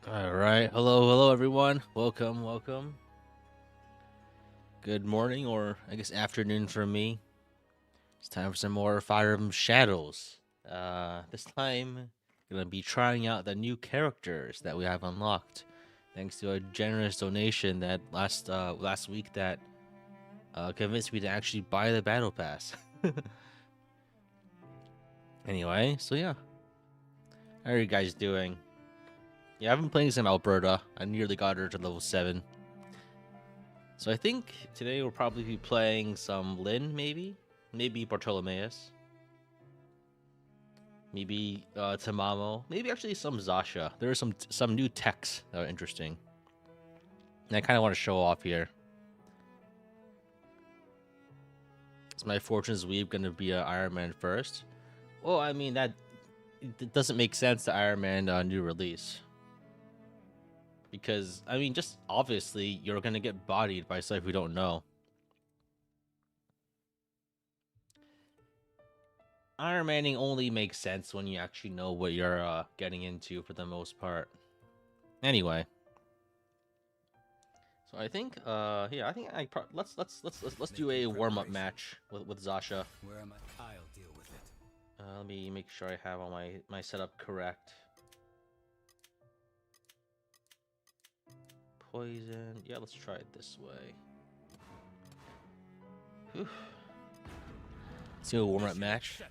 All right. Hello, everyone. Welcome. Good morning, or I guess afternoon for me. It's time for some more Fire Emblem Shadows. This time, gonna be trying out the new characters that we have unlocked, thanks to a generous donation that last week that convinced me to actually buy the battle pass. Anyway, so yeah, how are you guys doing? Yeah, I've been playing some Alberta. I nearly got her to level 7. So I think today we'll probably be playing some Lynn, maybe Bartolomeus, maybe Tamamo, maybe actually some Zasha. There are some new techs that are interesting, and I kind of want to show off here. Is my Fortune's Weave gonna be an Iron Man first? Well, I mean that it doesn't make sense to Iron Man new release. Because I mean, just obviously you're gonna get bodied by stuff we don't know. Iron Manning only makes sense when you actually know what you're getting into for the most part. Anyway, so I think yeah, I think let's do a warm up match with Zasha. Where am I? I'll deal with it. Let me make sure I have all my setup correct. Poison. Yeah, let's try it this way. Whew. Let's do a warm up match.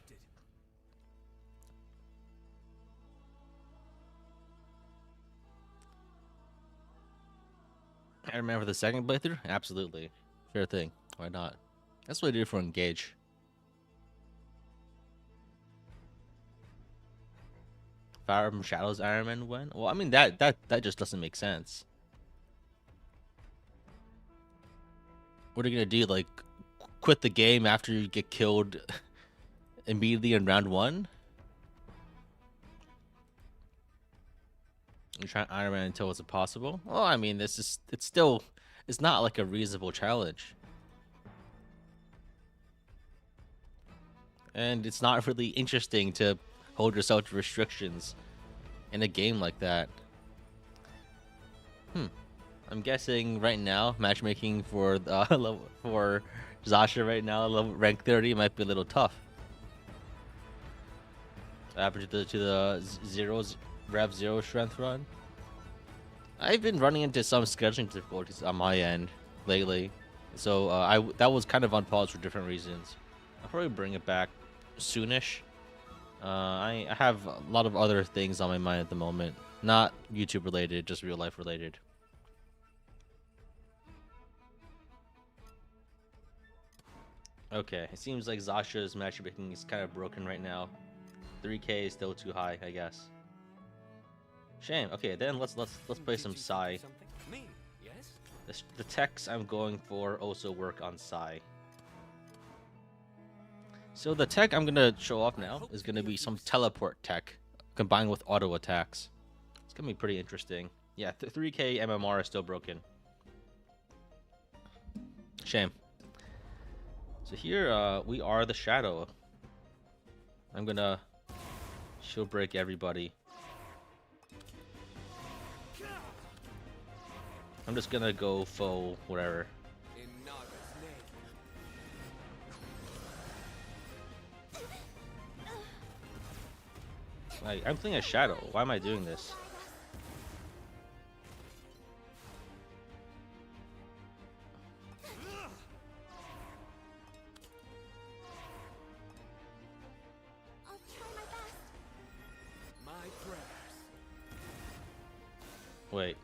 I remember the second playthrough. Absolutely, fair thing. Why not? That's what I do for Engage. Fire from Shadows Iron Man win? Well, I mean that just doesn't make sense. What are you gonna do? Like, quit the game after you get killed immediately in round 1? You try Iron Man until it's impossible? Well, I mean, it's not like a reasonable challenge. And it's not really interesting to hold yourself to restrictions in a game like that. I'm guessing right now matchmaking for for Zasha right now rank 30 might be a little tough. Average to the Rev 0 strength run. I've been running into some scheduling difficulties on my end lately, so that was kind of on pause for different reasons. I'll probably bring it back soonish. I have a lot of other things on my mind at the moment, not YouTube related, just real life related. Okay, it seems like Zasha's matchmaking is kind of broken right now. 3K is still too high, I guess. Shame. Okay, then let's play some Psy. Me? Yes? The techs I'm going for also work on Psy. So the tech I'm gonna show off now is gonna be some teleport tech combined with auto attacks. It's gonna be pretty interesting. Yeah, 3K MMR is still broken. Shame. So here we are the Shadow. I'm gonna shield break everybody. I'm just gonna go full whatever. In Naga's name. I'm playing a Shadow. Why am I doing this? I'll try my best. My prayers. Wait,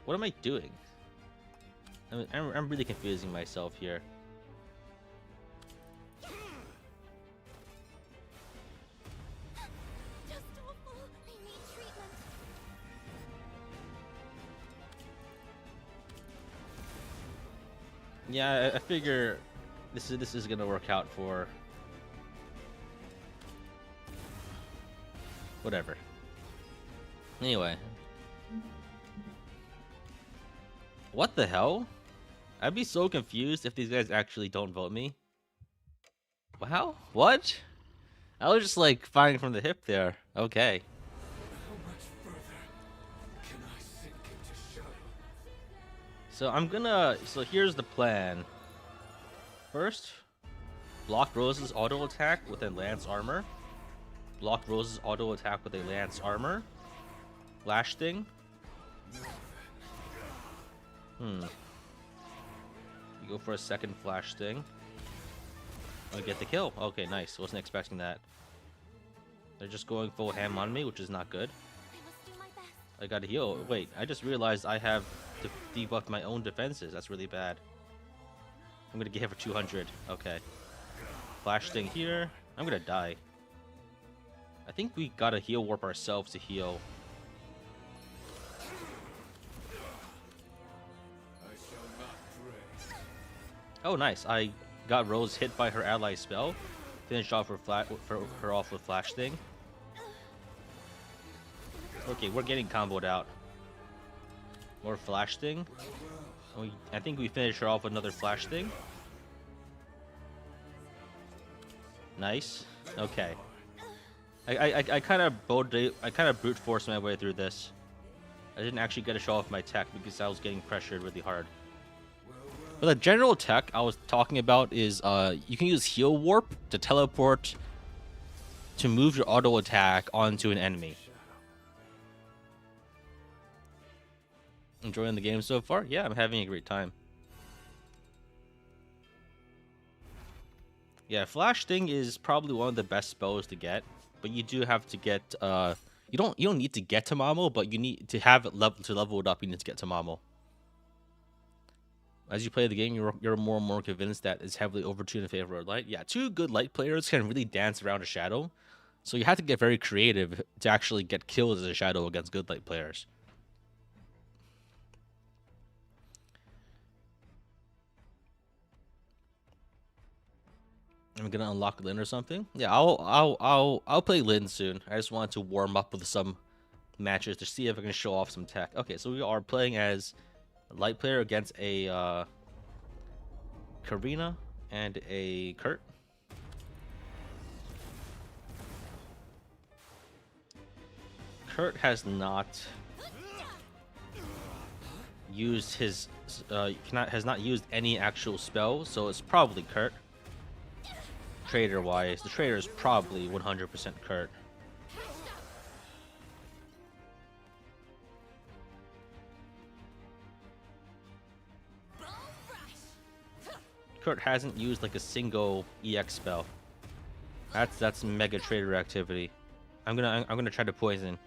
what am I doing? I'm really confusing myself here. Just awful. I need treatment. Yeah, I figure this is gonna work out for whatever. Anyway, what the hell? I'd be so confused if these guys actually don't vote me. Wow, what? I was just like firing from the hip there. Okay. How much further can I So here's the plan. First, block Rose's auto attack with a lance armor. Block Rose's auto attack with a lance armor. Flash thing. You go for a second flash thing. I get the kill. Okay, nice. Wasn't expecting that. They're just going full ham on me, which is not good. I must do my best. I gotta heal. Wait, I just realized I have debuffed my own defenses. That's really bad. I'm gonna get hit for 200. Okay. Flash thing here. I'm gonna die. I think we gotta heal warp ourselves to heal. Oh, nice. I got Rose hit by her ally spell. Finished off her off with flash thing. Okay, we're getting comboed out. More flash thing. I think we finished her off with another flash thing. Nice. Okay. I kind of brute forced my way through this. I didn't actually get to show off my tech because I was getting pressured really hard. But the general tech I was talking about is you can use heal warp to teleport to move your auto attack onto an enemy. Enjoying the game so far? Yeah, I'm having a great time. Yeah, flash thing is probably one of the best spells to get, but you do have to get you don't need to get to Mamo, but you need to have it level it up. You need to get to Mamo. As you play the game, you're more and more convinced that it's heavily overtuned in favor of light. Yeah, two good light players can really dance around a shadow, so you have to get very creative to actually get kills as a shadow against good light players. I'm gonna unlock Lyn or something. Yeah, I'll play Lyn soon. I just wanted to warm up with some matches to see if I can show off some tech. Okay, so we are playing as a light player against a Karina and a Kurt. Kurt has not used his has not used any actual spells, so it's probably Kurt. Trader wise, the trader is probably 100% Kurt. Kurt hasn't used like a single EX spell. That's mega trader activity. I'm gonna try to poison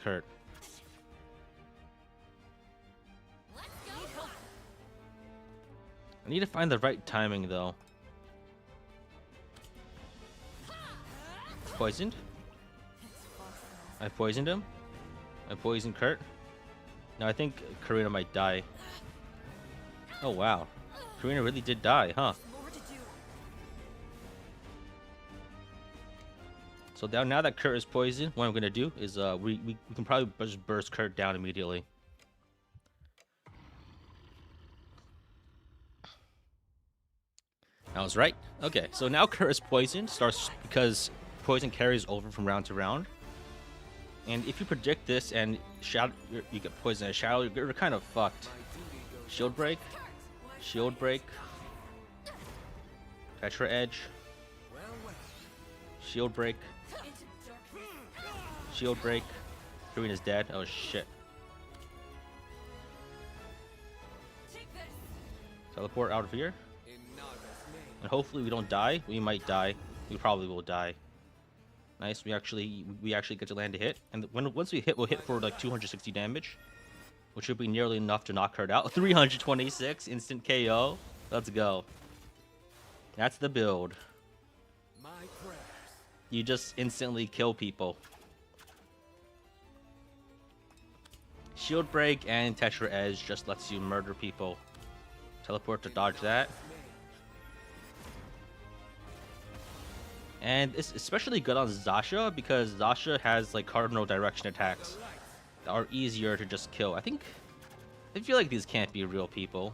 Kurt. I need to find the right timing though. Poisoned. I poisoned him. I poisoned Kurt. Now I think Karina might die. Oh wow, Karina really did die, huh? So now that Kurt is poisoned, what I'm gonna do is we can probably just burst Kurt down immediately. I was right. Okay, so now Kurt is poisoned, starts because poison carries over from round to round. And if you predict this and you get poisoned as shadow, you're kind of fucked. Shield break, shield break, Tetra edge, shield break, shield break. Karina's dead. Oh shit. Teleport out of here. And hopefully we don't die. We might die. We probably will die. Nice. We actually get to land a hit, and once we hit, we'll hit for like 260 damage, which should be nearly enough to knock her out. 326 instant KO. Let's go. That's the build. You just instantly kill people. Shield break and Tetra edge just lets you murder people. Teleport to dodge that. And it's especially good on Zasha because Zasha has like cardinal direction attacks that are easier to just kill. I feel like these can't be real people.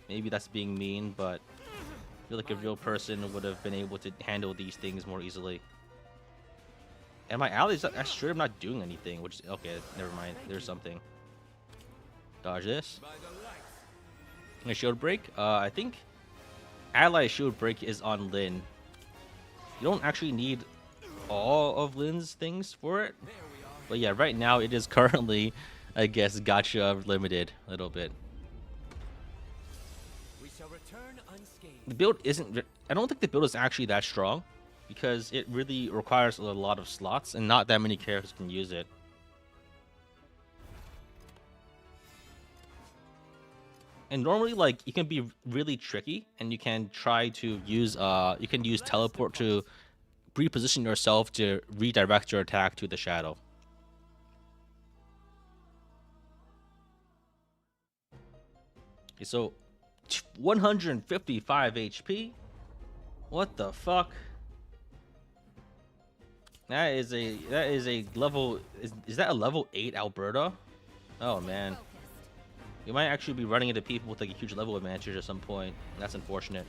Maybe that's being mean, but I feel like a real person would have been able to handle these things more easily. And my allies, I'm sure I'm not doing anything, which is okay, never mind. There's something. Dodge this. A shield break. I think ally shield break is on Lin. You don't actually need all of Lin's things for it. There we are. But yeah, right now it is currently, I guess, gotcha limited a little bit. We shall return unscathed. The build isn't. I don't think the build is actually that strong because it really requires a lot of slots and not that many characters can use it. And normally, like, you can be really tricky, and you can try to use you can use teleport to reposition yourself to redirect your attack to the shadow. Okay, so 155 HP. What the fuck? That is a level. Is that a level 8 Alberta? Oh man. Focused. You might actually be running into people with like a huge level advantage at some point. That's unfortunate.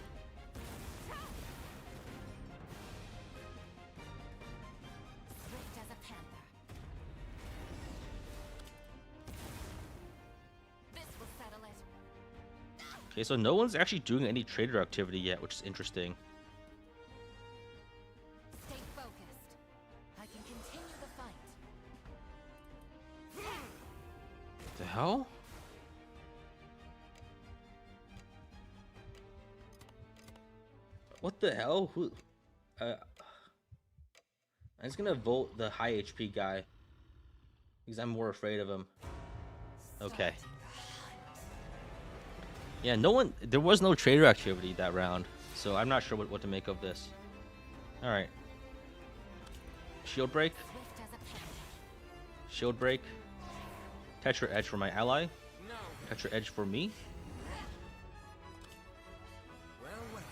Swift as a panther. This will settle it. Okay, so no one's actually doing any trader activity yet, which is interesting. Stay focused. I can continue the fight. The hell? What the hell? Who? I'm just gonna vote the high HP guy because I'm more afraid of him. Okay. Yeah, no one. There was no trader activity that round, so I'm not sure what to make of this. All right. Shield break. Swift as a panther. Shield break. Tetra edge for my ally. No. Tetra edge for me. Well, well.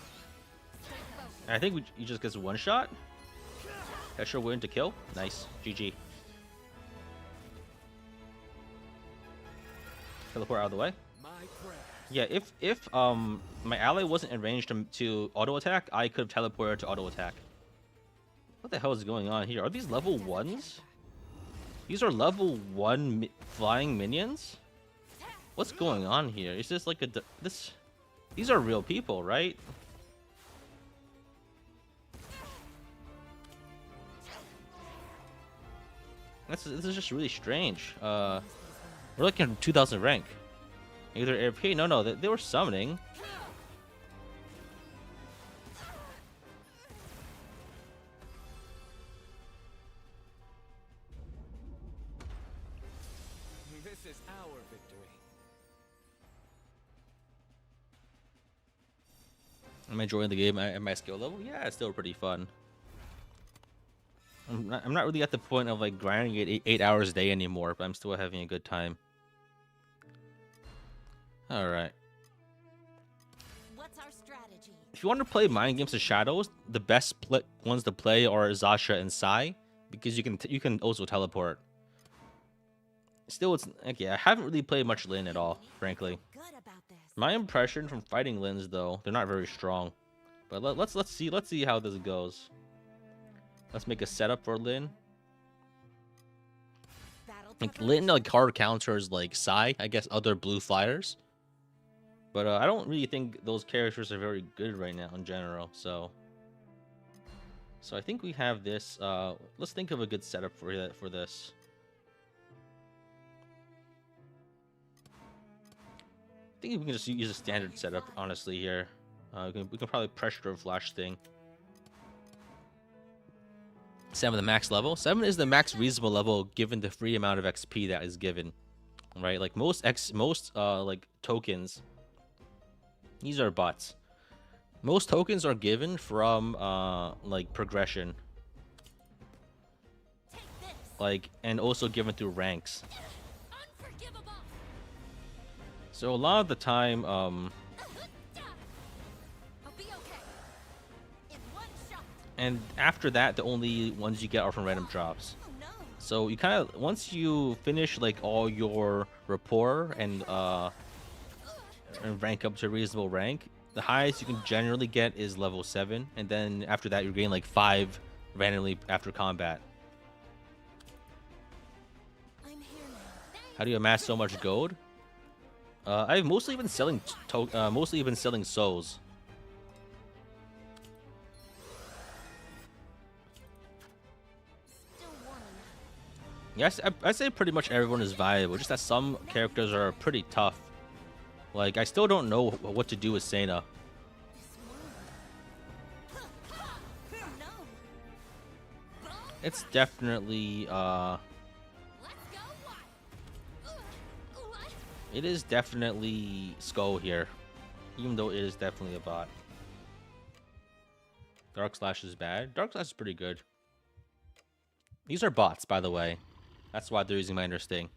Stay focused. And I think he just gets one shot. Tetra win to kill. Nice. GG. Teleport out of the way. My craft. Yeah, if my ally wasn't in range to auto attack, I could have teleported to auto attack. What the hell is going on here? Are these level 1s? These are level 1 flying minions? What's going on here? Is this like this? These are real people, right? This is just really strange. We're like in 2000 rank. Either AFK? No, they were summoning. This is our victory. Am I enjoying the game at my skill level? Yeah, it's still pretty fun. I'm not really at the point of like grinding it 8 hours a day anymore, but I'm still having a good time. All right. What's our strategy? If you want to play mind games of shadows, the best ones to play are Zasha and Sai, because you can also teleport. Still, it's okay. I haven't really played much Lin at all, frankly. Good about this. My impression from fighting Lins, though, they're not very strong. But let's see how this goes. Let's make a setup for Lin. Battle Like prepared. Lin, like hard counters like Sai, I guess other blue flyers. But I don't really think those characters are very good right now in general. So I think we have this. Let's think of a good setup for this. I think we can just use a standard setup, honestly. Here, we can probably pressure a flash thing. 7 the max level. 7 is the max reasonable level given the free amount of XP that is given, right? Like most like tokens. These are bots. Most tokens are given from like progression, Take this. like, and also given through ranks. Unforgivable. So a lot of the time, I'll be okay. In one shot. and after that, the only ones you get are from random drops. Oh no. So you kind of, once you finish like all your rapport and rank up to a reasonable rank, the highest you can generally get is level 7, and then after that you're getting like 5 randomly after combat. I'm here now. How do you amass so much gold? I've mostly been selling souls. Still warm enough. Yes, I'd say pretty much everyone is viable. Just that some characters are pretty tough. Like I still don't know what to do with Sena. This world. No. It's definitely Let's go. What? it is definitely Skull here, even though it is definitely a bot. Dark Slash is bad. Dark Slash is pretty good. These are bots, by the way. That's why they're using Minor Sting.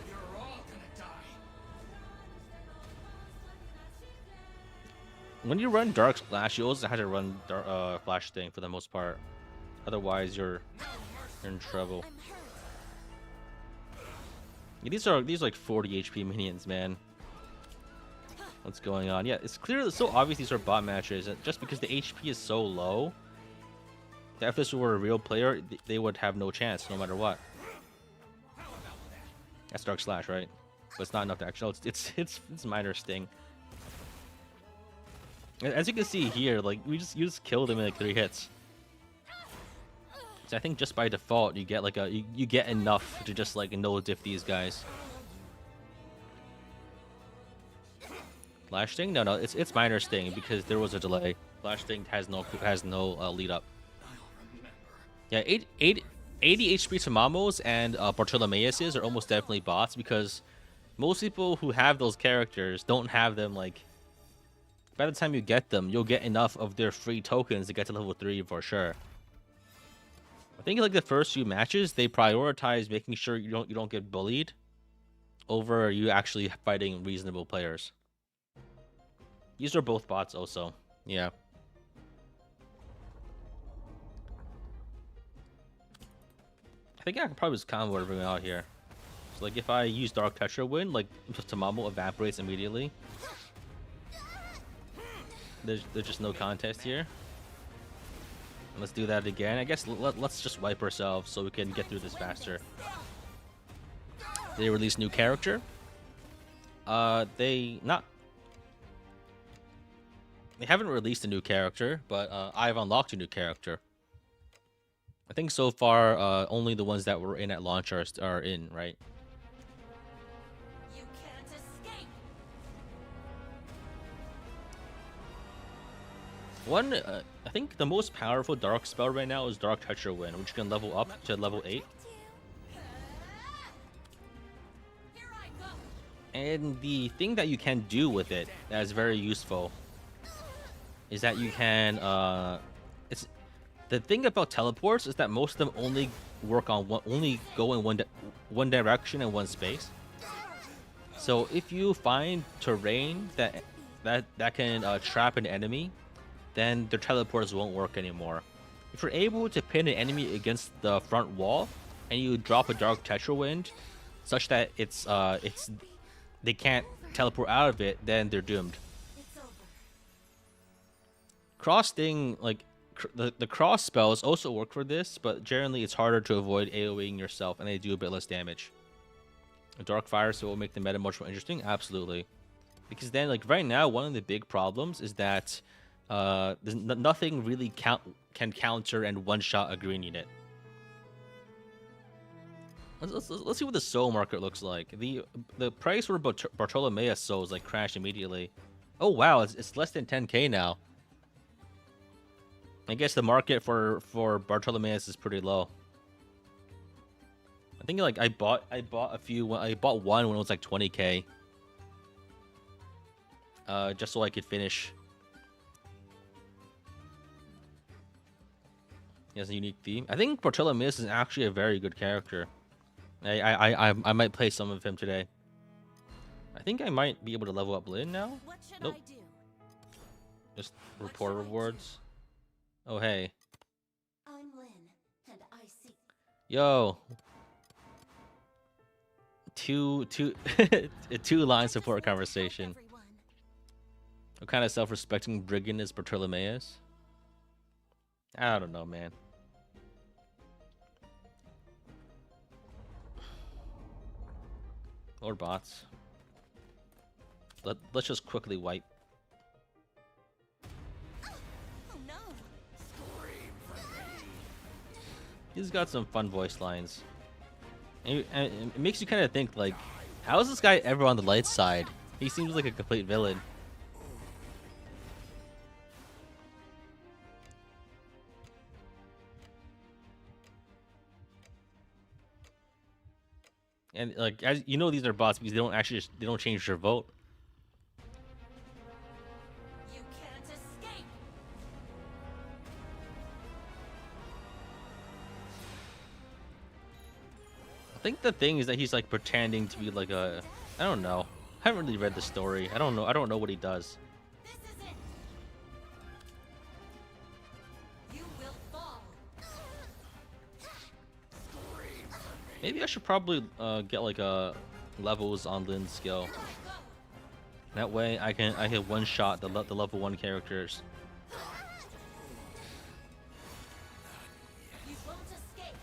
You're all gonna die. When you run Dark Slash, you also have to run Flash Sting for the most part. Otherwise, you're in trouble. I'm hurt. Yeah, these are like 40 HP minions, man. What's going on? Yeah, it's clear, so obvious these are bot matches. Just because the HP is so low, that if this were a real player, they would have no chance, no matter what. That's Dark Slash, right? But it's not enough to actually. It's Minor Sting. As you can see here, like you just killed him in like 3 hits. So I think just by default you get like you get enough to just like no diff these guys. Flash Sting? No, it's Minor Sting because there was a delay. Flash Sting has no lead up. Yeah, 80 HP Tamamos and Bartolomeuses are almost definitely bots because most people who have those characters don't have them like. By the time you get them, you'll get enough of their free tokens to get to level 3 for sure. I think like the first few matches, they prioritize making sure you don't get bullied over you actually fighting reasonable players. These are both bots also. Yeah. I think I can probably just combo everything out here. So like if I use Dark Tetra Wind, like Tamamo evaporates immediately. There's just no contest here. Let's do that again. I guess let's just wipe ourselves so we can get through this faster. They release new character. They haven't released a new character, but I've unlocked a new character. I think so far only the ones that were in at launch are in, right? You can't escape. One, I think the most powerful dark spell right now is Dark Tetra Wind, which can level up to level 8. Here I go. And the thing that you can do with it that is very useful is that you can it's the thing about teleports is that most of them only work on only go in one direction and one space. So if you find terrain that can trap an enemy, then their teleports won't work anymore. If you're able to pin an enemy against the front wall and you drop a Dark Tetra Wind such that they can't teleport out of it, then they're doomed. It's over. Cross Sting, like the cross spells also work for this, but generally it's harder to avoid AoEing yourself and they do a bit less damage. A Dark Fire so will make the meta much more interesting, absolutely. Because then, like right now, one of the big problems is that there's nothing really can counter and one-shot a green unit. Let's see what the soul market looks like. The price for Bartolomeus souls like crashed immediately. Oh wow, it's less than 10k now. I guess the market for Bartolomeus is pretty low. I think like I bought one when it was like 20k. Just so I could finish. He has a unique theme. I think Bartolomeus is actually a very good character. I might play some of him today. I think I might be able to level up Lynn now. What should Nope. I do? Just report rewards. Oh hey. I'm Lynn, and I see. Yo. Two line support conversation. Everyone. What kind of self-respecting brigand is Bartolomeus? I don't know, man. Or bots. Let's just quickly wipe. Oh no! He's got some fun voice lines. And it makes you kind of think, like, how is this guy ever on the light side? He seems like a complete villain. And like, as you know, these are bots because they don't change their vote. You can't escape! I think the thing is that he's like pretending to be like a, I don't know. I haven't really read the story. I don't know what he does. This is it! You will fall! Maybe I should probably get like a levels on Lynn's skill. That way I can one shot the level 1 characters. You won't escape!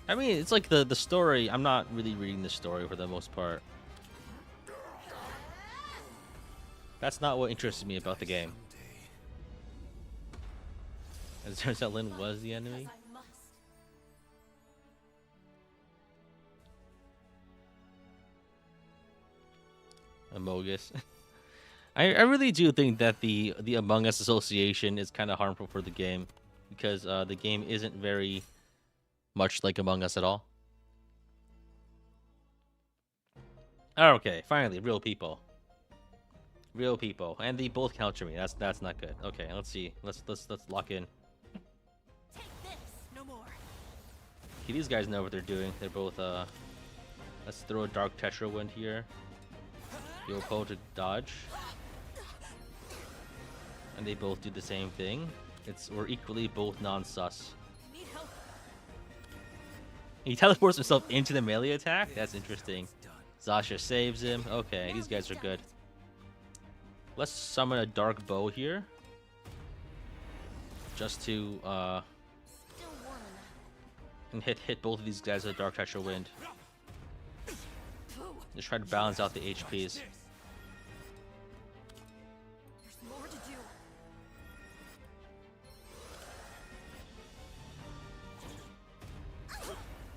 I mean, it's like the story. I'm not really reading the story for the most part. That's not what interests me about the game. It turns out Lynn was the enemy. Because I must. Amogus. I really do think that the Among Us association is kind of harmful for the game because the game isn't very much like Among Us at all. Okay, finally, real people. Real people, and they both counter me. That's not good. Okay, let's see. Let's lock in. Take this! No more! Okay, these guys know what they're doing. They're both Let's throw a Dark Tetra Wind here. Yoko to dodge. And they both do the same thing. We're equally both non-sus. I need help! He teleports himself into the melee attack? That's interesting. Zasha saves him. Okay, these guys are good. Let's summon a Dark Bow here. Just to Still warm enough. and hit both of these guys with a Dark Tetra Wind. Pooh. Just try to balance out the HPs. There's more to do.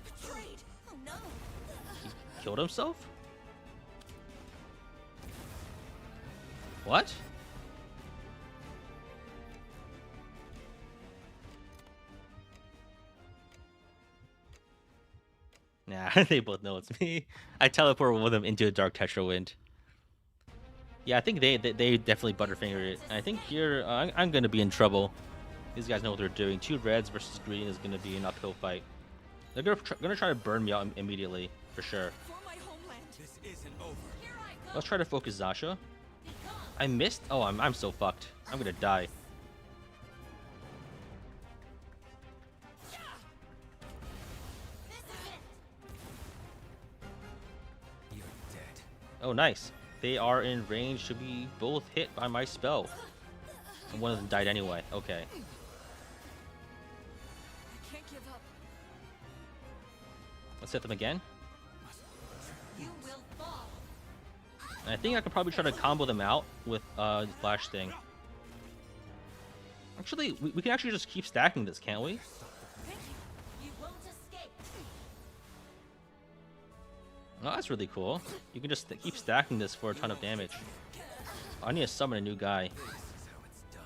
Betrayed! Oh no! Killed himself? What? Nah, they both know it's me. I teleport one of them into a Dark Tetra Wind. Yeah, I think they definitely butterfingered it. I think here I'm gonna be in trouble. These guys know what they're doing. 2 reds versus green is gonna be an uphill fight. They're gonna try to burn me out immediately for sure. For my homeland! This isn't over. Here I go! Let's try to focus Zasha. Be gone! I missed. Oh, I'm so fucked. I'm gonna die. This is it! You're dead. Oh, nice. They are in range to be both hit by my spell. And one of them died anyway. Okay. I can't give up. Let's hit them again. You will fall! And I think I could probably try to combo them out with Flash Sting. Actually, we can actually just keep stacking this, can't we? Thank you! You won't escape! Oh, that's really cool. You can just keep stacking this for a ton of damage. I need to summon a new guy. This is how it's done.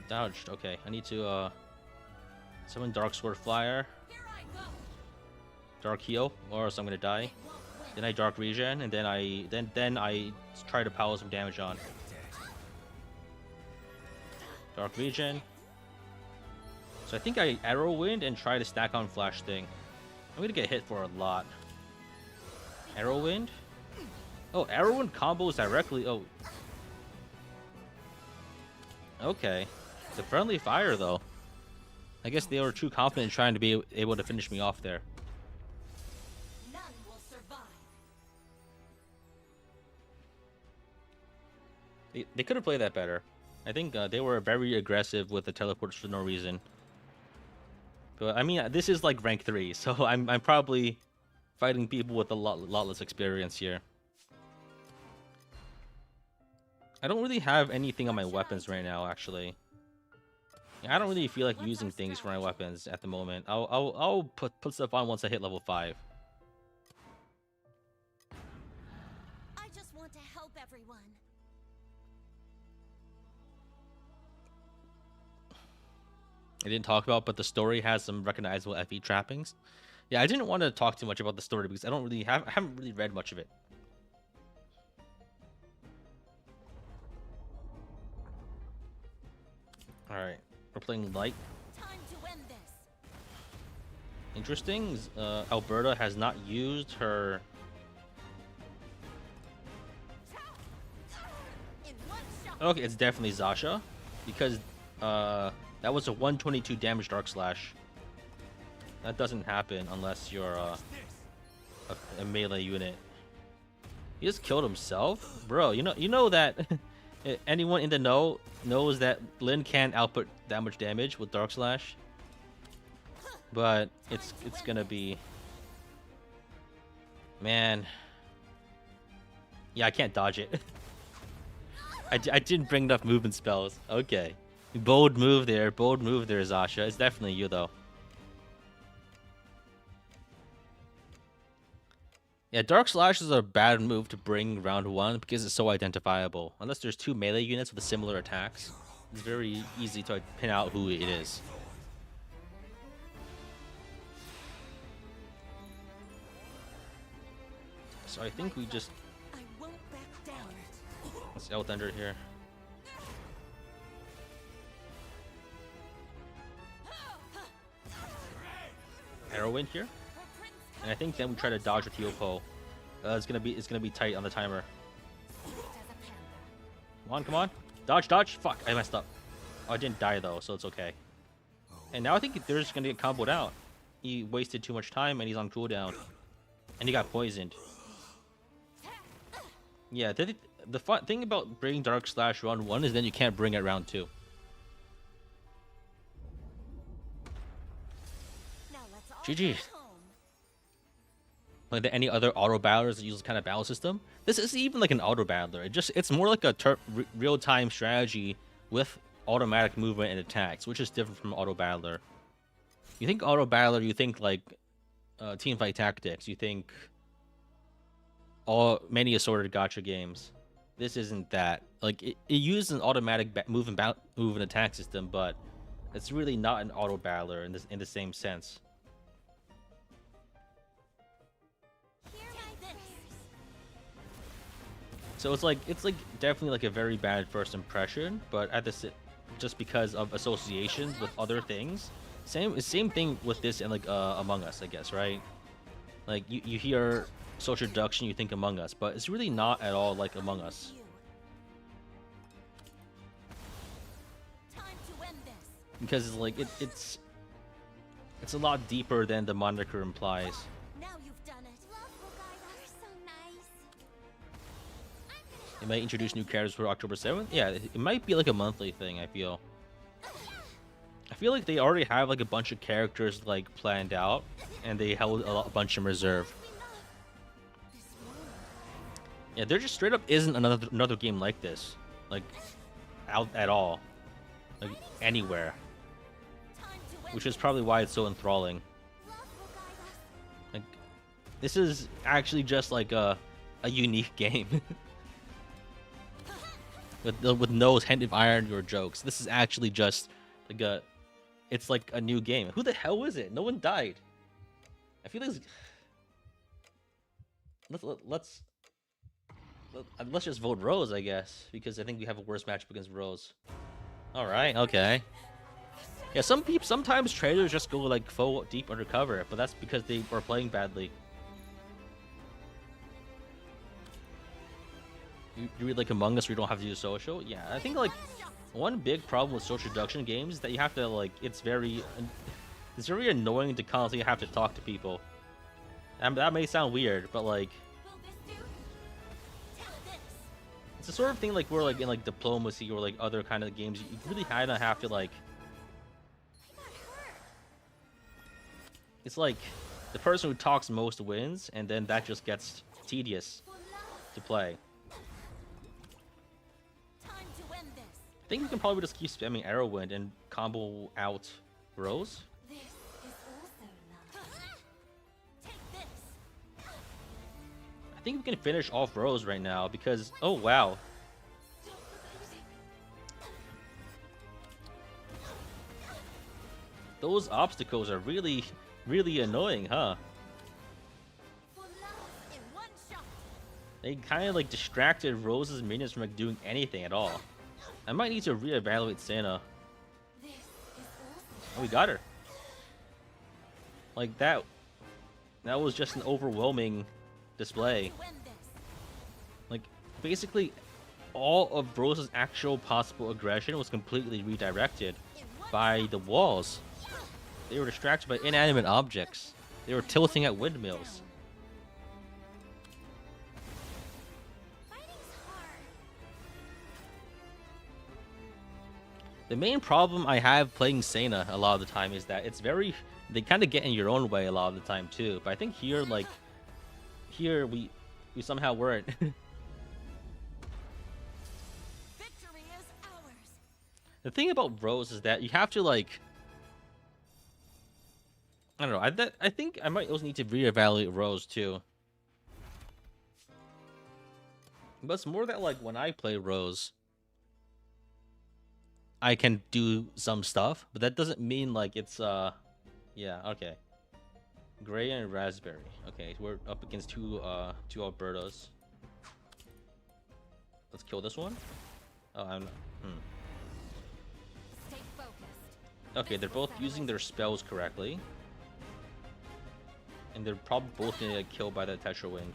Dodged. Okay, I need to summon Dark Sword Flyer, Here I go! Dark Heal, or else I'm gonna die. It won't win! Then I Dark Regen, and then I try to pile some damage on. Dead. Dark Regen. So I think I Arrow Wind and try to stack on Flash Sting. I'm gonna get hit for a lot. Arrow Wind? Oh, Arrow Wind combos directly. Oh. Okay. It's a friendly fire, though. I guess they were too confident in trying to be able to finish me off there. None will survive! They could have played that better. I think they were very aggressive with the teleports for no reason. But I mean, this is like rank 3, so I'm probably fighting people with a lot less experience here. I don't really have anything on my weapons right now, actually. Yeah, I don't really feel like using things for my weapons at the moment. I'll put stuff on once I hit level 5. I just want to help everyone. I didn't talk about, but the story has some recognizable FE trappings. Yeah, I didn't want to talk too much about the story because I haven't really read much of it. All right, we're playing light. Time to end this. Interesting. Alberta has not used her. In one shot. Okay, it's definitely Zasha, because that was a 122 damage Dark Slash. That doesn't happen unless you're a melee unit. He just killed himself, bro. You know that anyone in the know knows that Lin can't output that much damage with Dark Slash, but it's gonna be, man. Yeah, I can't dodge it. I didn't bring enough movement spells. Okay, bold move there, Zasha. It's definitely you though. Yeah, Dark Slash is a bad move to bring round 1 because it's so identifiable. Unless there's 2 melee units with similar attacks, it's very easy to pin out who it is. So I think we just... I won't back down. Let's Elthunder here. Arrowwind here. And I think then we try to dodge with Yopo. It's gonna be tight on the timer. Come on, dodge. Fuck, I messed up. Oh, I didn't die though, so it's okay. And now I think they're just gonna get comboed out. He wasted too much time and he's on cooldown, and he got poisoned. Yeah, the fun thing about bringing Dark Slash round 1 is then you can't bring it round 2. Now let's all GG. go home. Like any other auto battlers that use this kind of battle system, this isn't even like an auto battler. It's more like a real-time strategy with automatic movement and attacks, which is different from auto battler. You think auto battler, you think like teamfight tactics, you think many assorted gacha games. This isn't that. Like it uses an automatic move and attack system, but it's really not an auto battler in the same sense. So it's like definitely like a very bad first impression, but at just because of associations with other things. Same thing with this and like Among Us, I guess, right? Like you hear social deduction, you think Among Us, but it's really not at all like Among Us. Time to end this. Because it's like it's a lot deeper than the moniker implies. Now you've done it. Love will guide us. So nice. It might introduce new characters for October 7th. Yeah, it might be like a monthly thing, I feel. I feel like they already have like a bunch of characters like planned out, and they held a bunch in reserve. Yeah, there just straight up isn't another game like this, like out at all, like anywhere. Which is probably why it's so enthralling. Like, this is actually just like a unique game. with no hint of irony or jokes. This is actually just like it's like a new game. Who the hell is it? No one died. I feel like let's just vote Rose, I guess, because I think we have a worse matchup against Rose. All right, okay. Yeah, sometimes traders just go like full deep undercover, but that's because they were playing badly. You read like Among Us where you don't have to do social? Yeah, I think like one big problem with social deduction games is that you have to like it's very annoying to constantly have to talk to people. And that may sound weird, but like it's the sort of thing like where like in like diplomacy or like other kind of games you really kind of have to like it's like The person who talks most wins, and then that just gets tedious For love. to play. Time to end this. I think we can probably just keep spamming Arrowwind and combo out Rose. This is also love. Take this. I think we can finish off Rose right now because, oh wow. Those obstacles are really, really annoying, huh? For love in one shot. They kind of like distracted Rose's minions from like doing anything at all. I might need to reevaluate Santa. This is Oh, also we got her. Like that was just an overwhelming display. to end this. Like basically all of Rose's actual possible aggression was completely redirected In one by the walls. They were distracted by inanimate objects. They were tilting at windmills. fighting's hard. The main problem I have playing Sena a lot of the time is that it's very... They kind of get in your own way a lot of the time too. But I think here, like... Here, we somehow weren't. Victory is ours. The thing about Rose is that you have to, like... I don't know. I think I might also need to reevaluate Rose too. But it's more that, like, when I play Rose... I can do some stuff, but that doesn't mean like it's yeah, okay. Gray and raspberry. Okay, we're up against two Albertos. Let's kill this one. Oh, I'm not. Stay focused. Okay, they're both using their spells correctly. And they're probably both gonna get killed by the Tetra Wind.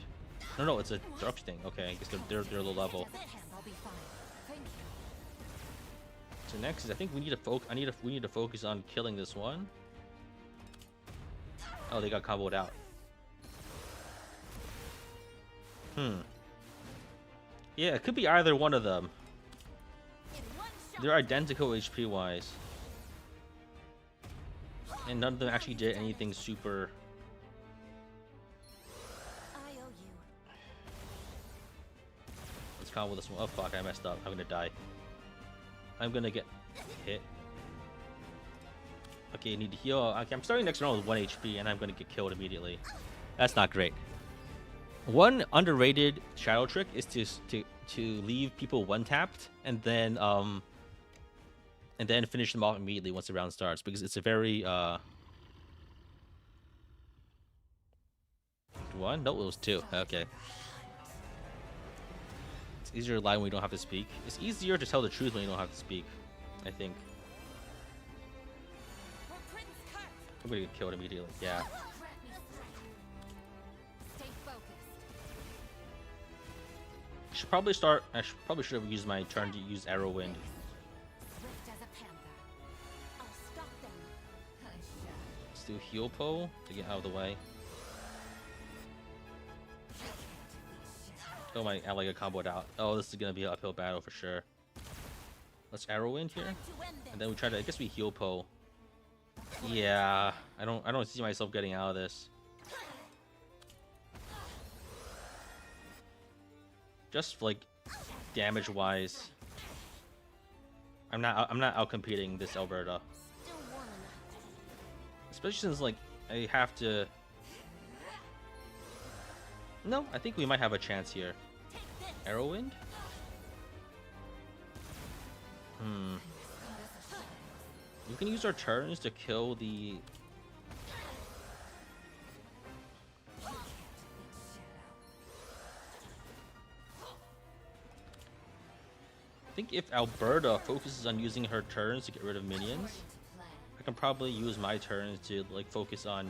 No, it's a dark sting. Okay, I guess they're low level. I'll be fine. Thank you. So next is I think we need to we need to focus on killing this one. Oh, they got comboed out. Yeah, it could be either one of them. In one shot. They're identical HP wise. And none of them actually did anything super. I owe you. Let's combo this one. Oh fuck, I messed up. I'm gonna die. I'm gonna get hit. Okay, need to heal. Okay, I'm starting next round with 1 HP and I'm gonna get killed immediately. That's not great. One underrated shadow trick is to leave people one tapped and then finish them off immediately once the round starts, because it's a very one? No, it was two. Okay. It's easier to lie when we don't have to speak. It's easier to tell the truth when you don't have to speak, I think. For Prince Kurt. I'm gonna get killed immediately. Yeah. Stay focused. Should probably start. Probably should have used my turn to use Arrowwind. Swift as a panther. I'll stop them. I shall. Let's do heal pole to get out of the way. Oh my ally got comboed out. Oh, this is gonna be an uphill battle for sure. Let's Arrowwind here, Time to end this. and then we try to. I guess we heal pole. Yeah, I don't see myself getting out of this. Just like damage wise, I'm not out competing this Alberta. Still warm enough. Especially since like I have to. No, I think we might have a chance here. Take this. Arrowwind? We can use our turns to kill the. I think if Alberta focuses on using her turns to get rid of minions, I can probably use my turns to like focus on.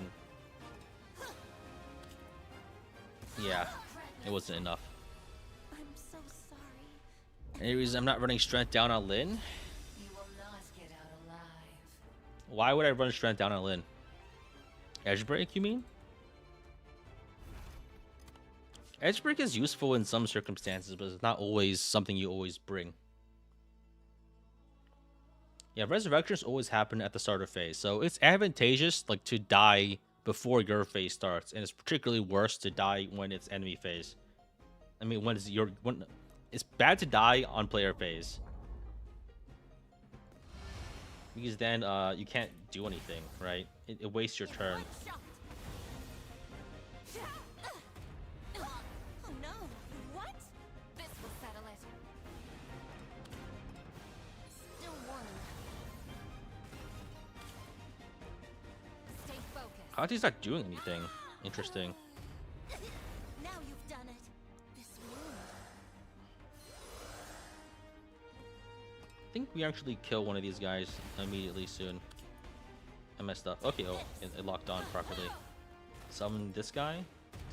Yeah, it wasn't enough. I'm so sorry. Anyways, I'm not running strength down on Lyn. You will not get out alive. Why would I run strength down on Lyn? Edge break, you mean? Edge break is useful in some circumstances, but it's not always something you always bring. Yeah, resurrections always happen at the starter phase, so it's advantageous like to die before your phase starts, and it's particularly worse to die when it's enemy phase. I mean, when it's bad to die on player phase because then you can't do anything, right? It wastes your turn. One shot. Oh no! What? This will settle it. Still warning. Stay focused. Hati's not doing anything. Interesting. Now you've done it. This wound. I think we actually kill one of these guys immediately soon. I messed up. Okay, oh, it locked on properly. Summon this guy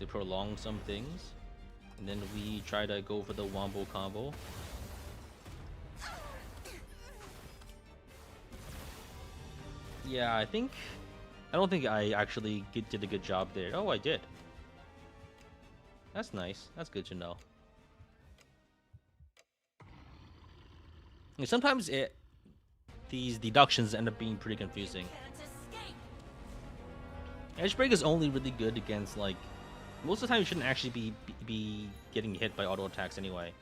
to prolong some things. And then we try to go for the wombo combo. Yeah, I don't think I actually did a good job there. Oh, I did. That's nice. That's good to know. And sometimes these deductions end up being pretty confusing. Can't escape. Edgebreak is only really good against, like, most of the time you shouldn't actually be getting hit by auto attacks anyway.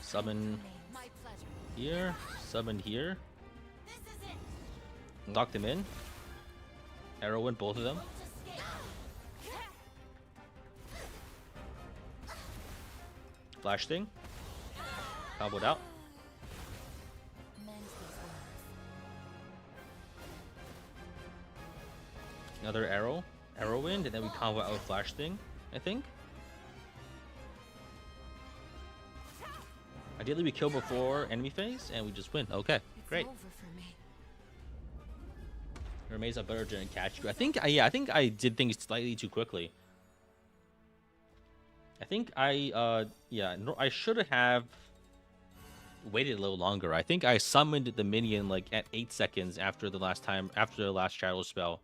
Summon My pleasure. here, summon here, This is it. lock them in, arrow in both of them, Won't escape. flash thing, comboed out, Mend these wounds. another arrow in, and then we combo out with flash thing, I think. Ideally we kill before enemy phase and we just win. Okay, It's great. over for me. Remains a better than catch you. I think I did things slightly too quickly. I think I should have waited a little longer. I think I summoned the minion like at 8 seconds after the last shadow spell.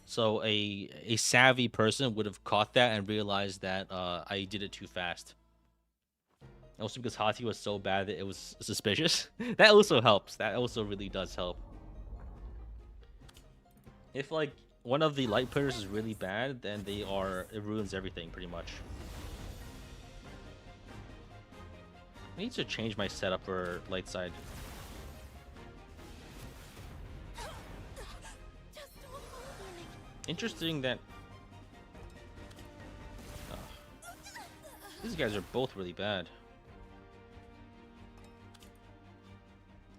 So a savvy person would have caught that and realized that I did it too fast. Also because Hati was so bad that it was suspicious. That also helps. That also really does help. If like one of the light players is really bad, then it ruins everything pretty much. I need to change my setup for light side. Just don't bother me. Interesting that these guys are both really bad.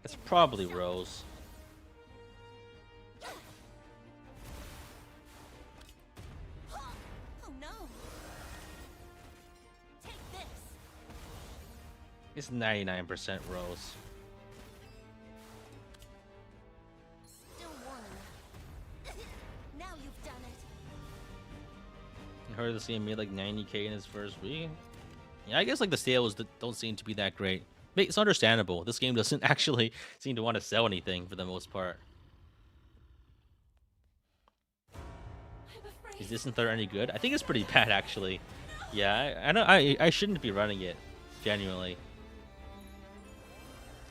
It's probably Rose. Oh no. Take this. It's 99% Rose. Still warning. Now you've done it. I heard this game made like 90k in its first week. Yeah, I guess like the sales don't seem to be that great. But it's understandable. This game doesn't actually seem to want to sell anything for the most part. I'm afraid. Is this third any good? I think it's pretty bad actually. Yeah, I know I shouldn't be running it, genuinely.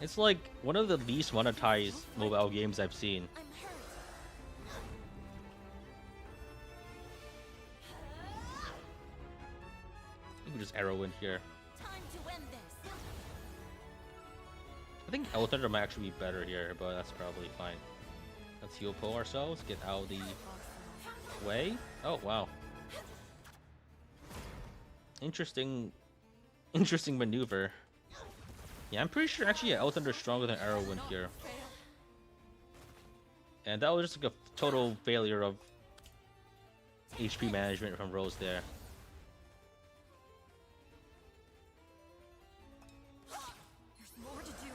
It's like one of the least monetized mobile games I've seen. I'm hurt. You can just arrow in here. Time to end this. I think El Thunder might actually be better here, but that's probably fine. Let's heal pull ourselves, get out of the way. Oh wow. Interesting maneuver. Yeah, I'm pretty sure actually El Thunder's stronger than Arrowwind here. And that was just like a total failure of HP management from Rose there. There's more to do.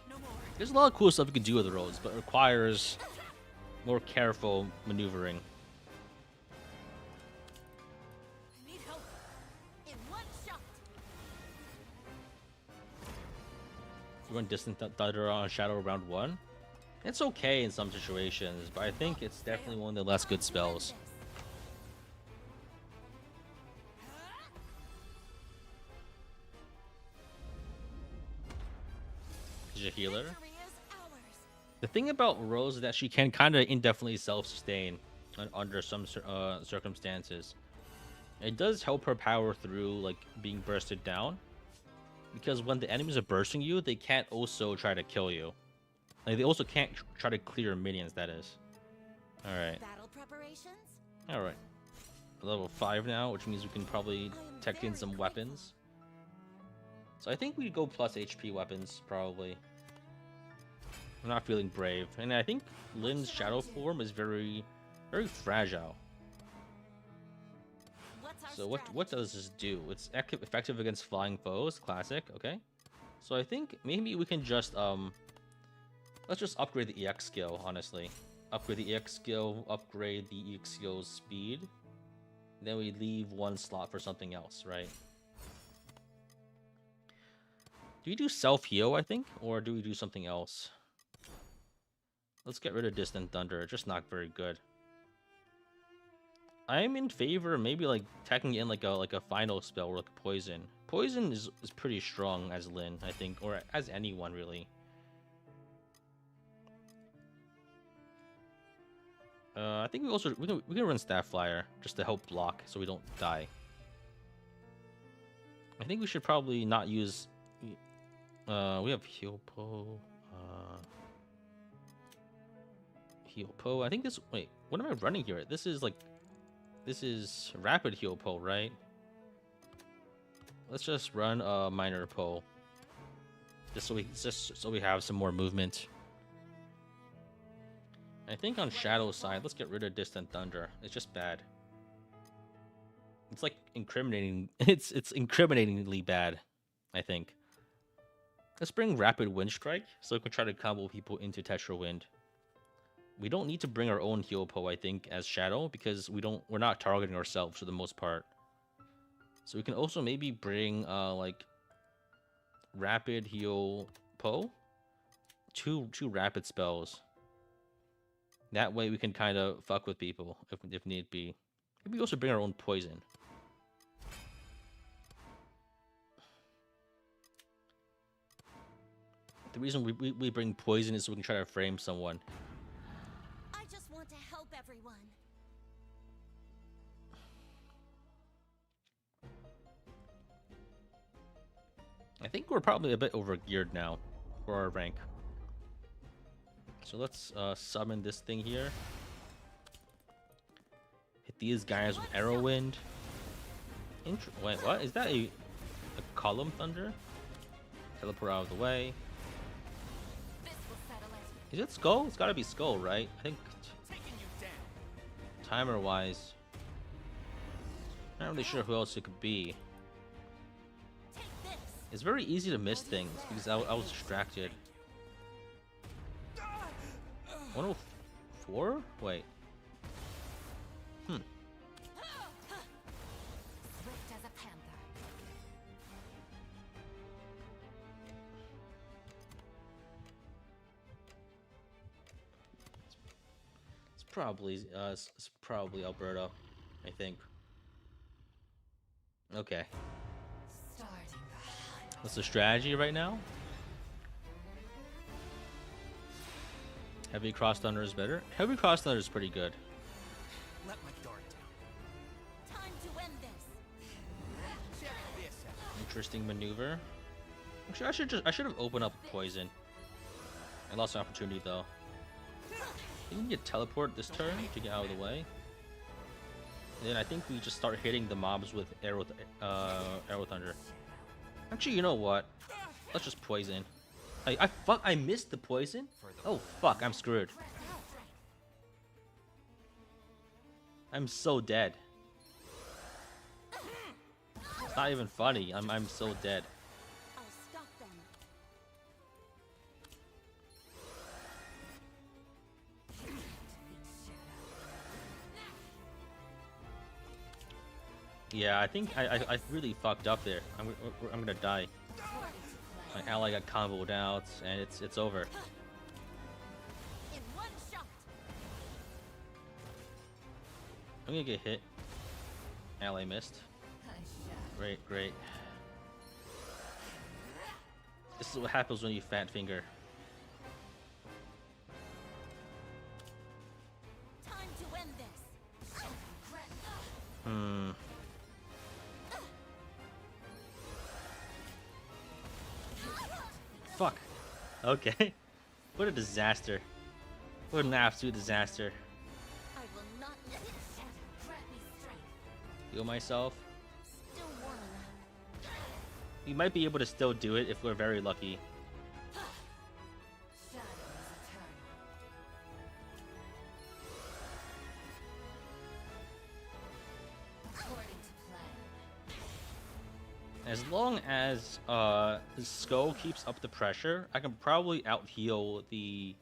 No more. There's a lot of cool stuff you can do with the Rose, but it requires more careful maneuvering. I need help. In one shot. You run Distant Thunder on Shadow round 1. It's okay in some situations, but I think it's definitely one of the less good spells. she's a healer. Victory is ours. The thing about Rose is that she can kind of indefinitely self-sustain under some circumstances. It does help her power through like being bursted down, because when the enemies are bursting you, they can't also try to kill you. Like they also can't try to clear minions. That is. All right. Battle preparations? All right. Level 5 now, which means we can probably tech in some weapons. So I think we go plus HP weapons probably. I'm not feeling brave, and I think Lynn's shadow form is very fragile. What's our So what strategy? does this do? It's effective against flying foes. Classic. Okay. So I think maybe we can just let's just upgrade the EX skill. Honestly, upgrade the EX skill. Upgrade the EX skill's speed. Then we leave one slot for something else, right? Do we do self heal? I think, or do we do something else? Let's get rid of Distant Thunder. Just not very good. I'm in favor of maybe like tacking in like a final spell or like poison. Poison is pretty strong as Lyn, I think, or as anyone really. I think we can run Staff Flyer just to help block so we don't die. I think we should probably not use. We have Heal Po. Heal Po. I think this. Wait, what am I running here? This is Rapid Heal Po, right? Let's just run a Minor Po, just so we have some more movement. I think on Shadow side, let's get rid of Distant Thunder. It's just bad. It's like incriminating. It's incriminatingly bad, I think. Let's bring Rapid Wind Strike so we can try to combo people into Tetra Wind. We don't need to bring our own Heal Po, I think, as Shadow, because we're not targeting ourselves for the most part. So we can also maybe bring like Rapid Heal Po, two rapid spells. That way we can kind of fuck with people if need be. Maybe we also bring our own poison. The reason we bring poison is so we can try to frame someone. I just want to help everyone. I think we're probably a bit overgeared now for our rank. So let's summon this thing here. Hit these guys with Arrow Wind. Wait, what? Is that a Column Thunder? Teleport out of the way. This will settle it. Is it Skull? It's gotta be Skull, right? I think Taking you down. timer-wise, not really sure who else it could be. Take this. It's very easy to miss things because I was distracted. 104? Wait. Swift as a panther. It's probably Alberto, I think. Okay. Starting the hunt. What's the strategy right now? Heavy Cross Thunder is better. Heavy Cross Thunder is pretty good. Let my guard down. Time to end this. Check this out. Interesting maneuver. Actually, I should have opened up poison. I lost an opportunity though. I think we can teleport this turn to get out of the way. And then I think we just start hitting the mobs with Arrow Thunder. Actually, you know what? Let's just poison. I missed the poison? Oh fuck, I'm screwed. I'm so dead. It's not even funny. I'm so dead. I'll stop them. Yeah, I think I really fucked up there. I'm gonna die. My ally got comboed out, and it's over. In one shot. I'm gonna get hit. Ally missed. Great. This is what happens when you fat finger. Time to end this. Hmm. Fuck. Okay. What a disaster. What an absolute disaster. I will not let it shatter. Grant me strength. Heal myself. Still warm enough. We might be able to still do it if we're very lucky. As long as Skull keeps up the pressure, I can probably out heal the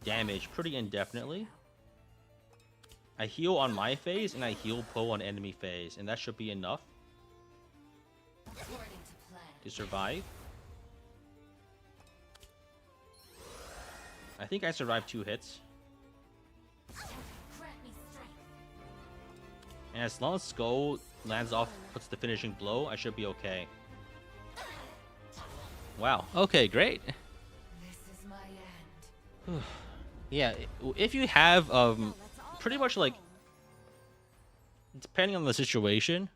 damage pretty indefinitely. I heal on my phase and I heal Poe on enemy phase, and that should be enough to survive. I think I survived 2 hits. And as long as Skull lands off, puts the finishing blow, I should be okay. Wow. Okay, great. This is my end. Yeah, if you have pretty much like, depending on the situation,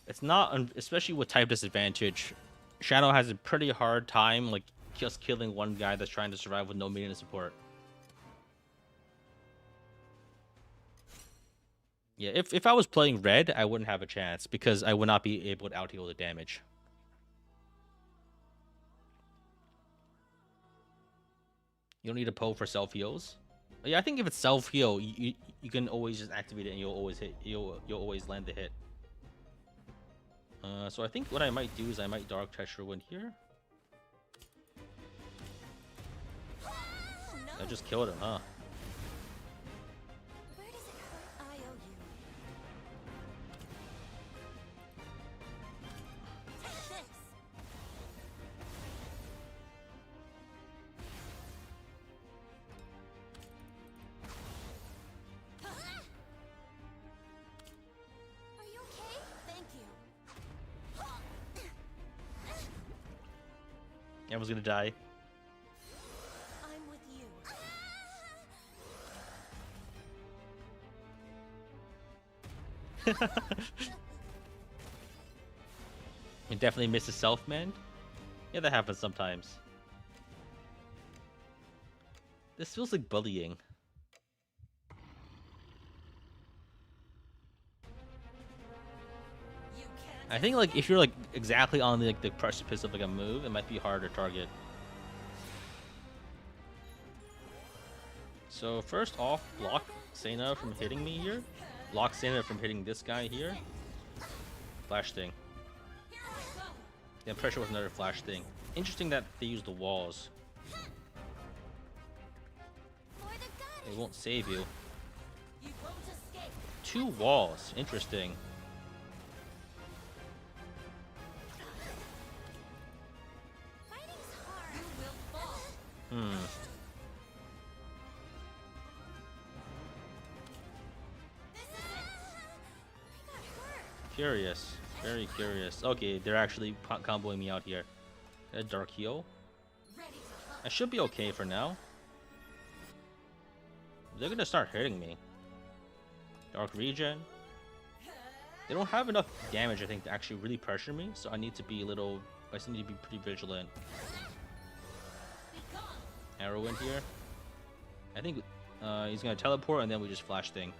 it's not, especially with type disadvantage, Shadow has a pretty hard time like just killing one guy that's trying to survive with no minion support. Yeah, if I was playing red, I wouldn't have a chance because I would not be able to out heal the damage. You don't need a Poe for self heals. Yeah, I think if it's self heal, you can always just activate it and you'll always hit. You'll always land the hit. So I think what I might do is I might Dark Treacher in here. I just killed him, huh? Where does it hurt? I owe you. Take this. Are you okay? Thank you. I was gonna die. I'm with you. You definitely miss a self-mend. Yeah, that happens sometimes. This feels like bullying. You can't. I think like if you're like exactly on the precipice of like a move, it might be hard to target. So first off, block Sena from hitting me here. Block Sena from hitting this guy here. Flash thing. Yeah, pressure with another flash thing. Interesting that they use the walls. For the goddess. It won't save you. You won't escape. 2 walls. Interesting. Fighting's hard. You will fall. Hmm. This is it. I got hurt. Curious. Very curious. Okay, they're actually comboing me out here. A dark heal. Ready to hunt. I should be okay for now. They're gonna start hitting me. Dark regen. They don't have enough damage, I think, to actually really pressure me. So I need to be a little. I still need to be pretty vigilant. Be gone. Arrow in here. I think he's gonna teleport and then we just flash thing.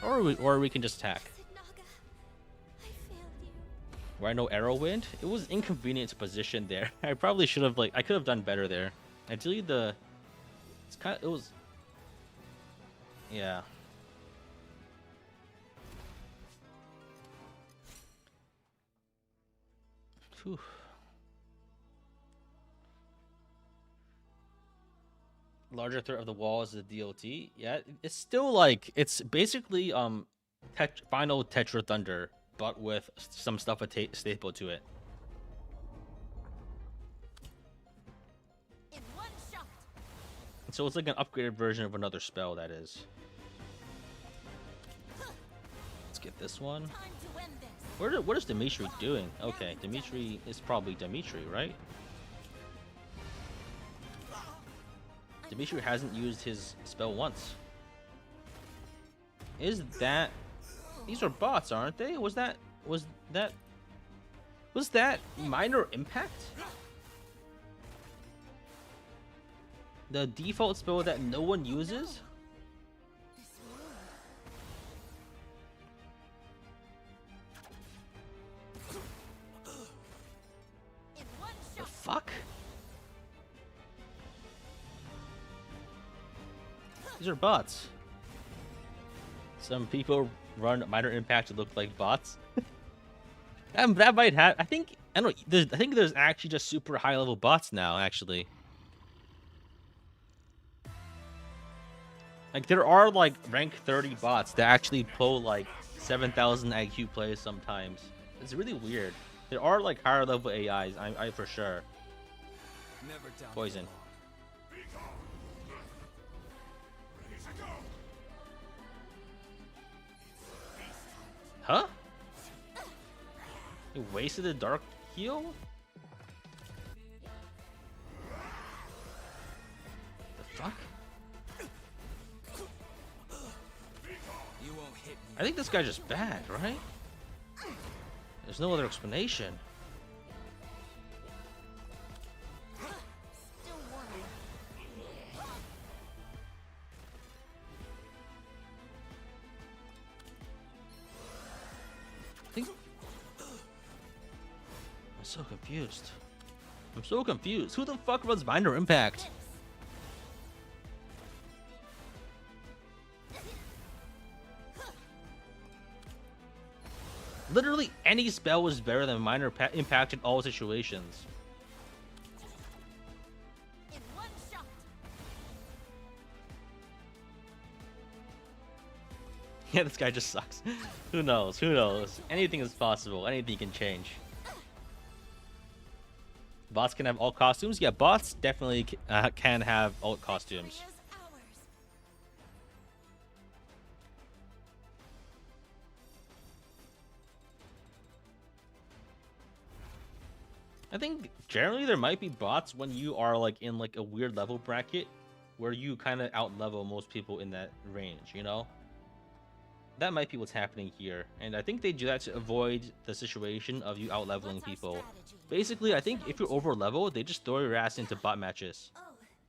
Or we can just attack. Naga, I failed you. Where I know arrow wind, it was inconvenient to position there. I probably should have I could have done better there. Actually, it was, yeah. Whew. Larger threat of the wall is the DOT. Yeah, it's still like it's basically final Tetra Thunder, but with some stuff staple to it. In one shot. So it's like an upgraded version of another spell, that is. Let's get this one. Time to end this. What is Dimitri doing? Okay, Dimitri is probably Dimitri, right? Dimitri hasn't used his spell once. Is that... These are bots, aren't they? Was that minor impact? The default spell that no one uses? In one The shot. fuck? These are bots. Some people run minor impact to look like bots. That might have. I think I don't. I think there's actually just super high level bots now. Actually, like there are like rank 30 bots that actually pull like 7,000 IQ plays sometimes. It's really weird. There are like higher level AIs. I for sure. Never doubt Poison. Huh? You wasted a dark heal? The fuck? You won't hit me. I think this guy's just bad, right? There's no other explanation. Still warming. I think... I'm so confused. I'm so confused. Who the fuck runs minor impact? Literally any spell was better than minor impact in all situations. In one shot. Yeah, this guy just sucks. Who knows? Who knows? Anything is possible. Anything can change. Bots can have alt costumes. Yeah, bots definitely can have alt costumes. Victory is ours. I think generally there might be bots when you are like in like a weird level bracket where you kind of out level most people in that range, you know? That might be what's happening here. And I think they do that to avoid the situation of you out leveling What's our people. strategy? Basically, I think if you're over level, they just throw your ass into bot matches. Oh,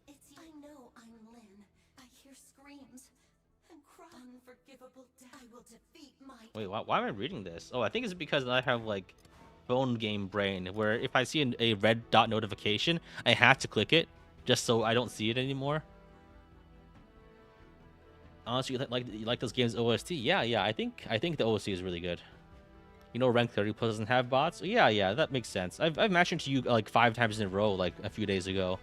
it's I know I'm Lynn. I hear screams and cry. Unforgivable death. I will defeat my Wait, why am I reading this? Oh, I think it's because I have like phone game brain where if I see a red dot notification, I have to click it just so I don't see it anymore. Honestly, you like those games OST? Yeah, I think the OST is really good. You know, rank 30 plus doesn't have bots. Yeah, that makes sense. I've mentioned to you like 5 times in a row like a few days ago.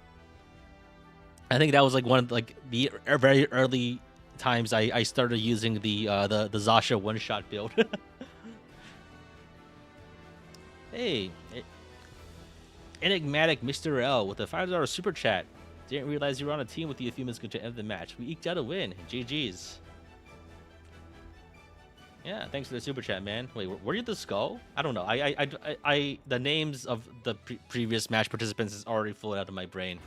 I think that was like one of like the very early times I started using the Zasha one shot build. Hey, enigmatic Mr. L with a $5 super chat. Didn't realize you were on a team with you a few minutes ago to end the match. We eked out a win. GG's. Yeah, thanks for the super chat, man. Wait, were you the skull? I don't know. The names of the previous match participants is already flowing out of my brain.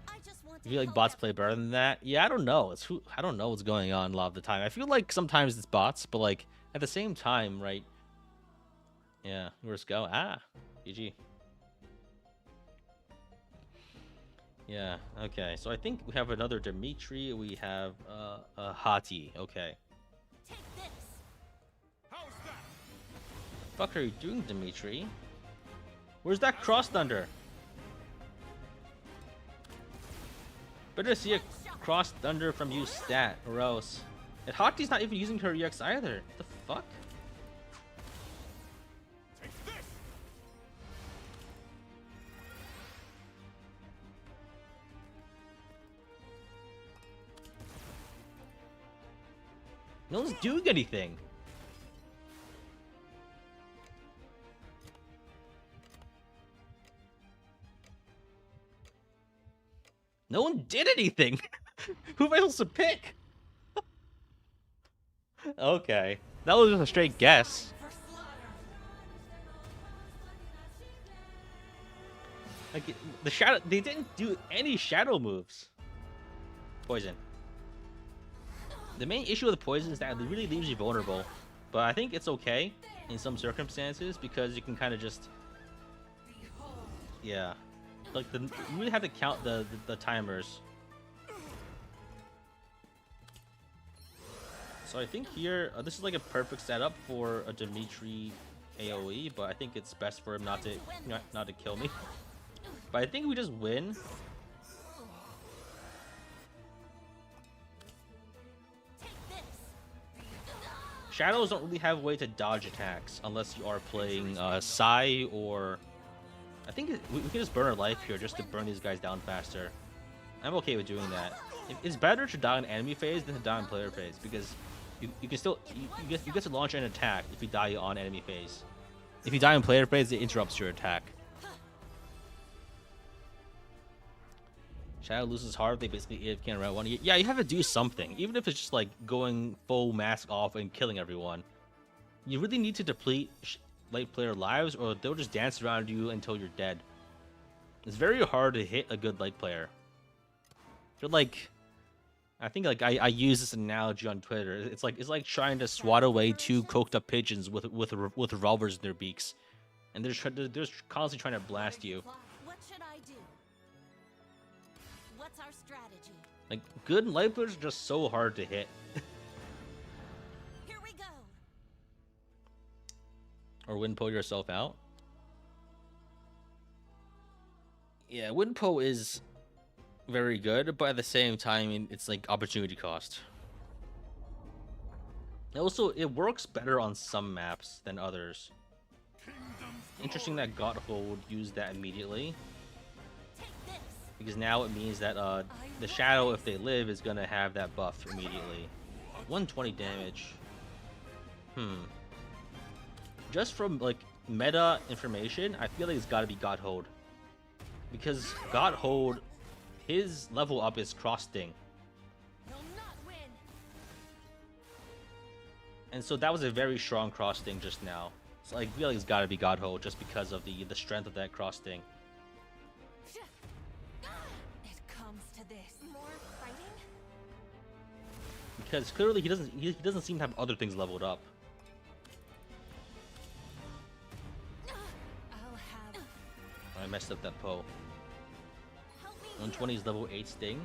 I just want I to feel like help bots play better than that. Yeah, I don't know. I don't know what's going on a lot of the time. I feel like sometimes it's bots, but like at the same time, right? Yeah, where's go? Ah, GG. Yeah, okay. So I think we have another Dimitri. We have Hati. Okay. take this. How's that? Fuck are you doing, Dimitri? Where's that cross thunder? Better see a cross thunder from you stat, or else. And Hati's not even using her EX either. What the fuck? Take this. No one's doing anything. No one did anything. Who am I supposed to pick? Okay, that was just a straight guess. For slaughter. Like the shadow, they didn't do any shadow moves. Poison. The main issue with the poison is that it really leaves you vulnerable, but I think it's okay in some circumstances because you can kind of just, yeah, like you really have to count the timers. So I think here this is like a perfect setup for a Dimitri AOE, but I think it's best for him not to kill me. But I think we just win. Shadows don't really have a way to dodge attacks unless you are playing Sai or... I think we can just burn our life here just to burn these guys down faster. I'm okay with doing that. It's better to die in enemy phase than to die in player phase because you can still you get to launch an attack if you die on enemy phase. If you die in player phase, it interrupts your attack. Shadow loses heart, they basically AFK on round 1. Yeah, you have to do something. Even if it's just like going full mask off and killing everyone. You really need to deplete late player lives or they'll just dance around you until you're dead. It's very hard to hit a good late player. You're like... I think like I use this analogy on Twitter. It's like trying to swat away two coked up pigeons with revolvers in their beaks. And they're constantly trying to blast you. What should I do? What's our strategy? Like, good light players are just so hard to hit. Here we go. Or Winpo yourself out. Yeah, Winpo is very good, but at the same time, it's like opportunity cost. Also, it works better on some maps than others. Interesting that Godhold used that immediately. Because now it means that the Shadow, if they live, is going to have that buff immediately. 120 damage. Just from, like, meta information, I feel like it's got to be Godhold. Because Godhold, his level up is Cross Sting. And so that was a very strong Cross Sting just now. So I feel like it's got to be Godhold just because of the strength of that Cross Sting. It comes to this. More fighting? Because clearly he doesn't seem to have other things leveled up. I'll have... I messed up that Poe. 120 is level 8 Sting.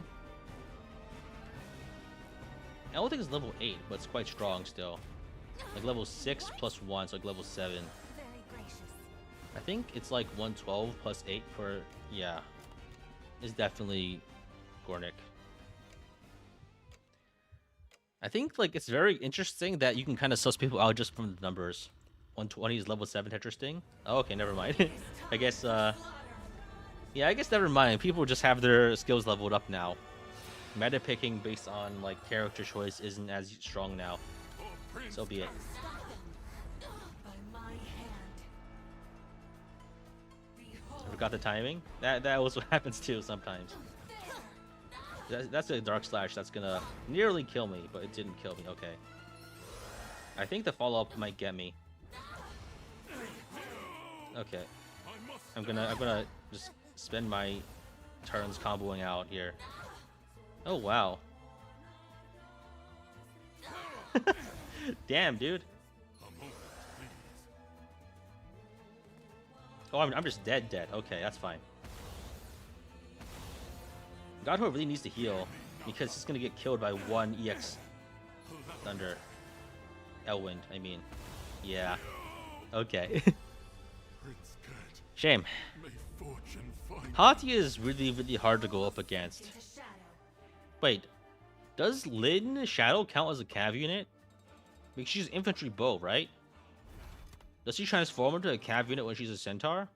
I don't think it's level 8, but it's quite strong still. Like level 6 plus 1, so like level 7. Very gracious. I think it's like 112 plus 8 for... Yeah. It's definitely Gornick. I think like it's very interesting that you can kind of suss people out just from the numbers. 120 is level 7 Tetra Sting. Oh, okay, never mind. I guess, yeah, I guess never mind. People just have their skills leveled up now. Meta picking based on like character choice isn't as strong now. So be it. By my hand. I forgot the timing. That also happens too sometimes. That's a Dark Slash that's gonna nearly kill me, but it didn't kill me. Okay. I think the follow-up might get me. Okay. I'm gonna just spend my turns comboing out here. Oh wow. Damn, dude. Oh, I'm just dead. Okay, that's fine. Godhold really needs to heal because he's gonna get killed by one EX Thunder. Elwind, I mean. Yeah. Okay. Shame. Hati is really hard to go up against. Wait, does Lyn Shadow count as a cav unit? Because she's infantry bow, right? Does she transform into a cav unit when she's a centaur?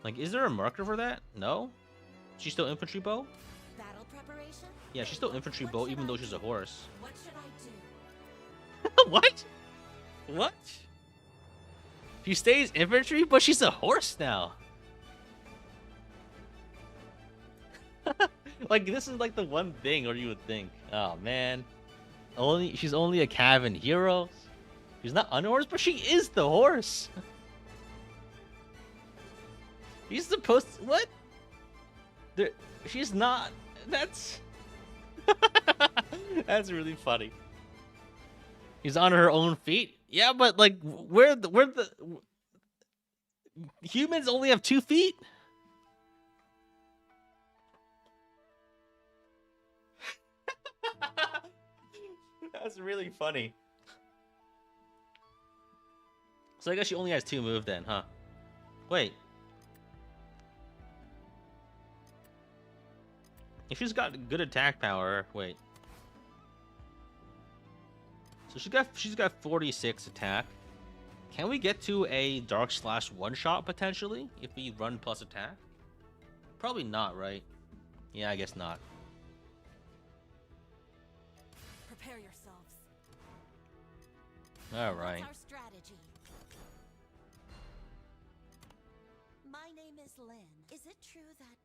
Like, is there a marker for that? No? She's still infantry bow? Battle preparation? Yeah, she's still infantry bow even though she's a horse. What should I do? What? What? She stays infantry, but she's a horse now. Like, this is like the one thing where you would think, oh man, she's only a cav in Heroes. She's not on a horse, but she is the horse. He's supposed to, what? There, she's not. That's that's really funny. He's on her own feet. Yeah, but like, where the humans only have 2 feet? That's really funny. So I guess she only has 2 moves then, huh? Wait. If she's got good attack power, wait. So she's got 46 attack. Can we get to a dark slash one shot potentially if we run plus attack? Probably not, right? Yeah, I guess not. Prepare yourselves. All right. What's our strategy? My name is Lynn. Is it true that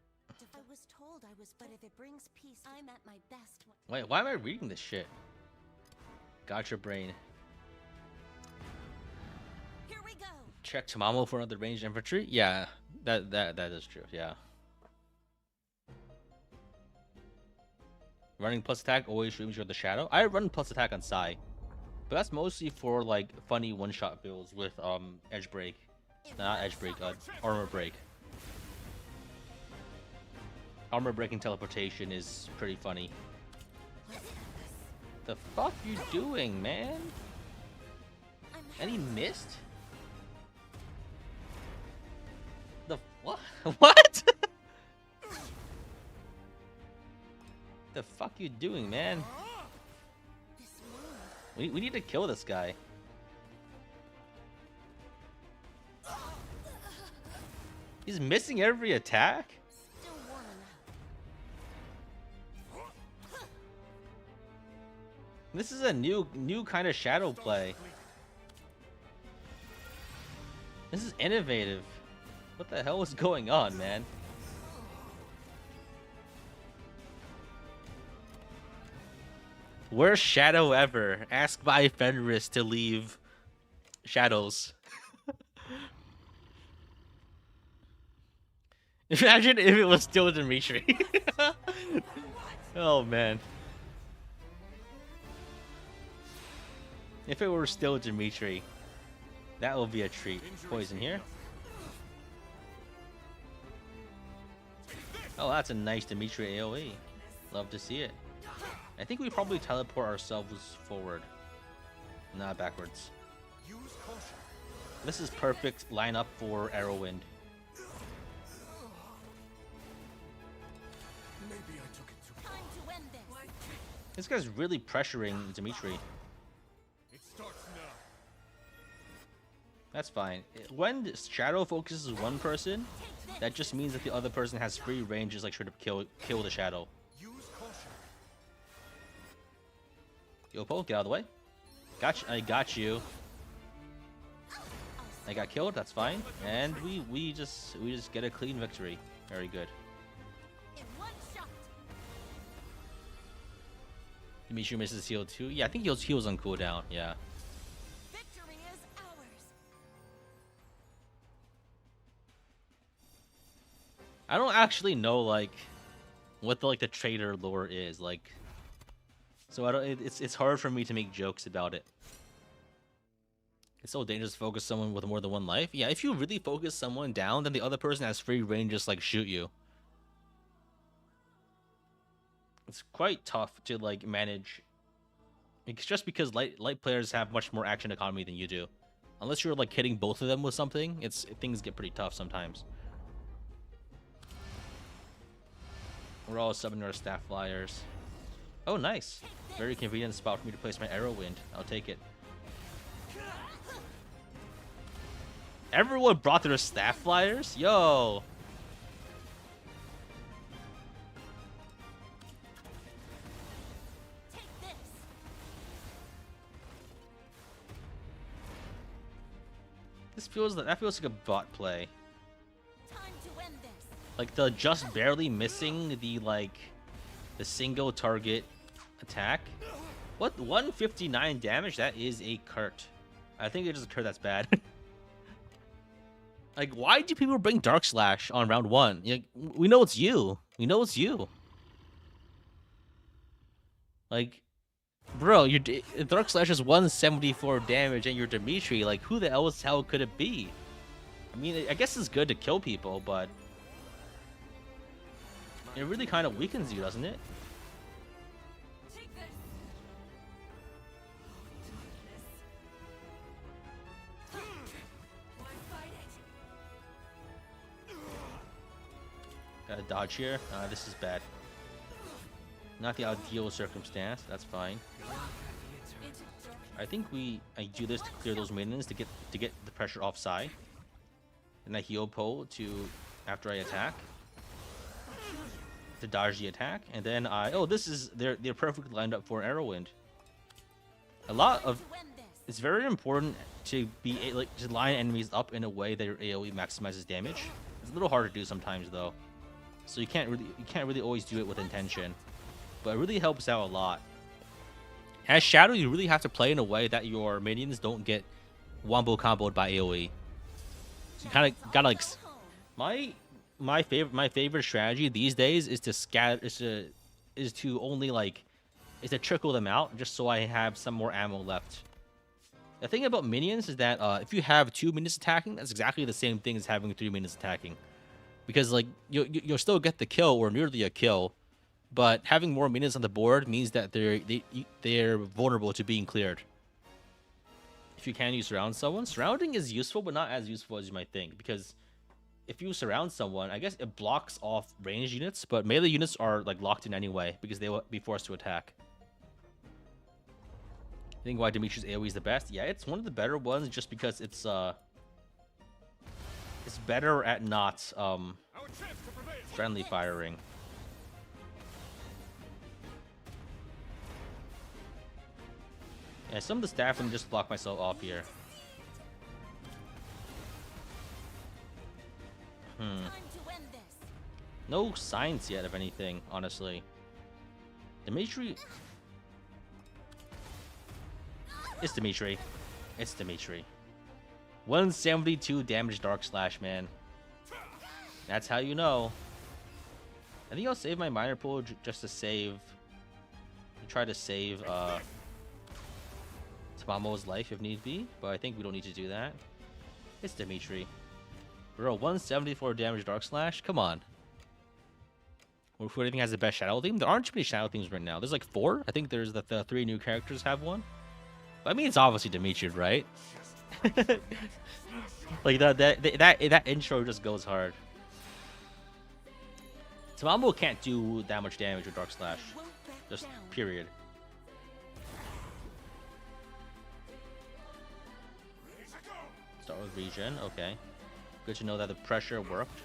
I was told I was, but if it brings peace, I'm at my best. Wait, why am I reading this shit? Got your brain. Here we go. Check Tamamo for another ranged infantry. Yeah, that is true. Yeah. Running plus attack always streams with the shadow. I run plus attack on Sai, but that's mostly for like funny one-shot builds with edge break, not edge break, armor break. Armor breaking teleportation is pretty funny. The fuck you doing, man? And he missed? The what? What? The fuck you doing, man? We need to kill this guy. He's missing every attack? Still warming up. This is a new kind of shadow play. This is innovative. What the hell is going on, man? Worst shadow ever. Ask by Fenris to leave shadows. Imagine if it was still Dimitri. Oh man. If it were still Dimitri, that would be a treat. Poison here. Oh, that's a nice Dimitri AoE. Love to see it. I think we probably teleport ourselves forward, not backwards. This is perfect lineup for Arrowwind. Maybe I took it too far. Time to end this. This guy's really pressuring Dimitri. It starts now. That's fine. When Shadow focuses one person, that just means that the other person has free ranges, like straight up kill the Shadow. Use caution. Yopo, get out of the way. I got you. I got killed. That's fine. And we just get a clean victory. Very good. In one shot. Dimitri misses heal too. Yeah, I think he was on cooldown. Yeah. Victory is ours. I don't actually know like what the traitor lore is like. So I don't. It's hard for me to make jokes about it. It's so dangerous to focus someone with more than one life. Yeah, if you really focus someone down, then the other person has free range just like shoot you. It's quite tough to like manage. It's just because light players have much more action economy than you do. Unless you're like hitting both of them with something, things get pretty tough sometimes. We're all summoning our staff flyers. Oh, nice. Very convenient spot for me to place my Arrowwind. I'll take it. Everyone brought their staff flyers? Yo! Take this. That feels like a bot play. Time to end this. Like the just barely missing the single target attack. What, 159 damage? That is a curt. I think it's just a curt that's bad. Like, why do people bring Dark Slash on round 1? We know it's you. We know it's you. Like, bro, Dark Slash is 174 damage, and you're Dimitri. Like, who the hell could it be? I mean, I guess it's good to kill people, but it really kind of weakens you, doesn't it? Take this. Why fight it? Gotta dodge here. This is bad. Not the ideal circumstance. That's fine. I think I do this to clear those minions to get the pressure offside. And I heal pull after I attack to dodge the attack, and then they're perfectly lined up for Arrowwind. It's very important to to line enemies up in a way that your AoE maximizes damage. It's a little hard to do sometimes though, so you can't really always do it with intention, but it really helps out a lot. As Shadow, you really have to play in a way that your minions don't get wombo comboed by AoE. So you kind of gotta my favorite strategy these days is to trickle them out just so I have some more ammo left. The thing about minions is that if you have 2 minions attacking, that's exactly the same thing as having 3 minions attacking, because like you'll still get the kill or nearly a kill, but having more minions on the board means that they're vulnerable to being cleared. If you can use surround someone, surrounding is useful, but not as useful as you might think, because if you surround someone, I guess it blocks off ranged units, but melee units are like locked in anyway because they will be forced to attack. I think why Dimitri's AoE is the best. Yeah, it's one of the better ones just because it's better at not friendly firing. Yeah, some of the staff can just block myself off here. No signs yet of anything, honestly. Dimitri. It's Dimitri. It's Dimitri. 172 damage Dark Slash, man. That's how you know. I think I'll save my minor pool just to try to save Tamamo's life if need be, but I think we don't need to do that. It's Dimitri. Bro, 174 damage Dark Slash? Come on. Who do you think has the best Shadow theme? There aren't too many Shadow themes right now. There's like 4. I think there's the 3 new characters have one. But I mean, it's obviously Dimitri, right? Like that intro just goes hard. Tamamo can't do that much damage with Dark Slash. Just period. Start with regen, okay. Good to know that the pressure worked.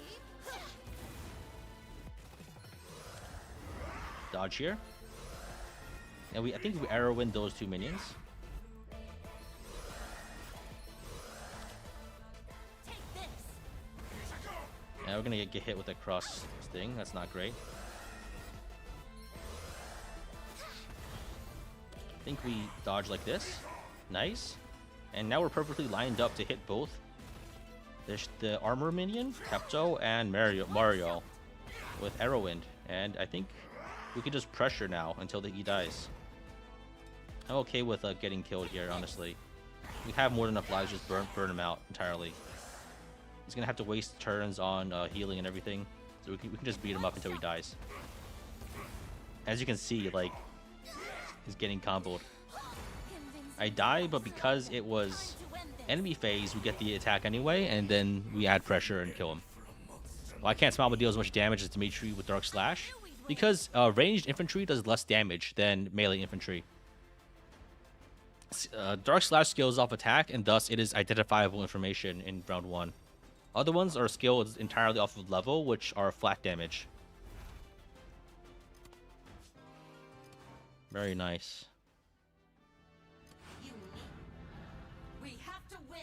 Dodge here. And I think we Arrowwind those 2 minions. Yeah, we're gonna get hit with a cross sting. That's not great. I think we dodge like this. Nice. And now we're perfectly lined up to hit both the armor minion, Kepto, and Mario with Arrowwind. And I think we can just pressure now until he dies. I'm okay with getting killed here, honestly. We have more than enough lives to just burn him out entirely. He's gonna have to waste turns on healing and everything, so we can just beat him up until he dies. As you can see, like, he's getting comboed. I die, but because it was enemy phase, we get the attack anyway, and then we add pressure and kill him. Well, I can't Smile deal as much damage as Dimitri with Dark Slash, because ranged infantry does less damage than melee infantry. Dark Slash scales off attack, and thus it is identifiable information in round 1. Other ones are scaled entirely off of level, which are flat damage. Very nice. We have to win.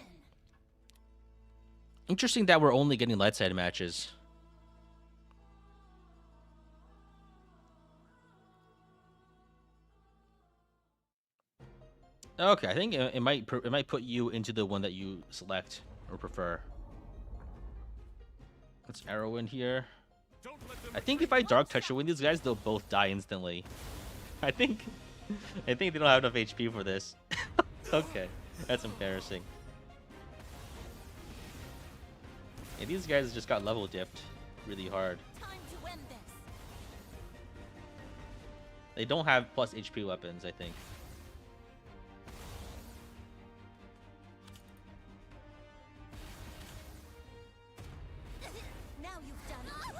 Interesting that we're only getting light side matches. Okay, I think it might put you into the one that you select or prefer. Let's arrow in here. Don't let them I think if I Dark Touch Wind these guys, they'll both die instantly. I think I think they don't have enough HP for this. Okay, that's embarrassing. Yeah, these guys just got level dipped really hard. Time to end this. They don't have plus HP weapons, I think. Now you've done it.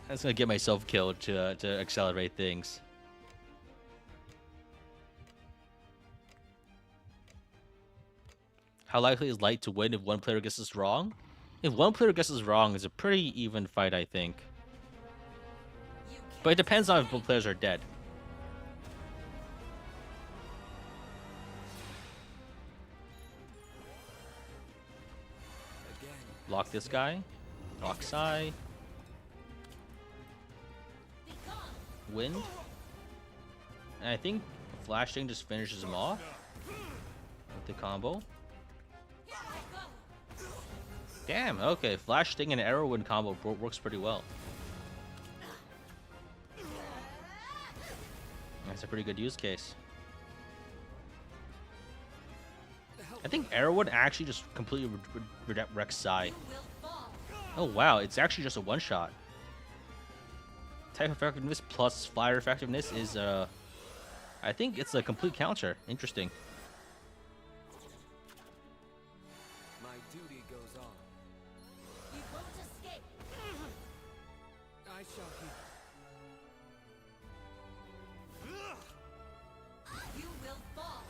I'm just gonna get myself killed to accelerate things. How likely is Light to win if one player guesses wrong? If one player guesses wrong, it's a pretty even fight, I think. You But it can't depends on if escape. both players are dead. again. Block this guy. Block Sai. Be gone. Wind. And I think Flash Thing just finishes him off with the combo. Here I go. Damn, okay. Flash Sting and Arrow Wind combo works pretty well. That's a pretty good use case. I think Arrow Wind actually just completely wrecks Sai. You will fall. Oh wow, it's actually just a one-shot. Type effectiveness plus flyer effectiveness is, I think it's a complete counter. Interesting. My duty goes on. You won't escape. I shall heal. You will fall.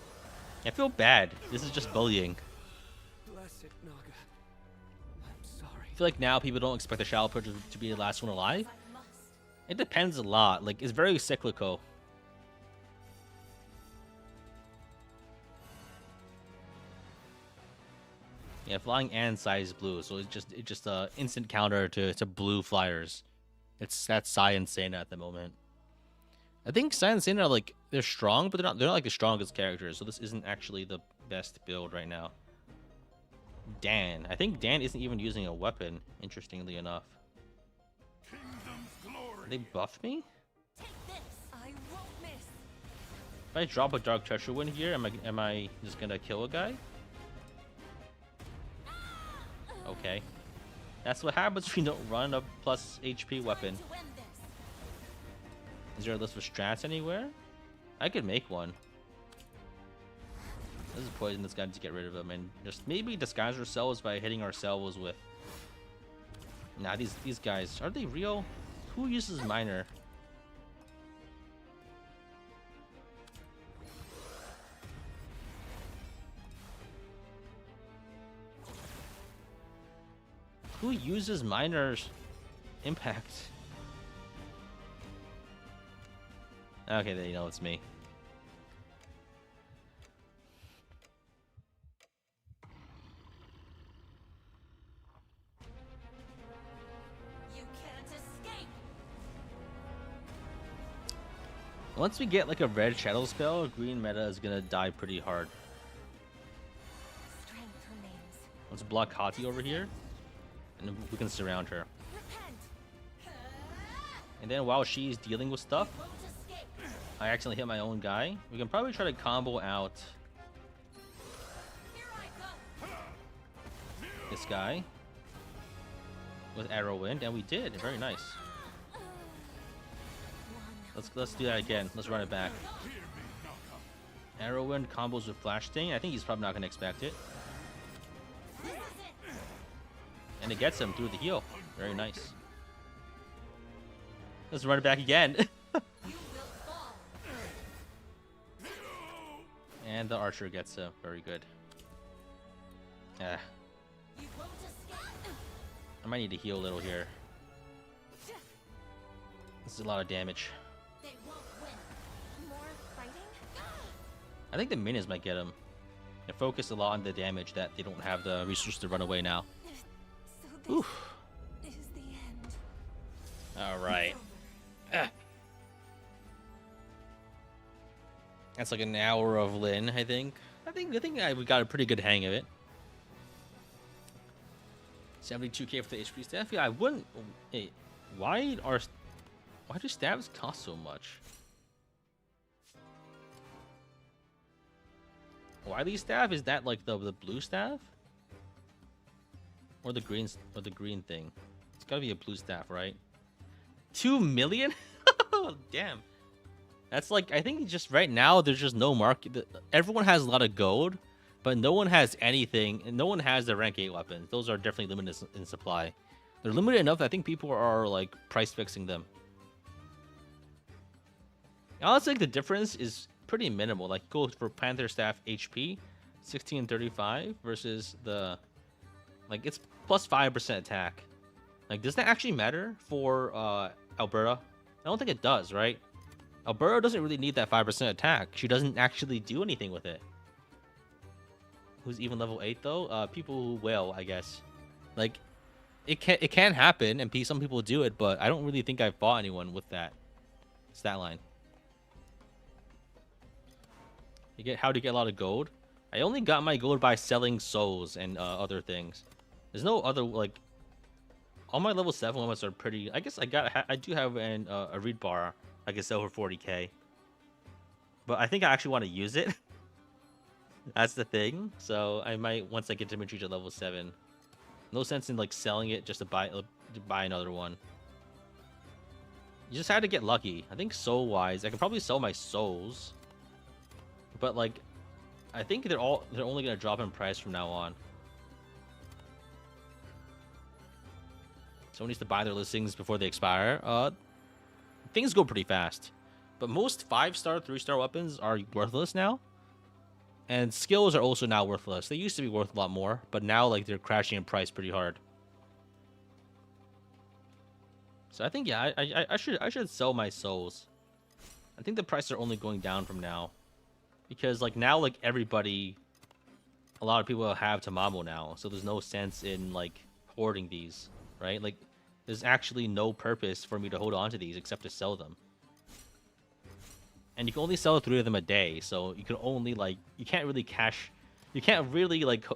I feel bad. This is just bullying. Blessed Naga. I'm sorry. I feel like now people don't expect the Shadow Approach to be the last one alive. I must. It depends a lot. Like, it's very cyclical. Yeah, flying and size blue, so it's just a instant counter to blue flyers. That's Sai and Sena at the moment. I think Sai and Sena are like they're strong, but they're not like the strongest characters, so this isn't actually the best build right now. Dan. I think Dan isn't even using a weapon, interestingly enough. Kingdom's glory. They buffed me? Take this. I won't miss. If I drop a Dark Treasure Wind here, am I just gonna kill a guy? Okay. That's what happens if you don't run a plus HP weapon. To end this. Is there a list of strats anywhere? I could make one. This is poison this guy to get rid of him and just maybe disguise ourselves by hitting ourselves with. Nah, these guys, are they real? Who uses Miner? Who uses Miner's impact? Okay, they know it's me. You can't escape. Once we get like a red shadow spell, green meta is gonna die pretty hard. Strength remains. Let's block Hati over here, and we can surround her. Repent. And then while she's dealing with stuff, Won't escape. I accidentally hit my own guy. We can probably try to combo out Here I go. this guy with Arrow Wind, and we did. Very nice. Let's do that again. Let's run it back. Hear me, Naga. Arrow Wind combos with Flash Sting. I think he's probably not gonna expect it, This is it. and it gets him through the heal. Very nice. Let's run it back again. You will fall. And the archer gets him. Very good. Ah, You won't escape. I might need to heal a little here. This is a lot of damage. They won't win. More fighting? I think the minions might get him. They focus a lot on the damage that they don't have the resources to run away now. So this Oof. is the end. All right. That's like an hour of Lin, I think. I think we got a pretty good hang of it. 72k for the HP staff. Yeah, I wouldn't. Hey, why do staves cost so much? Why these staff? Is that like the blue staff? Or the green thing? It's gotta be a blue staff, right? 2 million? Damn. That's like, I think just right now there's just no market. Everyone has a lot of gold, but no one has anything, and no one has the rank 8 weapons. Those are definitely limited in supply. They're limited enough that I think people are like price fixing them. Honestly, like, the difference is pretty minimal. Like, go for Panther Staff HP, 1635 versus the, like, it's plus 5% attack. Like, does that actually matter for Alberta? I don't think it does, right? Alberta doesn't really need that 5% attack. She doesn't actually do anything with it. Who's even level 8 though? People who will, I guess. Like, it can happen, and some people do it, but I don't really think I've fought anyone with that stat line. How to get a lot of gold? I only got my gold by selling souls and other things. There's no other, like, all my level 7 ones are pretty. I guess I do have a read bar I can sell for 40k, but I think I actually want to use it. That's the thing. So I might, once I get to Matrice at level 7. No sense in like selling it just to buy another one. You just had to get lucky. I think soul wise, I can probably sell my souls, but like, I think they're only gonna drop in price from now on. Someone needs to buy their listings before they expire. Things go pretty fast, but most 5-star, 3-star weapons are worthless now, and skills are also now worthless. They used to be worth a lot more, but now like they're crashing in price pretty hard. So I think, yeah, I should sell my souls. I think the prices are only going down from now, because like now like everybody, a lot of people have Tamamo now, so there's no sense in like hoarding these, right? Like, there's actually no purpose for me to hold on to these except to sell them. And you can only sell 3 of them a day, so you can only like, you can't really like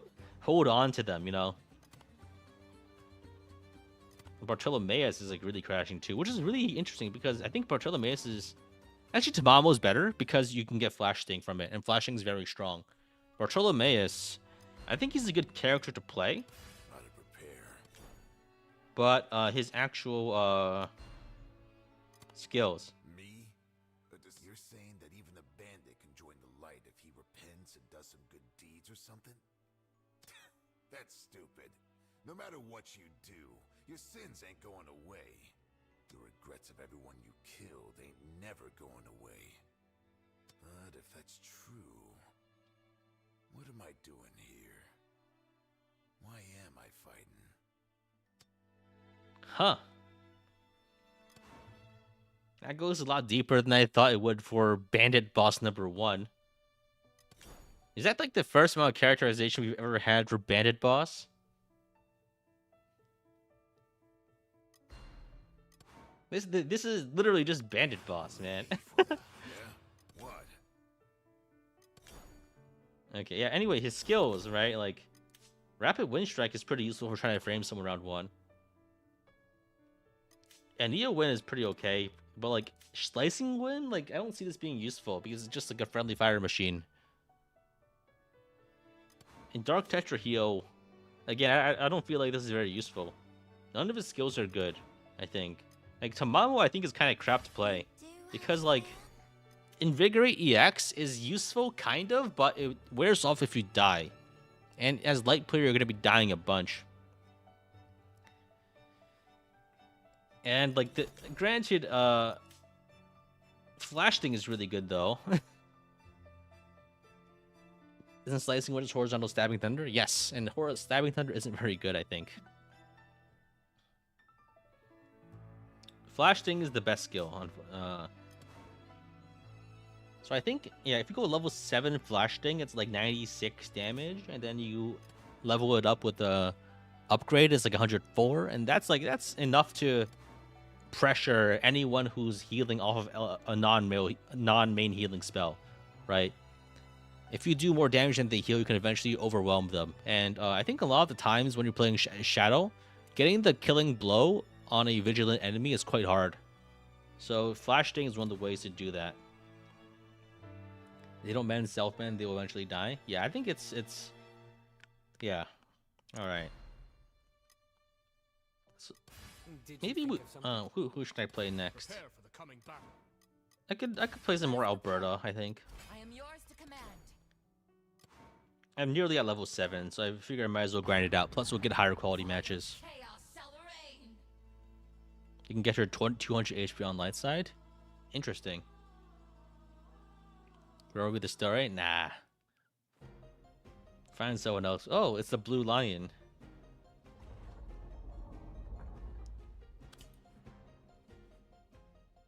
hold on to them, you know. Bartolomeus is like really crashing too, which is really interesting because I think Bartolomeus is actually, Tamamo's better because you can get Flash Sting from it, and Flash Sting is very strong. Bartolomeus, I think he's a good character to play, but his actual skills. Me? You're saying that even a bandit can join the light if he repents and does some good deeds or something? That's stupid. No matter what you do, your sins ain't going away. The regrets of everyone you killed ain't never going away. But if that's true, what am I doing here? Why am I fighting? Huh. That goes a lot deeper than I thought it would for Bandit Boss number 1. Is that like the first amount of characterization we've ever had for Bandit Boss? This is literally just Bandit Boss, man. Yeah? What? Okay, yeah, anyway, his skills, right? Like, Rapid Wind Strike is pretty useful for trying to frame someone round 1. And Neo Wind is pretty okay, but like, Slicing Wind, like, I don't see this being useful because it's just like a friendly fire machine. In Dark Tetra Heal, again, I don't feel like this is very useful. None of his skills are good, I think. Like, Tamamo, I think, is kind of crap to play. Because, like, Invigorate EX is useful, kind of, but it wears off if you die. And as light player, you're going to be dying a bunch. And, like, granted, Flash Thing is really good, though. Isn't Slicing Wind Horizontal Stabbing Thunder? Yes, and Stabbing Thunder isn't very good, I think. Flash Sting is the best skill on. So I think, yeah, if you go level 7 Flash Sting, it's like 96 damage, and then you level it up with the upgrade, it's like 104, and that's enough to pressure anyone who's healing off of a non-main healing spell, right? If you do more damage than they heal, you can eventually overwhelm them. And I think a lot of the times when you're playing Shadow, getting the killing blow on a vigilant enemy is quite hard. So Flash Sting is one of the ways to do that. They don't ban self-ban, they will eventually die. Yeah, I think it's yeah. All right. So Did you maybe think we of something? who should I play next? Prepare for the coming battle. I could play some more Alberta, I think. I am yours to command. I'm nearly at level 7, so I figure I might as well grind it out. Plus we'll get higher quality matches. Chaos shall reign. You can get your 200 HP on light side. Interesting. Where are we the story? Nah. Find someone else. Oh, it's the Blue Lion.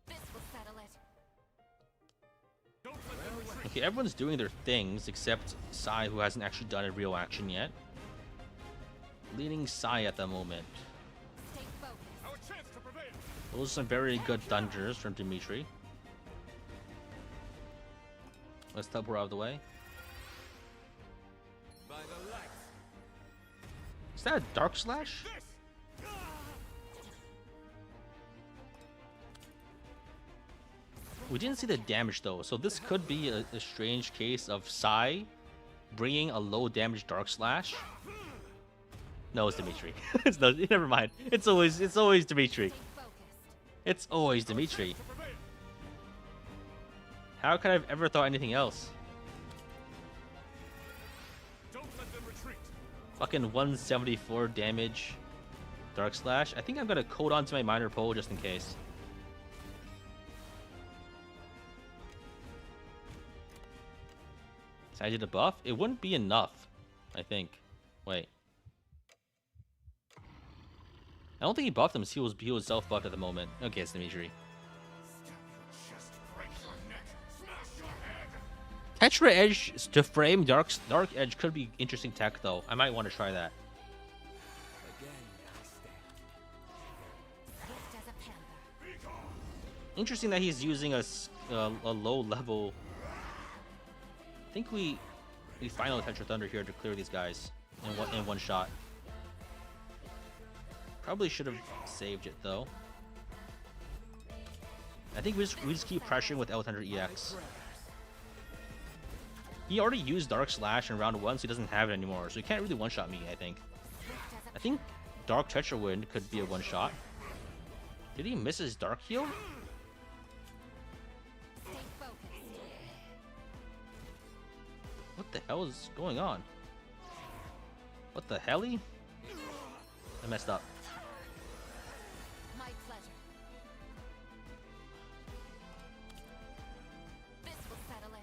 This will settle it. Don't let them retreat. Okay, everyone's doing their things except Sai, who hasn't actually done a real action yet. Leading Sai at the moment. Stay focused. Our chance to prevail. Those are some very good thunders from Dimitri. Let's teleport out of the way. By the light. Is that a Dark Slash? This. We didn't see the damage though, so this could be a strange case of Sai bringing a low damage Dark Slash. No, it's Dimitri. It's no, never mind. It's always Dimitri. Stay focused. It's always Dimitri. To prevail. How could I have ever thought anything else? Don't let them retreat. Fucking 174 damage Dark Slash. I think I'm gonna code onto my minor pole just in case. So I did a buff? It wouldn't be enough, I think. Wait. I don't think he buffed him. He was self-buffed at the moment. Okay, it's Dimitri. Tetra Edge to frame Dark Edge could be interesting tech though. I might want to try that. Again, I stand. Swift as a panther. Interesting that he's using a low level. I think we final Tetra Thunder here to clear these guys in one shot. Probably should have saved it though. I think we just keep pressuring with L Thunder EX. He already used Dark Slash in round 1, so he doesn't have it anymore. So he can't really one-shot me, I think. Swift as a I think Dark Tetra Wind could be a one-shot. Did he miss his Dark Heal? Stay focused. What the hell is going on? What the helly? I messed up. My pleasure. This will settle it.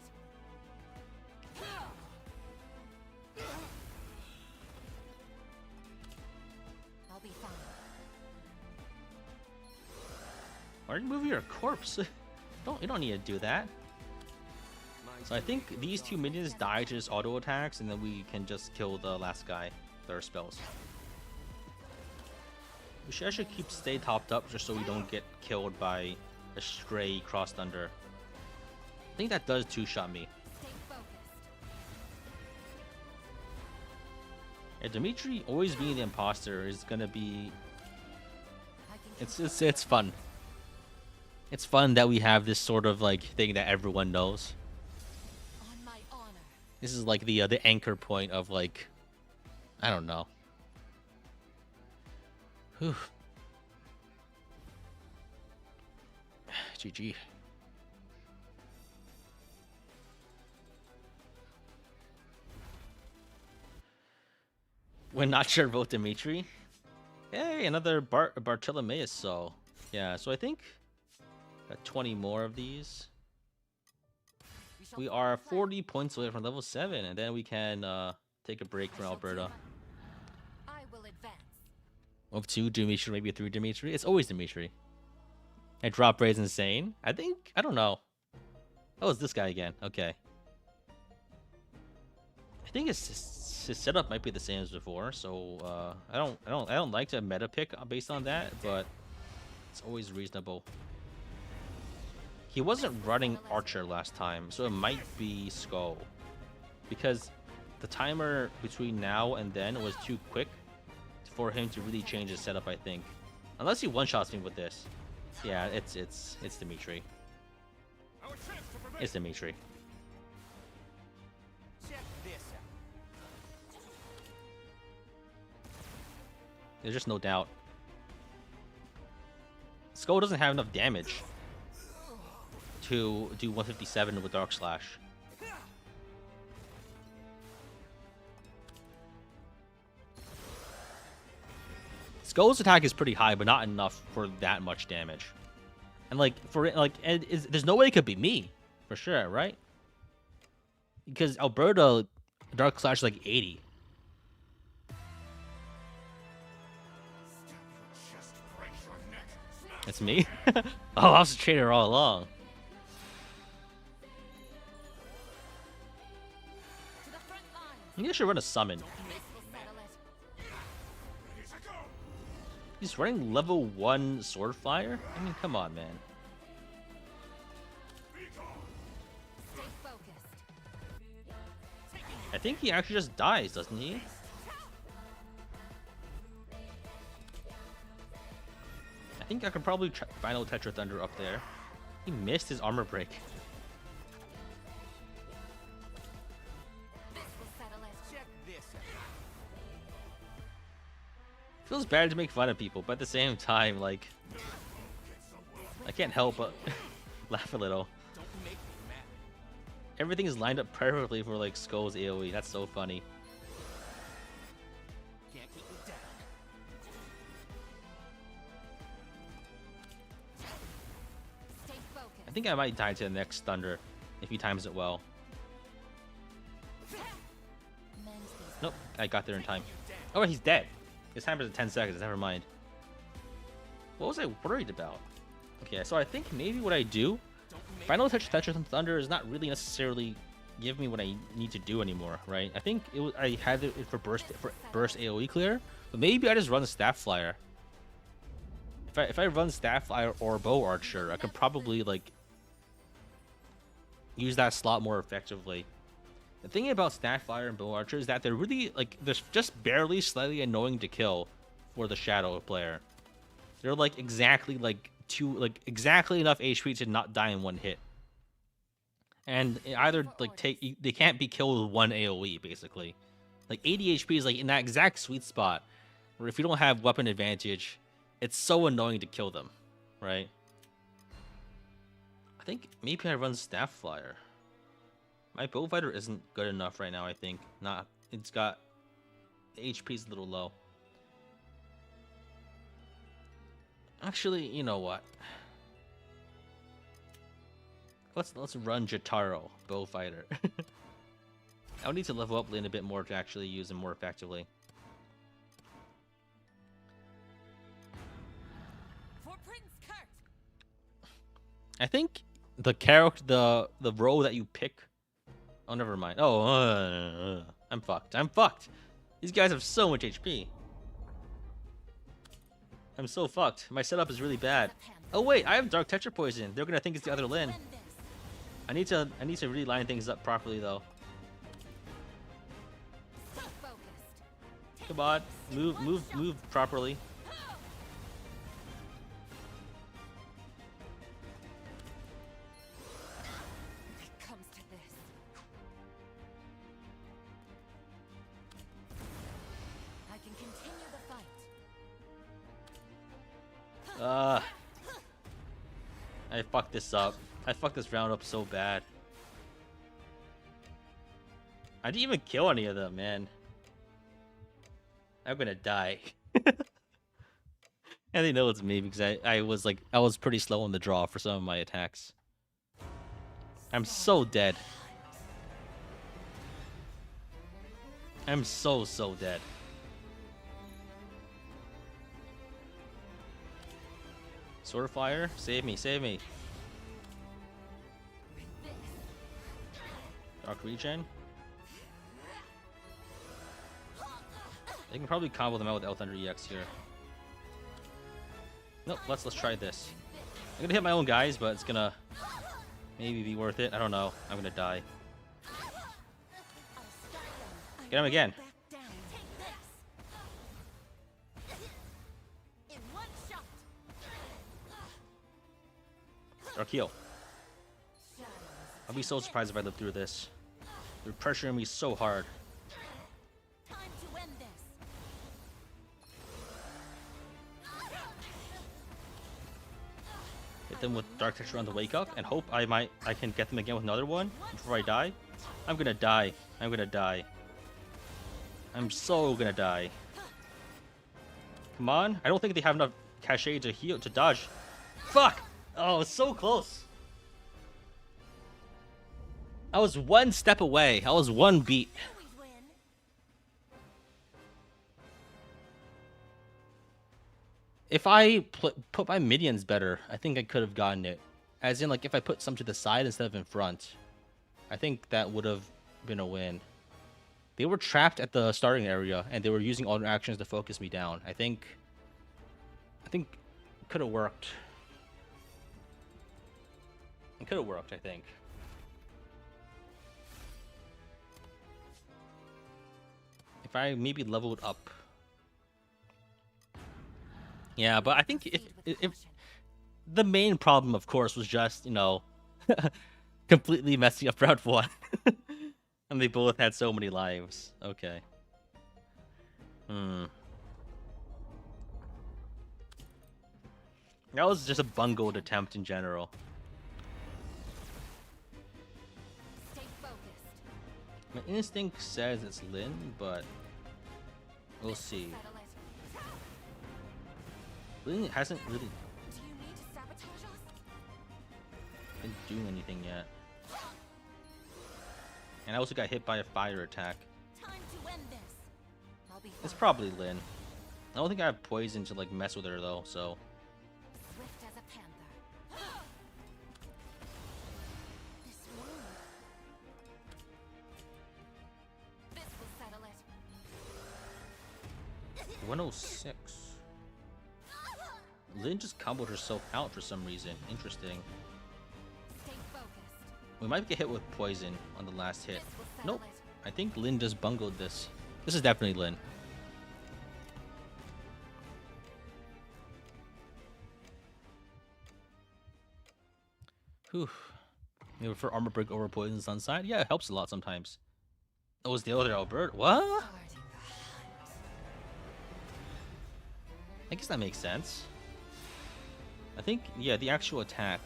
I'll be fine. Why are you moving your corpse? You don't need to do that. So I think these two minions die to just auto attacks, and then we can just kill the last guy with our spells. We should actually stay topped up just so we don't get killed by a stray Cross Thunder. I think that does two-shot me. Stay focused. Yeah, Dimitri always being the imposter is gonna be. I can It's fun. It's fun that we have this sort of like thing that everyone knows. on my honor. This is like the anchor point of like, I don't know. Whew. GG. When not sure, vote Dimitri. Hey, another Bartolomeus soul. Yeah, so I think got 20 more of these. shall We follow are the plan. 40 points away from level 7, and then we can take a break I from shall Alberta. team up. I will advance. Of 2 Dimitri, maybe 3 Dimitri. It's always Dimitri. And drop rate's insane. I don't know. Oh, it's this guy again. Okay. I think his setup might be the same as before, so I don't like to meta pick based on that, but it's always reasonable. He wasn't running Archer last time, so it might be Skull. because the timer between now and then was too quick for him to really change his setup, I think. Unless he one-shots me with this. Yeah, it's Dimitri. Our chance to prevent. It's Dimitri. Check this out. There's just no doubt. Skull doesn't have enough damage to do 157 with Dark Slash. Skull's attack is pretty high, but not enough for that much damage. And like there's no way it could be me, for sure, right? Because Alberta Dark Slash is like 80. It's me? Oh, I was a traitor all along. To the front line. Maybe I should run a summon. This will settle it. Ready to go. He's running level 1 Sword Flyer? I mean, come on, man. Be gone. Stay focused. I think he actually just dies, doesn't he? I think I could probably final Tetra Thunder up there. He missed his armor break. This will settle it. Check this out. Feels bad to make fun of people, but at the same time, like, I can't help but laugh a little. Don't make me mad. Everything is lined up perfectly for like Skull's AoE. That's so funny. Can't keep me down. Stay focused. I think I might die to the next Thunder if he times it well. Mend these. Nope, I got there in time. Oh, he's dead. His timer's at 10 seconds. Never mind. What was I worried about? Okay, so I think maybe what I do, Don't make Final Touch Tetris and Thunder is not really necessarily give me what I need to do anymore, right? I think it was, I had it for burst AoE clear, but maybe I just run Staff Flyer. If I run Staff Flyer or Bow Archer, I could probably like use that slot more effectively. The thing about Staff Flyer and Bow Archer is that they're really like they're just barely slightly annoying to kill for the Shadow player. They're like exactly exactly enough HP to not die in one hit. And either like they can't be killed with one AoE basically. Like 80 HP is like in that exact sweet spot where if you don't have weapon advantage, it's so annoying to kill them, right? I think maybe I run Staff Flyer. My Bow Fighter isn't good enough right now, I think. It's got the HP's a little low. Actually, you know what? Let's run Jotaro, Bow Fighter. I'll need to level up Lin a bit more to actually use him more effectively. For Prince Kurt. I think the character, the role that you pick. Oh, never mind. Oh, I'm fucked. I'm fucked. These guys have so much HP. I'm so fucked. My setup is really bad. Oh wait, I have Dark Tetra Poison. They're gonna think it's the other Lin. Mend this. I need to really line things up properly though. Stay focused. Come on, move properly. It comes to this. I can continue the fight. I fucked this up. I fucked this round up so bad. I didn't even kill any of them, man. I'm gonna die. And they know it's me because I was pretty slow on the draw for some of my attacks. I'm so dead. I'm so dead. Sword of Fire, save me, save me. Dark Regen. They can probably combo them out with L Thunder EX here. Nope, let's try this. I'm gonna hit my own guys, but it's gonna maybe be worth it. I don't know. I'm gonna die. I Get him again. Back down. Take this. In one shot. Dark heal. I'll be so surprised if I live through this. They're pressuring me so hard. Time to end this. Hit them with Dark Texture on the wake up and hope I can get them again with another one before I die. I'm gonna die. I'm gonna die. I'm so gonna die. Come on. I don't think they have enough cachet to heal to dodge. Fuck! Oh, it's so close. I was one step away. I was one beat. Always win. If I put my minions better, I think I could have gotten it. As in, like, if I put some to the side instead of in front. I think that would have been a win. They were trapped at the starting area, and they were using all their actions to focus me down. I think it could have worked. It could have worked, I think. If I maybe leveled up. Yeah, but I think if the main problem, of course, was just, you know, completely messing up round 1. And they both had so many lives. Okay. That was just a bungled attempt in general. Stay focused. My instinct says it's Lin, but we'll see. Settle it. Lin hasn't really Do you need to sabotage us? been doing anything yet. And I also got hit by a fire attack. Time to end this. I'll be It's fine. probably Lin. I don't think I have poison to like mess with her though, so Swift as a panther. This wound. This will settle it. 106. Lin just comboed herself out for some reason. Interesting. Stay focused. We might get hit with poison on the last hit. This will settle Nope. I think Lin just bungled this. This is definitely Lin. Whew. Maybe for armor break over poisons on side? Yeah, it helps a lot sometimes. Oh, it's the other Albert? What? Starting the hunt. I guess that makes sense. I think, yeah, the actual attack.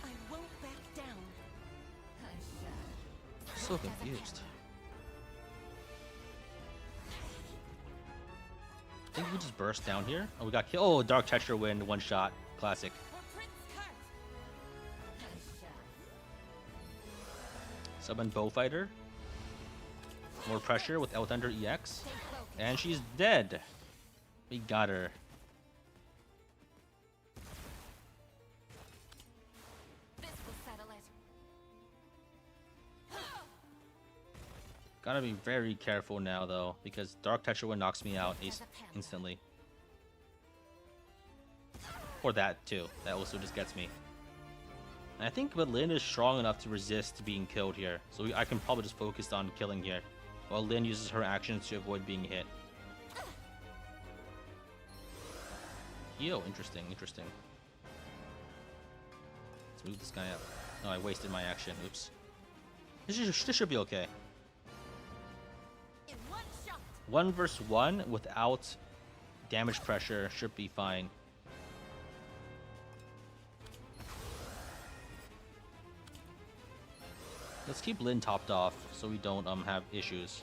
I won't back down. I'm so confused. I think we just burst down here. Oh, we got killed. Oh, Dark Tetra win, one shot. Classic. For Prince Kurt. Summon Bowfighter. More pressure with El Thunder EX. Stay focused. And she's dead. We got her. This will settle it. Gotta be very careful now, though, because Dark Tetra Wind knocks me out instantly. Or that, too. That also just gets me. And I think but Lin is strong enough to resist being killed here, so I can probably just focus on killing here, while Lin uses her actions to avoid being hit. Yo, interesting, interesting. Let's move this guy up. Oh, I wasted my action. Oops. This should be okay. In one shot. 1 versus 1 without damage pressure should be fine. Let's keep Lin topped off so we don't have issues.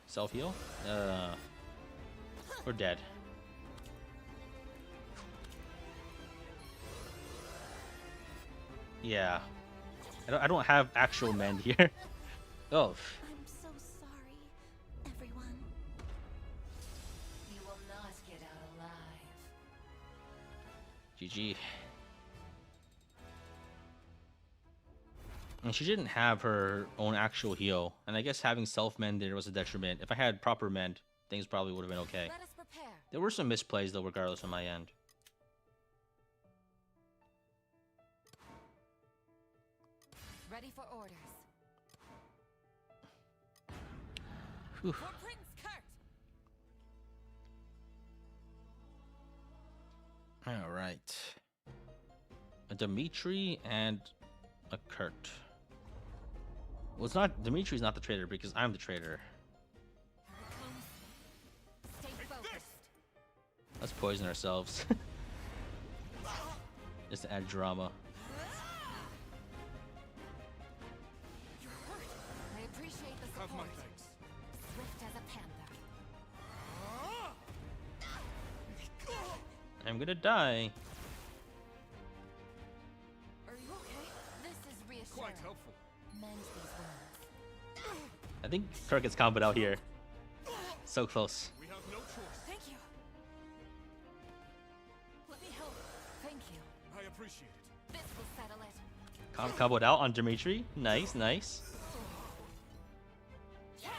Self heal? We're dead. Yeah. I don't have actual mend here. Oh. I'm so sorry, everyone. You will not get out alive. GG. And she didn't have her own actual heal. And I guess having self-mend there was a detriment. If I had proper mend, things probably would have been okay. Let us prepare. There were some misplays though, regardless on my end. Ready for orders. Whew. For Prince Kurt. All right. A Dimitri and a Kurt. Well, it's not Dimitri's not the traitor because I'm the traitor. Stay focused. Let's poison ourselves. Just to add drama. You're hurt. I appreciate the Have my support. thanks. Swift as a panther. I'm gonna die. Are you okay? This is reassuring. Quite helpful. Mend these wounds. I think Kurt gets comboed out here. So close. We have no choice. Thank you. Let me help. Thank you. I appreciate it. This will settle it. Comboed out on Dimitri. Nice, nice. Yeah.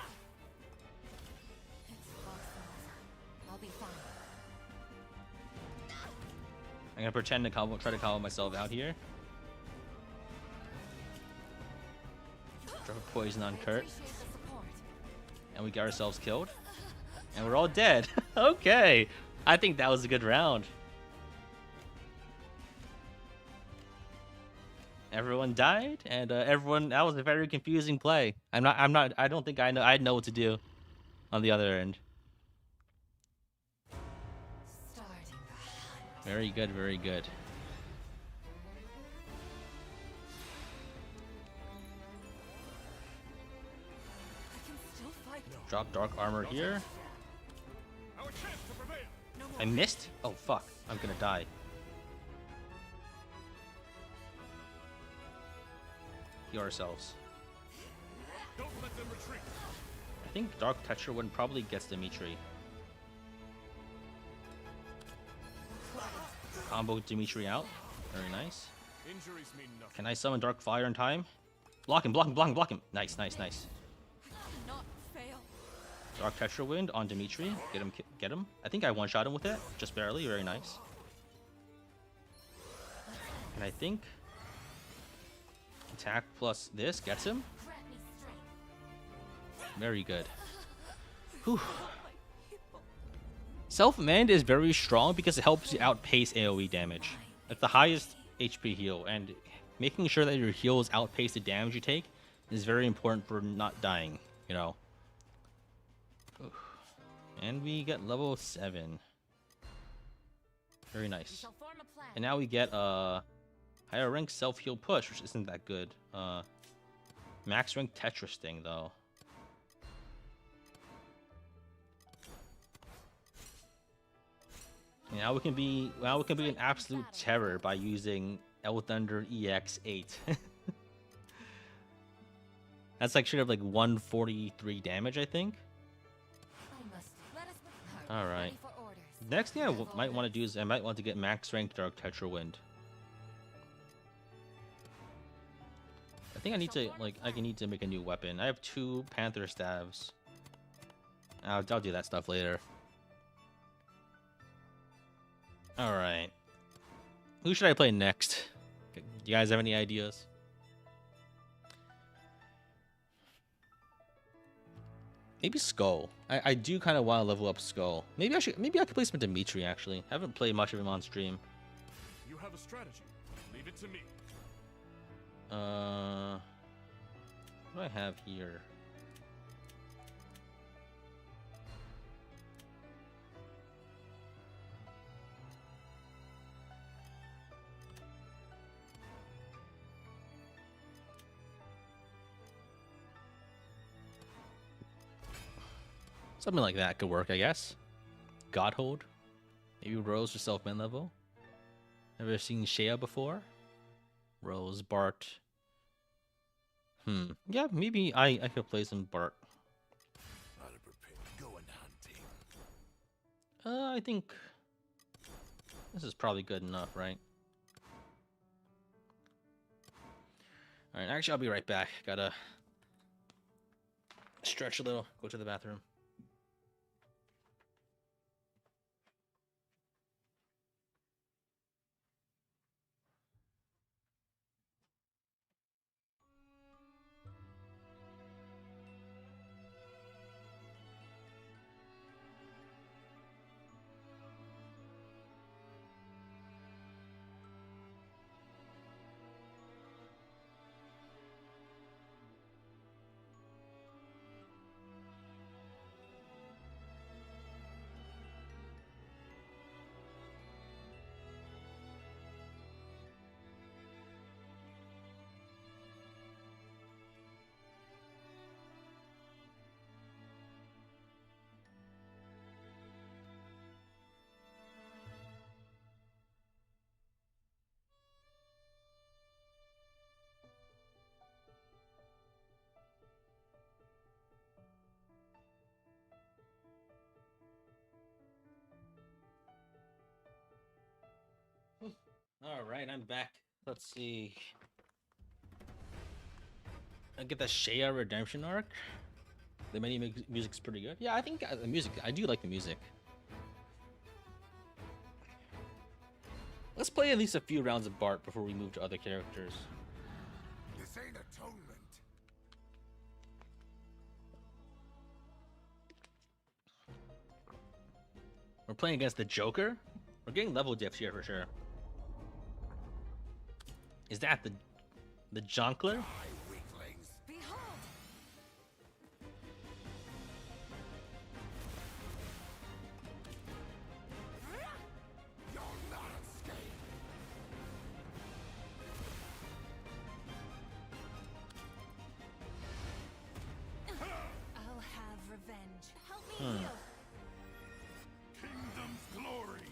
It's awesome. I'll be fine. I'm gonna pretend to try to combo myself out here. Drop a poison on I Kurt, appreciate the support. and we get ourselves killed. And we're all dead. Okay. I think that was a good round. Everyone died, and that was a very confusing play. I don't think I know what to do on the other end. Starting the hunt. Very good, very good. I can still fight. Drop dark armor here. Our chance to prevail. I missed? Oh fuck, I'm gonna die. Heal ourselves. Don't let them retreat. I think Dark Tetra Wind probably gets Dimitri. Combo Dimitri out. Very nice. Injuries mean nothing. Can I summon Dark Fire in time? Block him, block him, block him, block him. Nice, nice, nice. Not fail. Dark Tetra Wind on Dimitri. Get him, get him. I think I one-shot him with it. Just barely. Very nice. And I think attack plus this gets him. Grant me strength. Very good. Whew. Self-mend is very strong because it helps you outpace AoE damage. It's the highest HP heal, and making sure that your heals outpace the damage you take is very important for not dying, you know. Oof. And we get level 7. Very We nice. shall form a plan. And now we get higher rank self-heal push, which isn't that good. Max rank Tetris thing though. Now we can be an absolute terror by using El Thunder EX8. That's like should have like 143 damage, I think. I must. Let us All right. Ready for orders. Next thing I might want to do is I might want to get max rank Dark Tetra Wind. I think I need to need to make a new weapon. I have 2 Panther staves. I'll do that stuff later. All right. Who should I play next? Do you guys have any ideas? Maybe Skull. I do kind of want to level up Skull. Maybe I could play some Dimitri actually. I haven't played much of him on stream. You have a strategy. Leave it to me. What do I have here? Something like that could work, I guess. Godhold. Maybe Rose or self-min level. Ever seen Shea before? Rose, Bart. Yeah, maybe I could play some Bart. Not a prepared. Going hunting. I think this is probably good enough, right? Alright, actually I'll be right back. Gotta stretch a little, go to the bathroom. All right, I'm back. Let's see. I get the Shea redemption arc. The menu music's pretty good. Yeah, I think the music. I do like the music. Let's play at least a few rounds of Bart before we move to other characters. This ain't atonement. We're playing against the Joker. We're getting level diffs here for sure. Is that the Jonkler? Die, weaklings. Behold! You'll not escape. I'll have revenge. Help me heal. Kingdom's glory.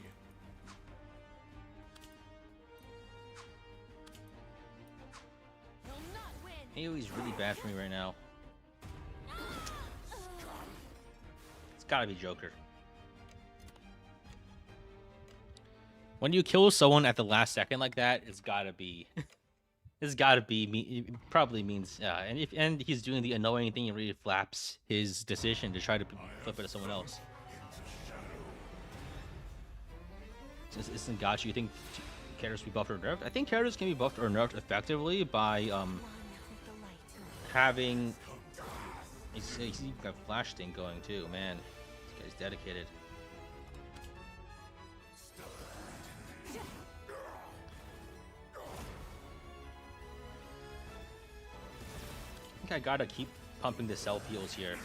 He'll not win. Haley's really bad for me right now. It's gotta be Joker. When you kill someone at the last second like that, it's gotta be. It's gotta be me. It probably means, and he's doing the annoying thing and really flaps his decision to try to flip it to someone else. Isn't gotcha? You think characters be buffed or nerfed? I think characters can be buffed or nerfed effectively by One with the light. having. He's got flash thing going too, man. This guy's dedicated. I think I gotta keep pumping the self heals here.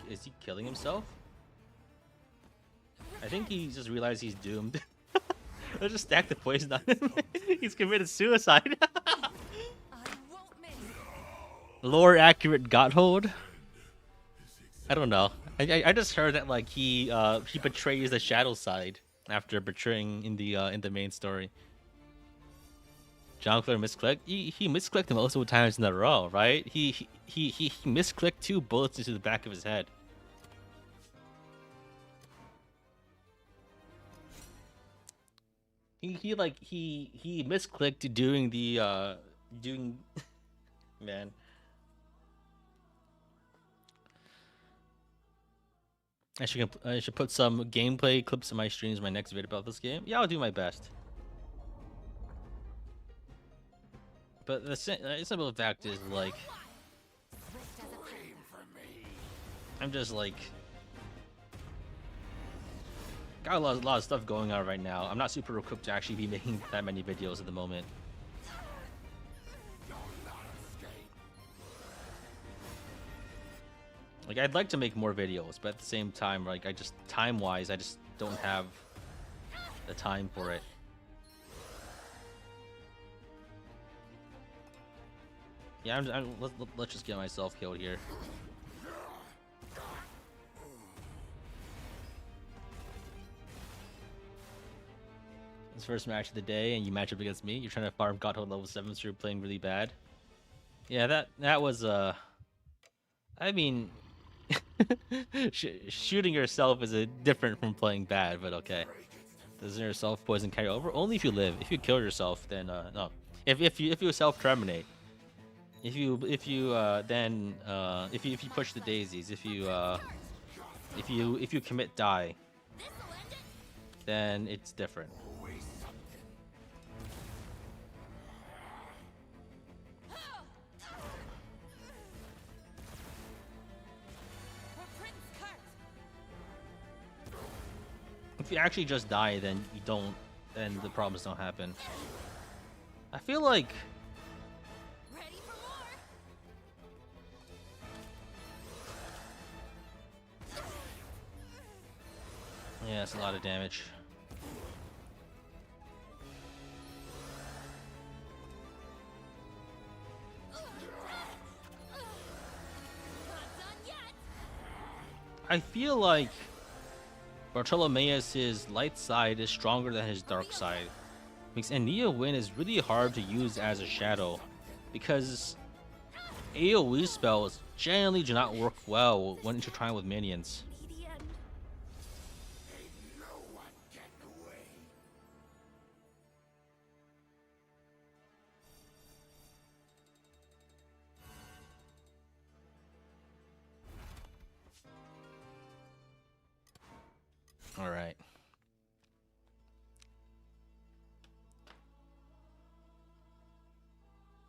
Is he killing himself? I think he just realized he's doomed. Let's just stack the poison on him. He's committed suicide. I won't miss. Lore accurate got hold. I don't know. I just heard that like he betrays the shadow side after betraying in the main story. Jonkler misclicked. He misclicked multiple times in a row, right? He misclicked 2 bullets into the back of his head. He misclicked doing the man. I should put some gameplay clips in my streams in my next video about this game. Yeah, I'll do my best. But the simple fact is, like, I'm just like got a lot of stuff going on right now. I'm not super equipped to actually be making that many videos at the moment. Like, I'd like to make more videos, but at the same time, like, time-wise, I just don't have the time for it. Yeah, let's just get myself killed here. This first match of the day, and you match up against me. You're trying to farm Godhold level 7, so you're playing really bad. Yeah, that was I mean, shooting yourself is different from playing bad, but okay. Doesn't your self poison carry over? Only if you live. If you kill yourself, then no. If you self terminate. If you push the daisies, if you commit die, then it's different. If you actually just die, then then the problems don't happen. I feel like Ready for more? yeah, it's a lot of damage. Not done yet. I feel like Bartholomeus' light side is stronger than his dark side. And Neo Win is really hard to use as a shadow because AoE spells generally do not work well when intertwined with minions. Be the end. Ain't no one getting away.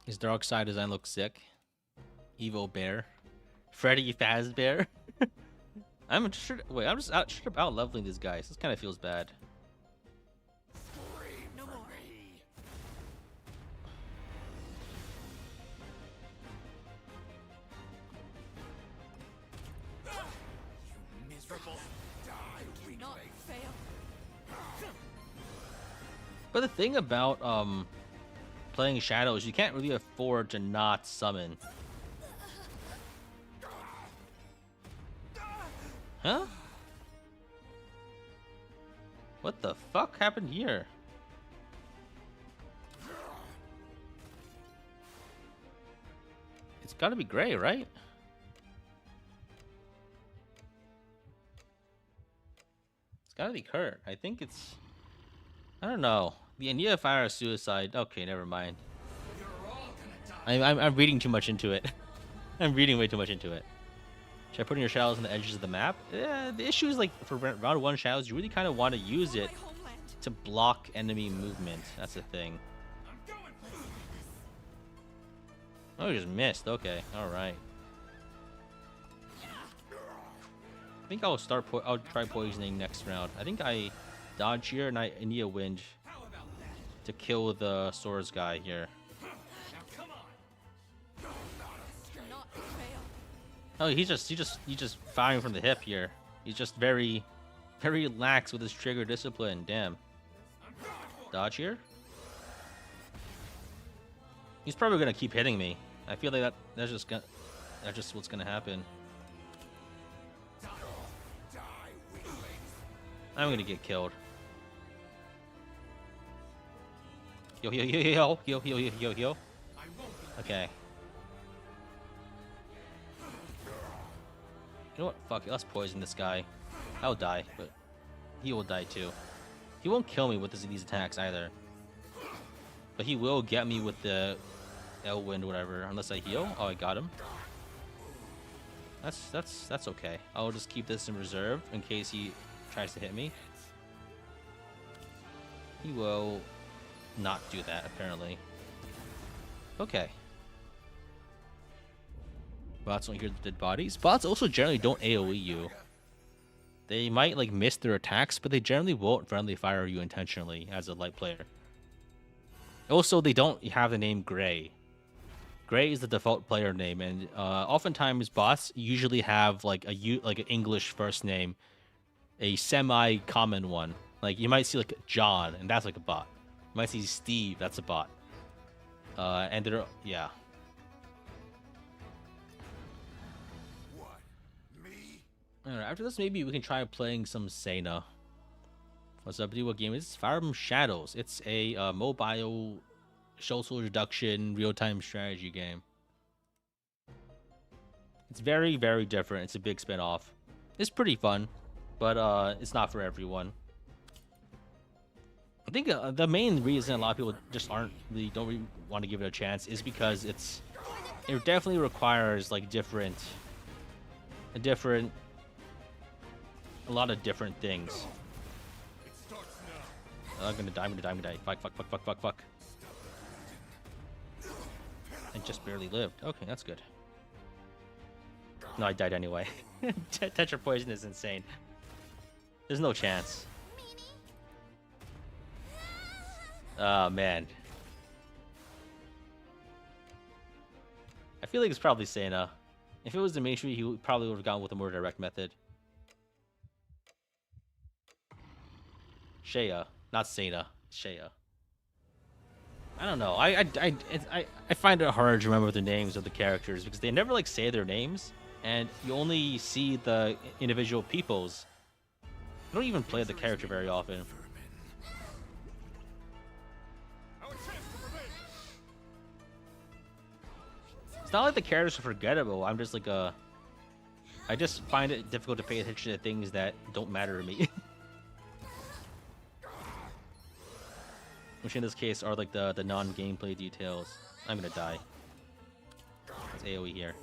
His dark side design looks sick. Evil bear. Freddy Fazbear. I'm sure. Wait, I'm just out leveling these guys. This kind of feels bad. No more. Miserable. Die, Not weakling. fail. But the thing about playing Shadows, you can't really afford to not summon. Huh? What the fuck happened here? It's gotta be gray, right? It's gotta be Kurt. I think it's... I don't know. The Ania Fire Suicide. Okay, never mind. I'm reading too much into it. I'm reading way too much into it. Should I put in your shadows on the edges of the map? The issue is, like, for round 1 shadows, you really kind of want to use it My homeland. to block enemy movement. That's the thing. Oh, you just missed. Okay, all right. I think I'll I'll try poisoning next round. I think I dodge here and I need a wind to kill the swords guy here. Not fail. Oh, he's just firing from the hip here. He's just very lax with his trigger discipline. Damn. Dodge here. He's probably gonna keep hitting me. I feel like that's just what's gonna happen. I'm gonna get killed. Yo yo yo yo yo yo yo yo yo. Okay. You know what? Fuck it. Let's poison this guy. I'll die, but he will die too. He won't kill me with these attacks either. But he will get me with the Elwind, whatever, unless I heal. Oh, I got him. That's okay. I'll just keep this in reserve in case he tries to hit me. He will not do that, apparently. Okay. Bots don't hear the dead bodies. Bots also generally don't AoE you. They might, like, miss their attacks, but they generally won't friendly fire you intentionally as a light player. Also, they don't have the name Gray. Gray is the default player name, and oftentimes bots usually have like an English first name, a semi-common one. Like you might see like John, and that's like a bot. You might see Steve, that's a bot. And they're yeah. What? Me? Alright, after this, maybe we can try playing some Sena. What's up, dude? What game is this? Emblem Shadows. It's a mobile social reduction real-time strategy game. It's very, very different. It's a big spin-off. It's pretty fun, but it's not for everyone. I think the main reason a lot of people just don't really want to give it a chance is because it definitely requires like a lot of different things. It starts now. I'm gonna die. Fuck. I just barely lived. Okay, that's good. No, I died anyway. Tetra poison is insane. There's no chance. Oh, man. I feel like it's probably Sena. If it was Dimitri, he probably would have gone with a more direct method. Shea, not Sena. Shea. I don't know. I find it hard to remember the names of the characters because they never like say their names, and you only see the individual peoples. You don't even play the character very often. Our chance to prevail. It's not like the characters are forgettable. I'm just like I just find it difficult to pay attention to things that don't matter to me. Which in this case are like the non-gameplay details. I'm gonna die. It's AoE here.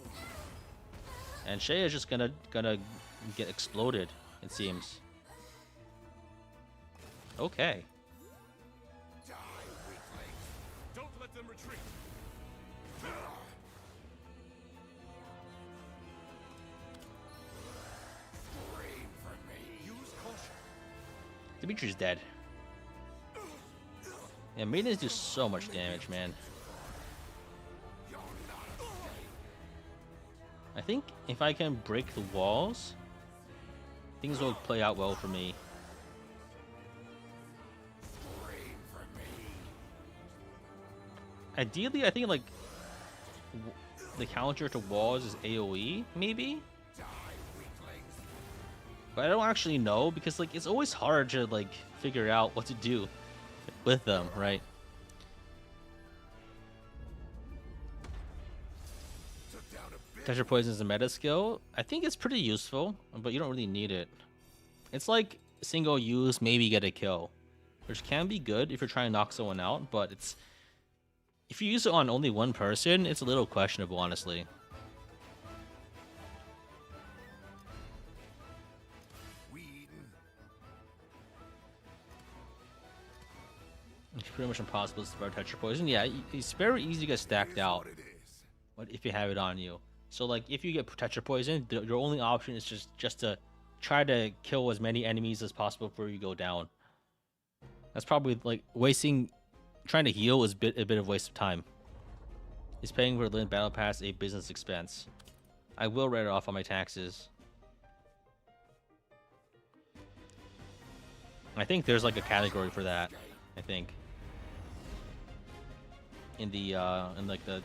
And Shea is just gonna get exploded, it seems. Okay. Don't let them retreat. Dimitri's dead. Yeah, maidens do so much damage, man. I think if I can break the walls, things will play out well for me. Ideally, I think like the counter to walls is AoE, maybe? But I don't actually know because like it's always hard to like figure out what to do with them, right? Texture Poison is a meta skill. I think it's pretty useful, but you don't really need it. It's like single use, maybe get a kill, which can be good if you're trying to knock someone out, but it's if you use it on only one person, it's a little questionable, honestly. It's pretty much impossible to survive Texture Poison. Yeah, it's very easy to get stacked out, but if you have it on you. So like if you get Texture Poison, your only option is just to try to kill as many enemies as possible before you go down. That's probably like trying to heal is a bit of waste of time. Is paying for Lin Battle Pass a business expense? I will write it off on my taxes. I think there's like a category for that. I think in the in like the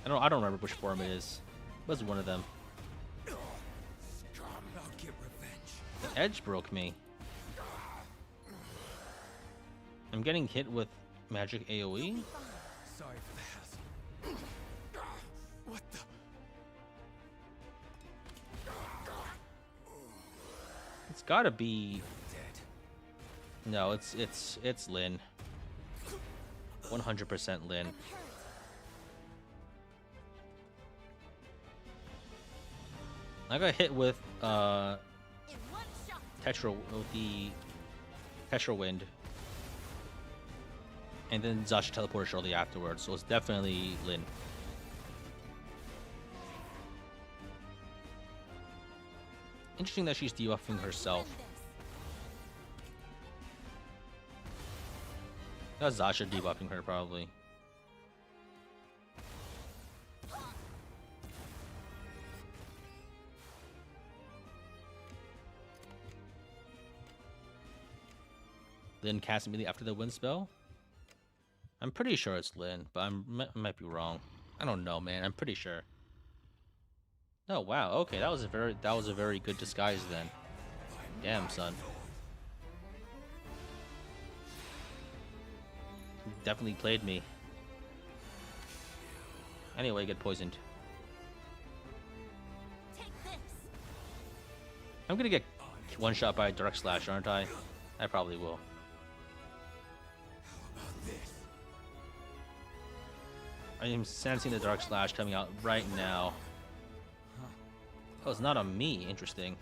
I don't remember which form it is. It was one of them. I'll get revenge. The edge broke me. I'm getting hit with magic AoE. Sorry for the hassle. What the? It's gotta be. Dead. No, it's Lin. 100% Lin. I got hit with Tetra with the Tetra Wind, and then Zasha teleported shortly afterwards, so it's definitely Lin. Interesting that she's debuffing herself. That's Zasha debuffing her, probably. Lin cast immediately after the wind spell? I'm pretty sure it's Lin, but I might be wrong. I don't know, man. I'm pretty sure. Oh wow, okay, that was a very good disguise then. Damn, son. Definitely played me. Anyway, get poisoned. I'm gonna get one shot by a direct slash, aren't I? I probably will. I am sensing the dark slash coming out right now. Oh, it's not on me. Interesting.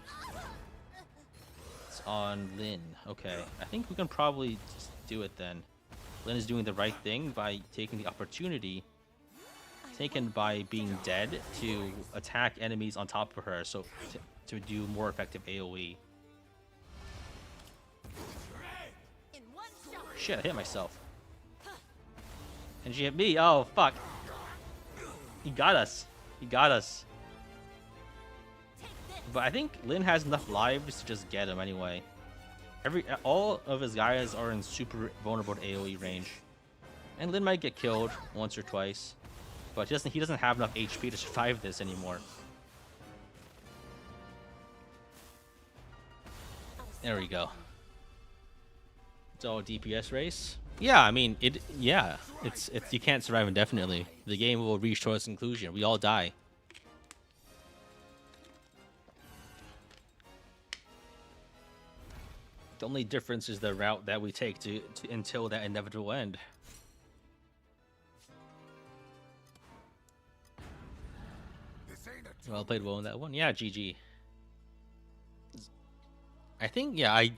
It's on Lin. Okay, I think we can probably just do it then. Lin is doing the right thing by taking the opportunity taken by being dead to attack enemies on top of her, so to do more effective AoE. Shit, I hit myself. And she hit me. Oh, fuck. He got us. He got us. But I think Lin has enough lives to just get him anyway. All of his guys are in super vulnerable to AoE range. And Lin might get killed once or twice. But he doesn't have enough HP to survive this anymore. There we go. It's all DPS race. Yeah, I mean it's you can't survive indefinitely. The game will reach towards conclusion. We all die. The only difference is the route that we take to until that inevitable end. Well played well in that one. Yeah, GG. I think, yeah, I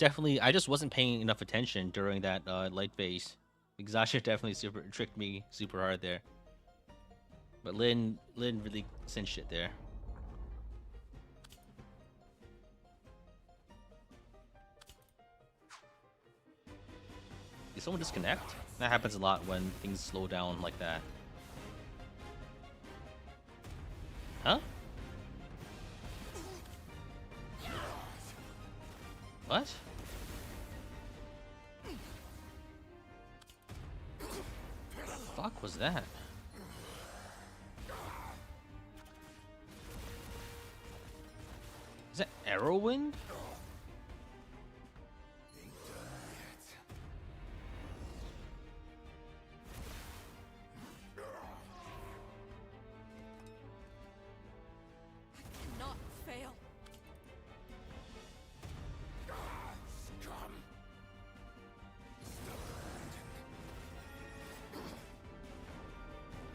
just wasn't paying enough attention during that light phase. Zasha definitely tricked me super hard there. But Lin really cinched it there. Did someone disconnect? That happens a lot when things slow down like that. Huh? What? The fuck was that? Is that arrow wind? Cannot fail.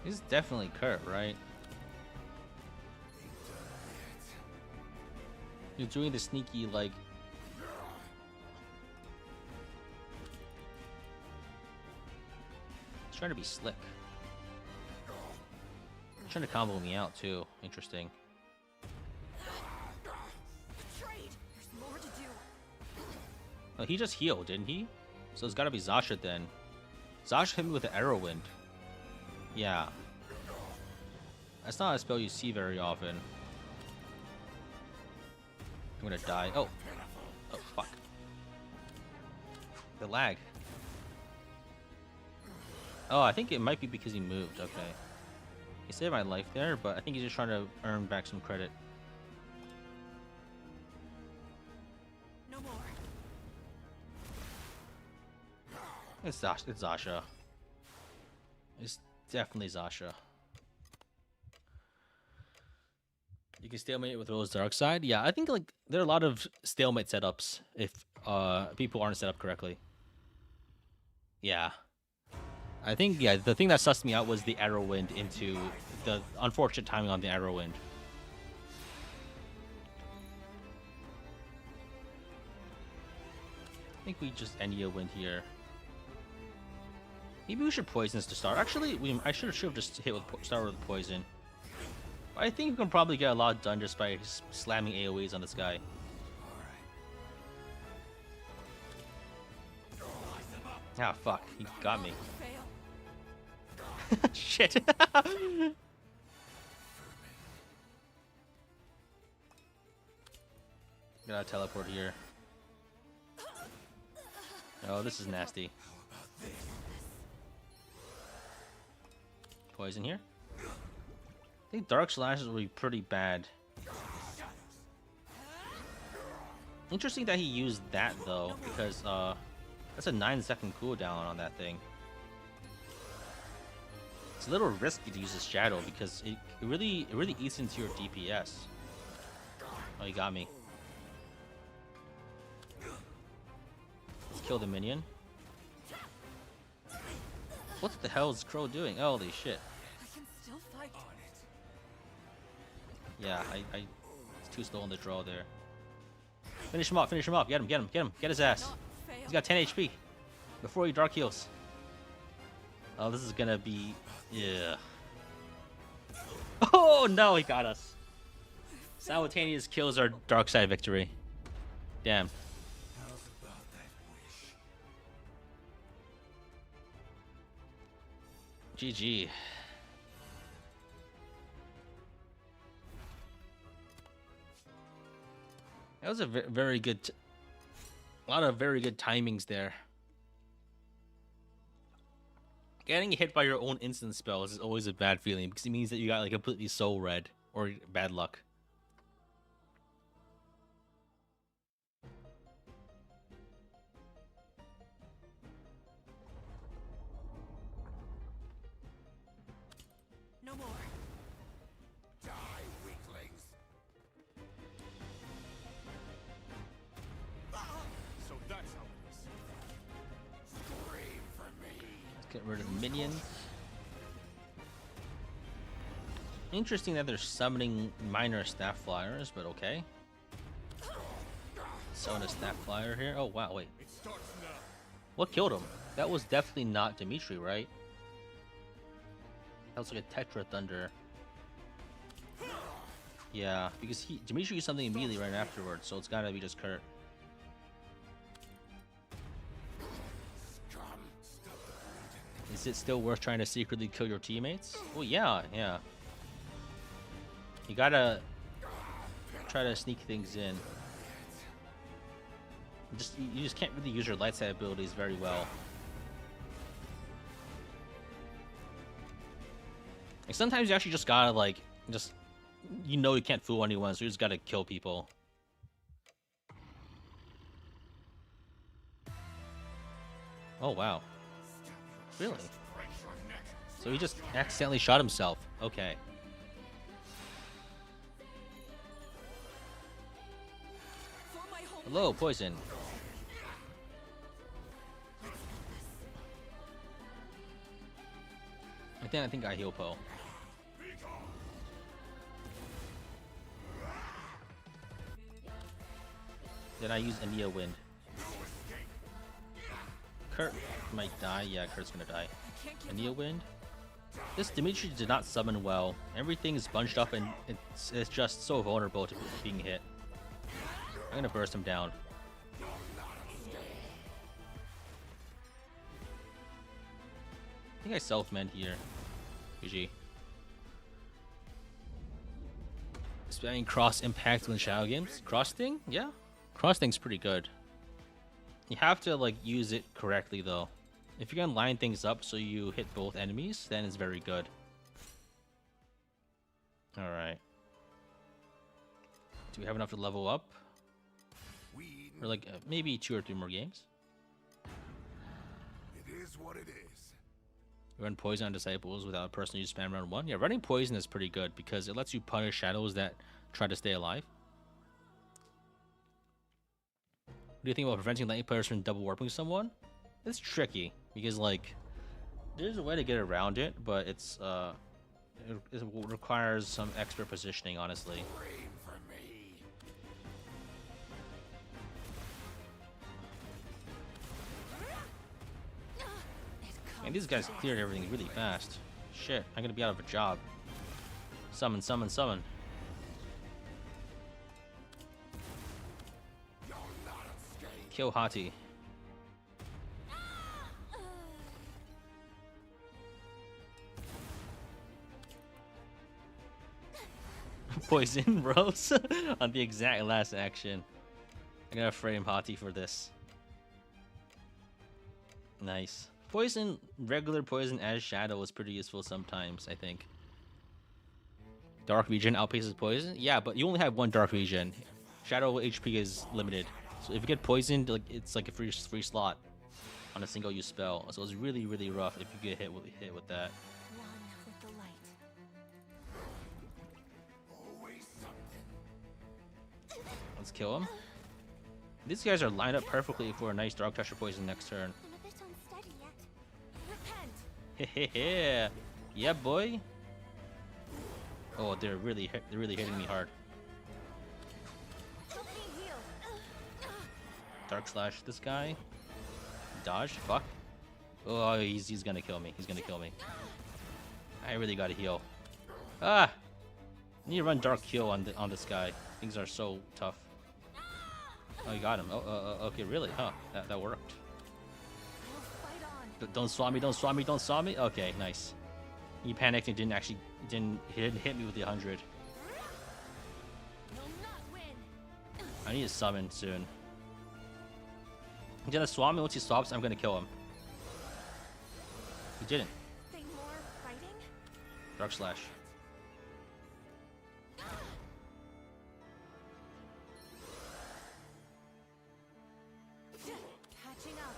He's definitely Kurt, right? You're doing the sneaky, like... He's trying to be slick. He's trying to combo me out, too. Interesting. Betrayed. There's more to do. Oh, he just healed, didn't he? So it's gotta be Zasha then. Zasha hit me with the arrow wind. Yeah. That's not a spell you see very often. I'm gonna die. Oh. Oh, fuck. The lag. Oh, I think it might be because he moved. Okay. He saved my life there, but I think he's just trying to earn back some credit. No more. It's Zasha. It's Zasha. It's definitely Zasha. You can stalemate with Rose Dark Side. Yeah, I think like there are a lot of stalemate setups if people aren't set up correctly. Yeah. I think, yeah, the thing that sussed me out was the arrow wind into the unfortunate timing on the arrow wind. I think we just Enya wind here. Maybe we should poison this to start. Actually, I should have just hit with start with poison. I think we can probably get a lot done just by slamming AoEs on this guy. Ah, fuck. He got me. Fail. Shit. Gotta teleport here. Oh, this is nasty. Poison here. I think Dark Slashes will be pretty bad. Interesting that he used that though, because that's a 9-second cooldown on that thing. It's a little risky to use his shadow because it really eats into your DPS. Oh, he got me. Let's kill the minion. What the hell is Crow doing? Holy shit. I can still fight. Yeah, it's too slow on the draw there. Finish him off, finish him off. Get him. Get his ass. Not fail. He's got 10 HP. Before he dark heals. Oh, this is gonna be... Yeah. Oh, no, he got us. Simultaneous kills our dark side victory. Damn. How's about that wish? GG. That was a very good... A lot of very good timings there. Getting hit by your own instant spells is always a bad feeling because it means that you got like completely soul red or bad luck. No more. Die, weaklings. So that's how it is. Scream for me. Let's get rid of the minions. Interesting that they're summoning minor staff flyers, but okay. Summon a staff flyer here. Oh wow, wait. It starts now. What killed him? That was definitely not Dimitri, right? That was like a Tetra Thunder. Yeah, because Dimitri used something immediately right afterwards, so it's gotta be just Kurt. Scum, Is it still worth trying to secretly kill your teammates? Oh yeah, yeah. You gotta try to sneak things in. You just can't really use your light side abilities very well. Like sometimes you actually just gotta like you can't fool anyone, so you just gotta kill people. Oh wow. Really? So he just accidentally shot himself. Okay. For my home. Hello, poison. I think I heal Po. Then I use Ania Wind. Kurt might die. Yeah, Kurt's gonna die. Ania Wind. This Dimitri did not summon well. Everything is bunched up and it's just so vulnerable to being hit. I'm gonna burst him down. I think I self-mend here. GG. Spamming cross impact when shadow games. Cross thing? Yeah. Cross thing's pretty good. You have to like use it correctly though. If you can line things up so you hit both enemies, then it's very good. Alright. Do we have enough to level up? Or like maybe 2 or 3 more games? It is what it is. Run poison on disciples without a person you spam round 1. Yeah, running poison is pretty good because it lets you punish shadows that try to stay alive. What do you think about preventing lightning players from double warping someone? It's tricky because like there's a way to get around it, but it requires some expert positioning, honestly. And these guys cleared everything really fast. Shit, I'm gonna be out of a job. Summon, summon, summon. Kill Hati. Poison Rose on the exact last action. I'm gonna frame Hati for this. Nice. Poison, regular poison as shadow is pretty useful sometimes, I think. Dark region outpaces poison? Yeah, but you only have 1 dark region. Shadow HP is limited. So if you get poisoned, like it's like a free slot on a single use spell. So it's really, really rough if you get hit with that. One with the light. Let's kill him. These guys are lined up perfectly for a nice Dark Toucher poison next turn. I'm a bit unsteady yet. Repent. Yeah, yeah, boy. Oh, they're really hitting me hard. Help me heal. Dark Slash this guy. Dodge. Fuck. Oh, he's gonna kill me. He's gonna kill me. I really gotta heal. Ah! I need to run Dark Heal on this guy. Things are so tough. Oh, you got him. Okay, really? Huh? That worked. I'll fight on. Don't swap me! Don't swap me! Don't swap me! Okay, nice. He panicked and didn't hit me with the 100. Will not win. I need to summon soon. He's gonna swap me. Once he swaps, I'm gonna kill him. He didn't. Think more fighting? Dark Slash. Catching up.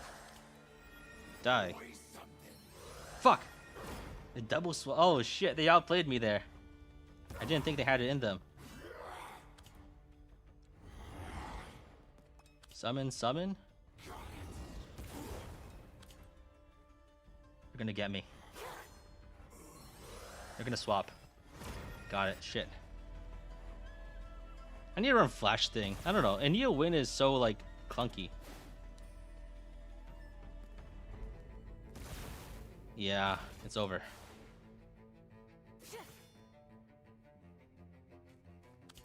Die. Fuck! The double swap. Oh shit, they outplayed me there. I didn't think they had it in them. Summon, summon. They're gonna get me. They're gonna swap. Got it. Shit. I need to run Flash Thing. I don't know. And Neo Win is so like clunky. Yeah, it's over.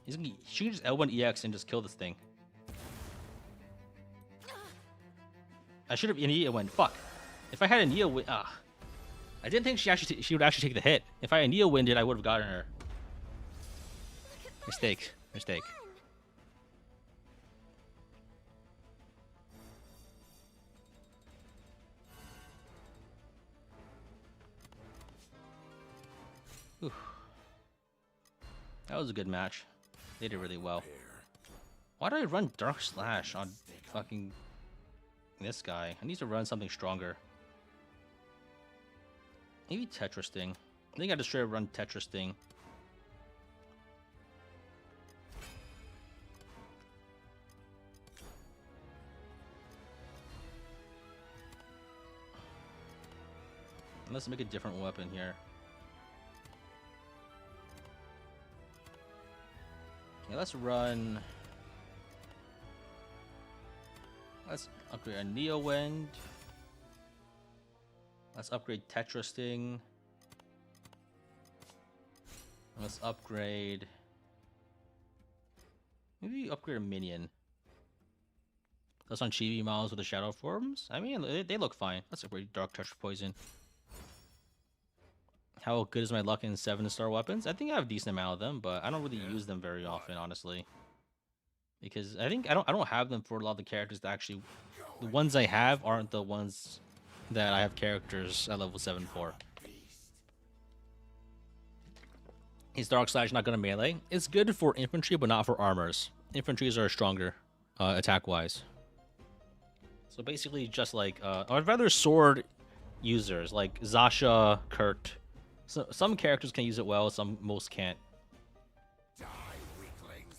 She can just L1 EX and just kill this thing. I should have Neo Win. Fuck. If I had a Neo Win, I didn't think she would actually take the hit. If I had Neo winded, I would have gotten her. Mistake. Mistake. Whew. That was a good match. They did really well. Why do I run Dark Slash on fucking this guy? I need to run something stronger. Maybe Tetris Sting. I think I just straight up run Tetris Sting. Let's make a different weapon here. Yeah, let's run. Let's upgrade a Neo Wind. Let's upgrade Tetris Sting. Let's upgrade. Maybe upgrade a minion. That's on Chibi models with the shadow forms. I mean, they look fine. Let's upgrade Dark Touch Poison. How good is my luck in 7-star weapons? I think I have a decent amount of them, but I don't really use them very often, honestly. Because I think I don't have them for a lot of the characters that actually, the ones I have aren't the ones that I have characters at level 7 for. Is Dark Slash not going to melee? It's good for infantry, but not for armors. Infantries are stronger, attack-wise. So basically, just like I'd rather sword users like Zasha, Kurt. So some characters can use it well, most can't. Die, weaklings.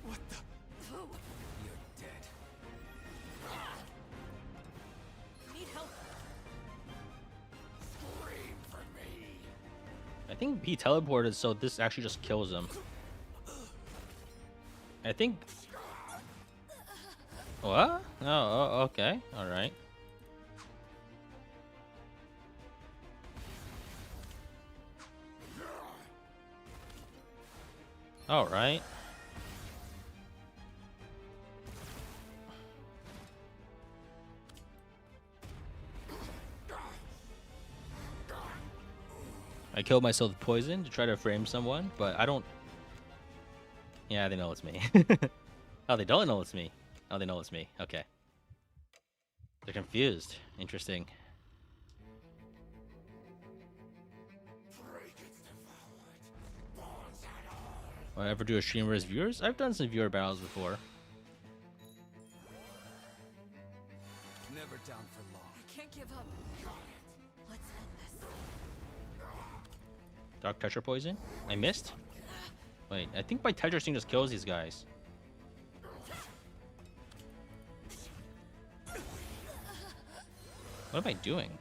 What the? You're dead. Need help. Scream for me. I think he teleported, so this actually just kills him. I think. What? Oh, okay. All right. All right. I killed myself with poison to try to frame someone, but I don't. Yeah, they know it's me. Oh, they don't know it's me. Oh, they know it's me. Okay. They're confused. Interesting. Will I ever do a stream versus viewers? I've done some viewer battles before. Never down for long. I can't give up. Let's end this. Dark Tetra Poison? I missed? Wait, I think my Tetra Sting just kills these guys. What am I doing?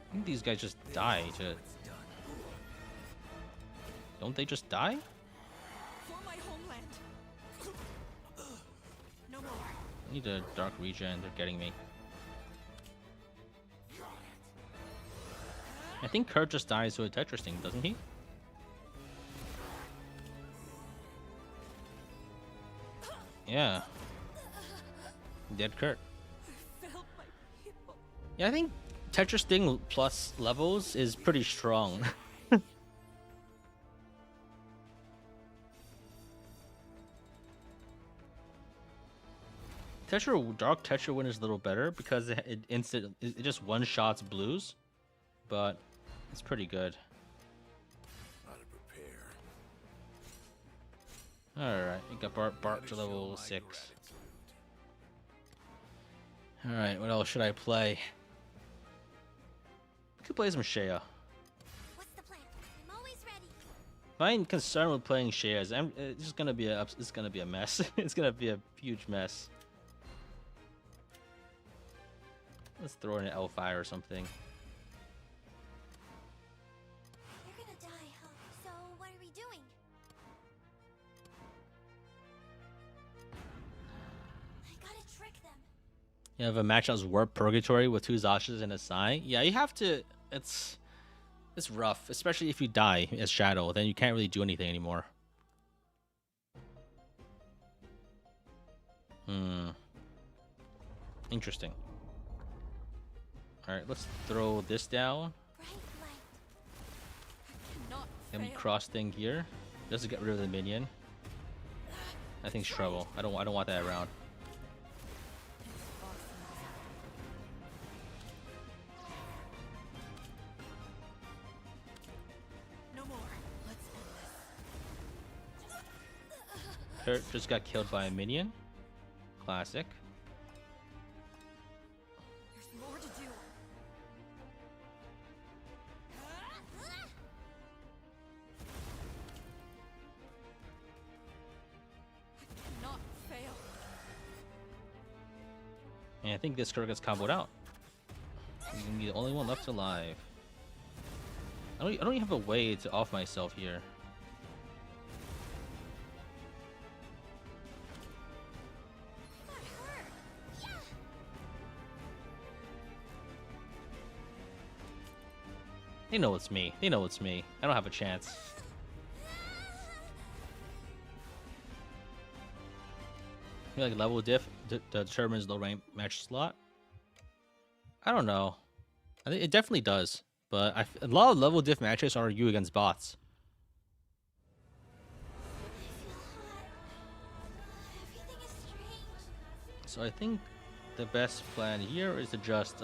I think these guys just die to... Don't they just die? For my homeland. No more. I need a dark regen, they're getting me. I think Kurt just dies to a Tetra Sting, doesn't he? Yeah. Dead Kurt. Failed my people. Yeah, I think Tetra Sting plus levels is pretty strong. Dark Tetra Wind is a little better because it just one shots blues, but it's pretty good. How to prepare. All right, we got Bart to level 6. Gratitude. All right, what else should I play? I could play some Shea. What's the plan? I'm always ready. My concern with playing Shea is it's just gonna be it's gonna be a mess. It's gonna be a huge mess. Let's throw in an L5 or something. You're gonna die, huh? So what are we doing? I gotta trick them. You have a match as Warp Purgatory with 2 Zashas and a Sai. Yeah, you have to. It's rough, especially if you die as Shadow. Then you can't really do anything anymore. Interesting. Alright, let's throw this down. Bright light. Cannot Then we fail. cross thing here. Just to get rid of the minion. I think it's trouble. I don't want that around. It's awesome. No more. Let's end this. Kurt just got killed by a minion. Classic. There's more to do. I cannot fail. And I think this Kurt gets comboed out. He's gonna be the only one left alive. I don't even have a way to off myself here. They know it's me. They know it's me. I don't have a chance. I feel like level diff determines the rank match slot. I don't know. I think it definitely does, but a lot of level diff matches are you against bots. Everything is strange. So I think the best plan here is to just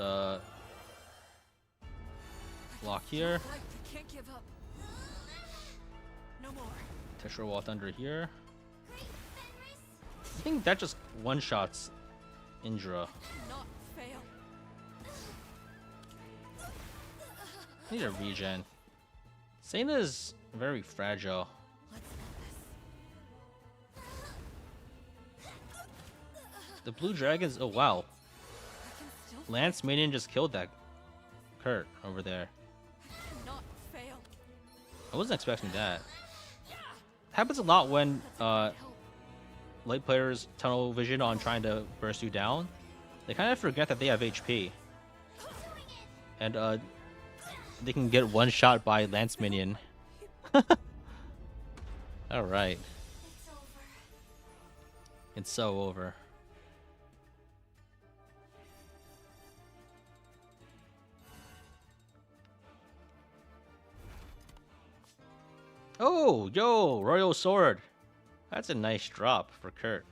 block here. Right, I can't give up. No more. Texture wall thunder here. Great Fenris. I think that just one-shots Indra. Cannot fail. I need a regen. Seina's very fragile. Let's end this. The blue dragons. Oh wow, I can still Lance Minion just killed that Kurt over there. cannot fail. I wasn't expecting that. Happens a lot when Help. light players tunnel vision on trying to burst you down. They kind of forget that they have HP, and they can get one shot by Lance Minion. All right, It's over. it's so over. Oh, yo, Royal Sword. That's a nice drop for Kurt.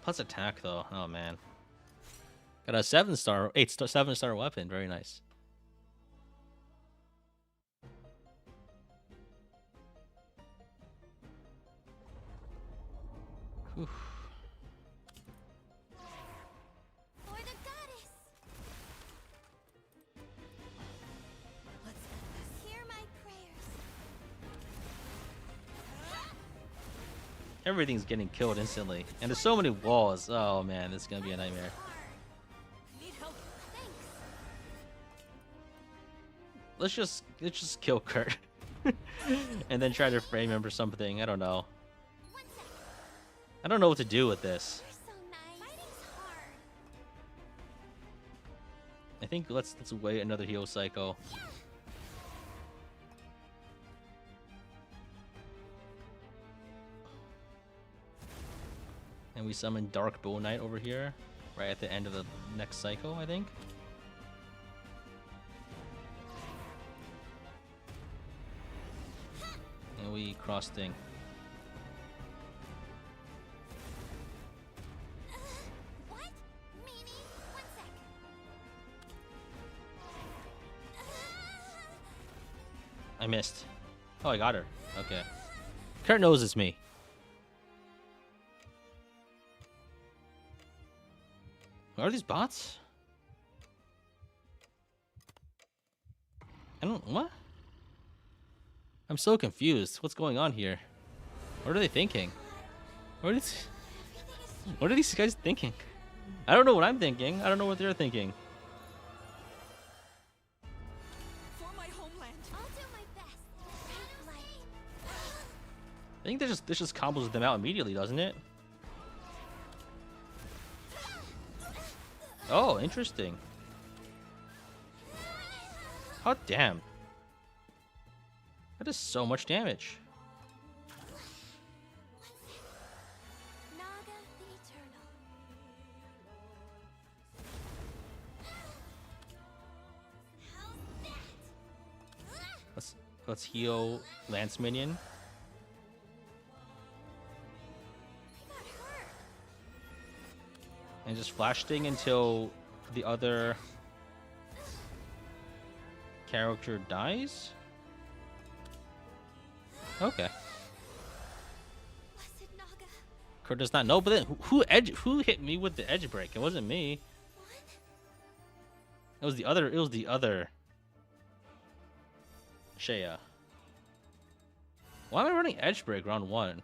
Plus attack though. Oh man. Got a 7-star, 7-star weapon. Very nice. Whew. For the goddess. Let's end this. Hear my prayers. Everything's getting killed instantly, and there's so many walls. Oh man, this is gonna be a nightmare. I need help. Thanks. Let's just kill Kurt, and then try to frame him for something. I don't know. One sec. I don't know what to do with this. You're so nice. Fighting's hard. I think let's wait another heal cycle. And we summon Dark Bull Knight over here, right at the end of the next cycle, I think. And we cross thing. What? Meanie? One sec. I missed. Oh, I got her. Okay. Kurt knows it's me. Are these bots? I don't. What? I'm so confused. What's going on here? What are they thinking? What are these guys thinking? I don't know what I'm thinking. I don't know what they're thinking. For my homeland. I'll do my best. Bright light. I think this just combos them out immediately, doesn't it? Oh, interesting. Oh, damn. That is so much damage. Naga the Eternal. Let's heal Lance Minion. I got hurt. And just flash sting until the other character dies? Okay. Blessed Naga. Kurt does not know, but then who hit me with the edge break? It wasn't me. What? It was the other Shea. Why am I running edge break round 1?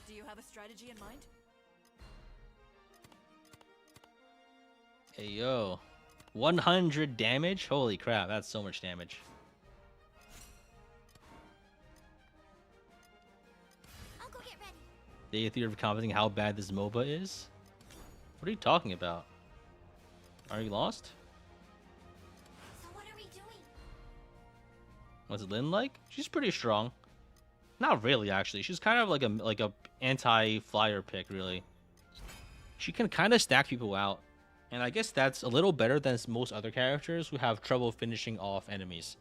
Do you have a strategy in mind? Hey yo. 100 damage? Holy crap, that's so much damage. I'll go get ready. The theory of commenting how bad this MOBA is? What are you talking about? Are you lost? So what are we doing? What's Lynn like? She's pretty strong. Not really, actually. She's kind of like a anti-flyer pick, really. She can kind of stack people out. And I guess that's a little better than most other characters who have trouble finishing off enemies.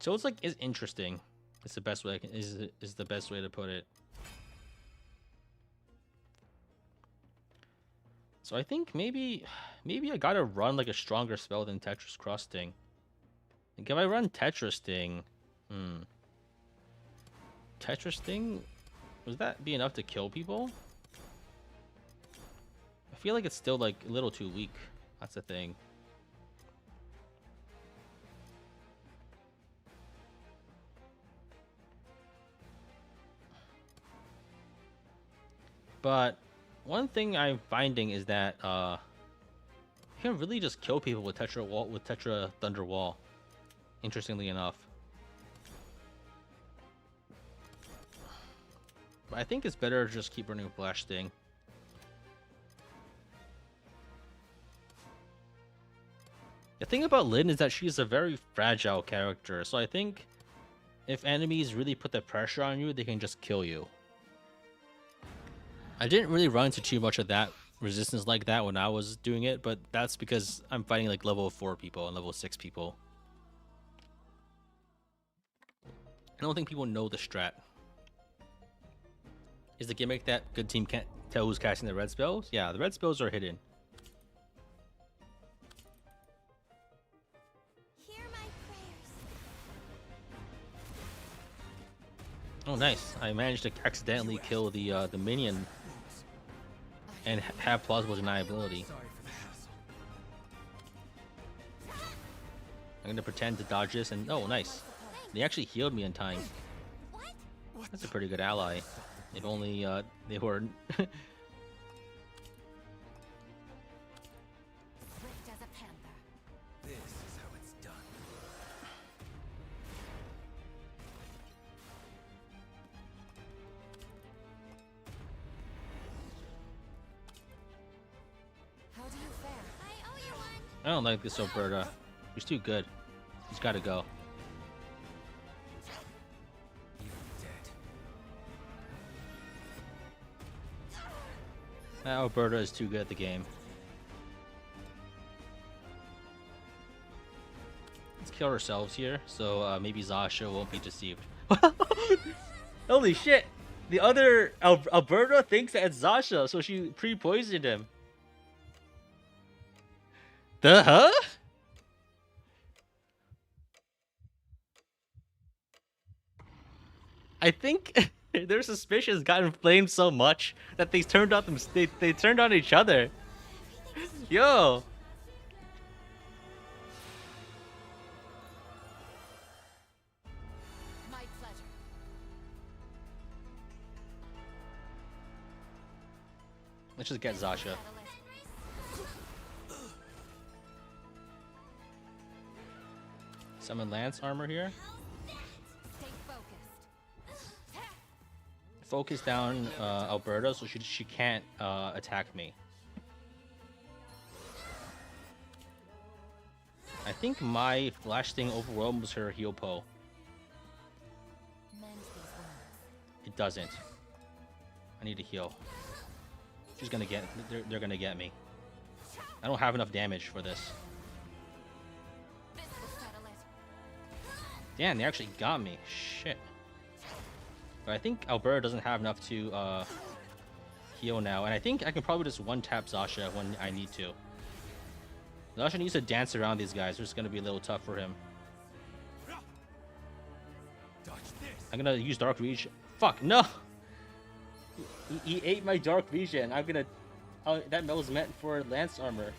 So it's interesting. It's the best way is the best way to put it. So I think maybe I gotta run like a stronger spell than Tetris Cross Sting. Like if I run Tetris Sting, Tetris Sting, would that be enough to kill people? I feel like it's still like a little too weak. That's the thing. But one thing I'm finding is that you can really just kill people with Tetra Thunder Wall. Interestingly enough. But I think it's better to just keep running Flash Sting. The thing about Lyn is that she's a very fragile character, so I think if enemies really put the pressure on you, they can just kill you. I didn't really run into too much of that resistance like that when I was doing it, but that's because I'm fighting like level 4 people and level 6 people. I don't think people know the strat. Is the gimmick that good team can't tell who's casting the red spells? Yeah, the red spells are hidden. Hear my prayers. Oh, nice! I managed to accidentally kill the minion and have plausible deniability. Sorry for the hassle. I'm gonna pretend to dodge this, and oh, nice! They actually healed me in time. What? That's a pretty good ally. If only they were. Swift as a panther. This is how it's done. How do you fare? I owe you one. I don't like this Alberta. She's too good. She's gotta go. You're dead. Alberta is too good at the game. Let's kill ourselves here, so maybe Zasha won't be deceived. Holy shit! The other Alberta thinks that it's Zasha, so she pre-poisoned him. The huh? I think their suspicions got inflamed so much that they turned on they turned on each other. Yo. My pleasure. Let's just get Zasha. Summon Lance armor here. Stay focused. Focus down Alberta so she can't attack me. I think my flash thing overwhelms her heal po. Mend these wounds. It doesn't. I need to heal. She's gonna get. They're gonna get me. I don't have enough damage for this. This will settle it. Damn, they actually got me. Shit. But I think Alberta doesn't have enough to heal now, and I think I can probably just one-tap Zasha when I need to. Zasha needs to dance around these guys. It's gonna be a little tough for him. Dodge this. I'm gonna use Dark Vision. Fuck, no! He ate my Dark Vision. I'm gonna... that was meant for Lance Armor.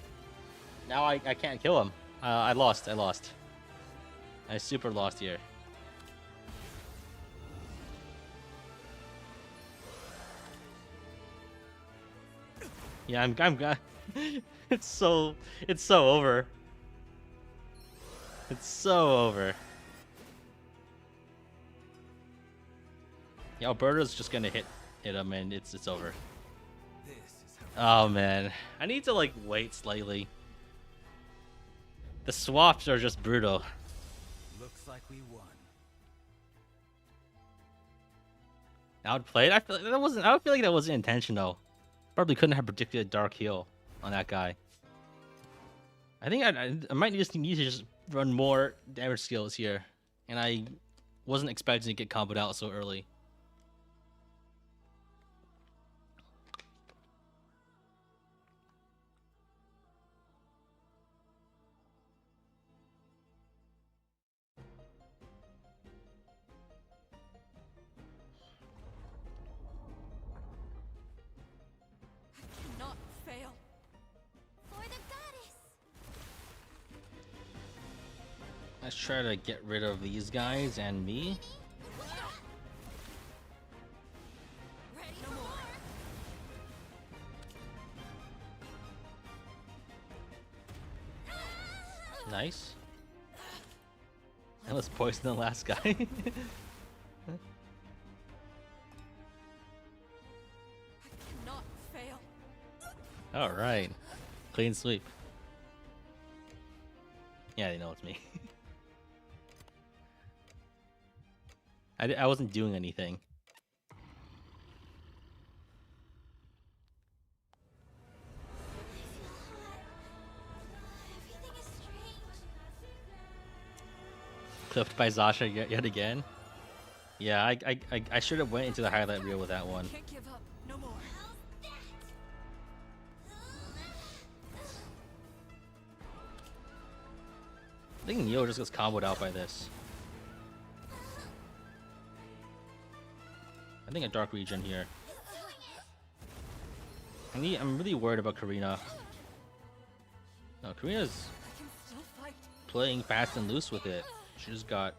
Now I can't kill him. I lost. I super lost here. Yeah, I'm it's so over. It's so over. Yeah, Alberta's just gonna hit him and it's over. This is how. Oh man, I need to like wait slightly. The swaps are just brutal. Looks like we won. Outplayed. I feel like that wasn't. I feel like that wasn't intentional. Probably couldn't have predicted a dark heal on that guy. I think I might just need to just run more damage skills here, and I wasn't expecting to get comboed out so early. I cannot fail. For the goddess. Let's try to get rid of these guys and me. Ready for more. Nice. And let's poison the last guy. Cannot fail. All right, clean sweep. Yeah, they know it's me. I wasn't doing anything. Everything is strange. Clipped by Zasha yet again. Yeah, I should have went into the highlight reel with that one. Can't give up. No more. How's that? I think Neo just gets comboed out by this. I think a dark region here. I'm really worried about Karina. No, Karina's I can still fight. playing fast and loose with it. She just got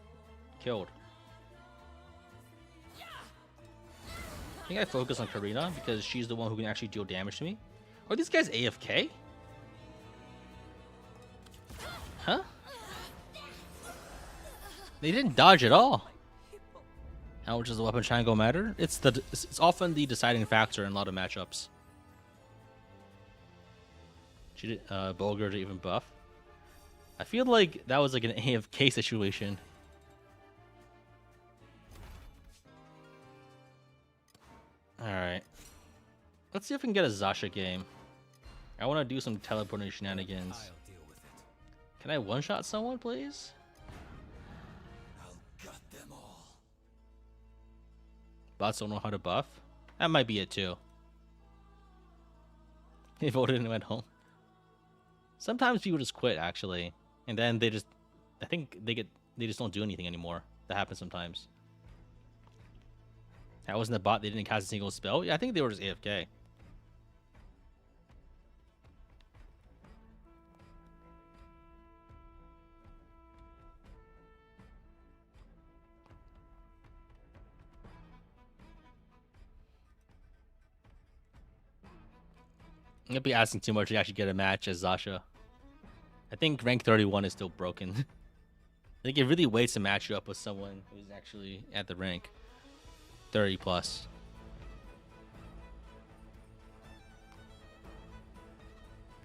killed. I think I focus on Karina because she's the one who can actually deal damage to me. Are these guys AFK? Huh? They didn't dodge at all. How much does the weapon triangle matter? It's often the deciding factor in a lot of matchups. She did Bulgur to even buff. I feel like that was like an AFK situation. Alright. Let's see if we can get a Zasha game. I want to do some teleporting shenanigans. I'll deal with it. Can I one-shot someone, please? I'll gut them all. Bots don't know how to buff? That might be it too. They voted and went home. Sometimes people just quit actually. And then they just I think they just don't do anything anymore. That happens sometimes. That wasn't a bot, they didn't cast a single spell. Yeah, I think they were just AFK. I'm gonna be asking too much to actually get a match as Zasha. I think rank 31 is still broken. I think it really waits to match you up with someone who's actually at the rank 30 plus.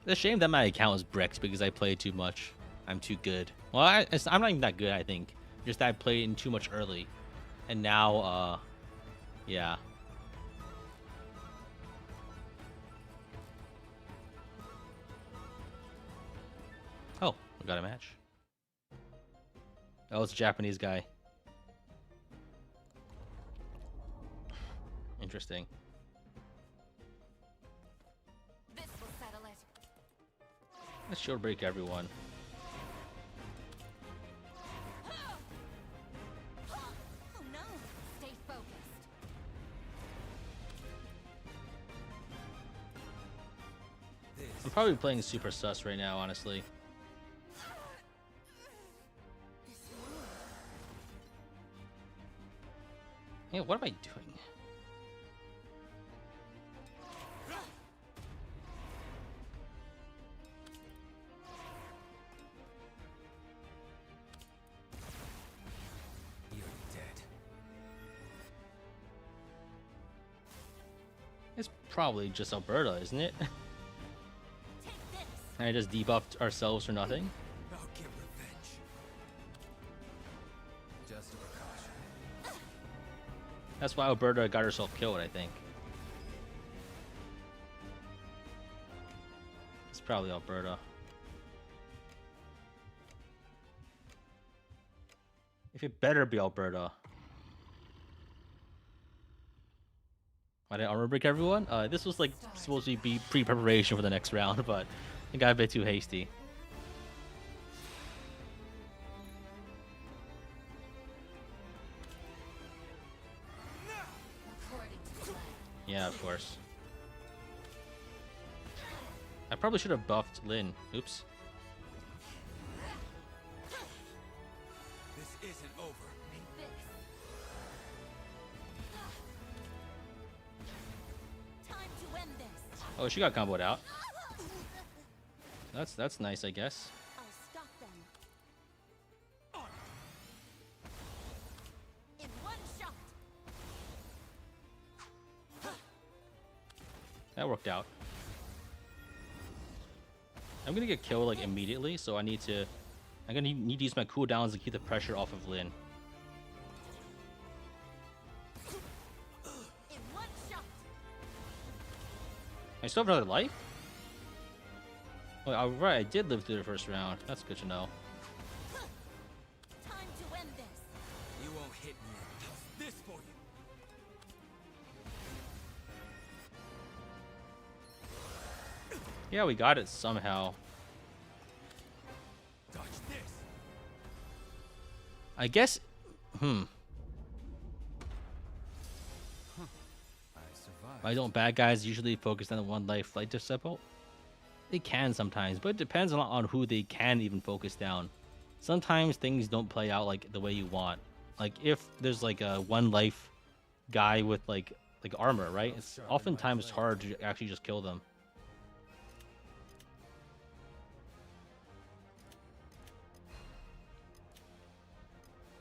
It's a shame that my account is bricked because I played too much. I'm too good. Well, I'm not even that good, I think. Just that I played in too much early. And now, yeah. We got a match. Oh, it's a Japanese guy. Interesting. This will settle it. Let's shield break everyone. Oh no! Stay focused. I'm probably playing super sus right now, honestly. Hey, what am I doing? You're dead. It's probably just Alberta, isn't it? Take this. I just debuffed ourselves for nothing. I'll get revenge. Just a precaution. That's why Alberta got herself killed, I think. It's probably Alberta. If it better be Alberta. Why did I armor break everyone? This was like supposed to be pre-preparation for the next round, but I got a bit too hasty. According to plan. Yeah, of course. I probably should have buffed Lin. Oops. This isn't over. This. Time to end this. Oh, she got comboed out. That's nice, I guess. I'll stop them. In one shot. That worked out. I'm gonna get killed like immediately, so I'm gonna need to use my cooldowns to keep the pressure off of Lin. In one shot. I still have another life? Well, right, I did live through the first round. That's good to know. Time to end this. You won't hit me. How's this for you? Yeah, we got it somehow. Dodge this. I guess. I survived. Why don't bad guys usually focus on the one life flight disciple? They can sometimes, but it depends a lot on who they can even focus down. Sometimes things don't play out like the way you want. Like if there's like a one life guy with like armor, right? It's oftentimes hard to actually just kill them.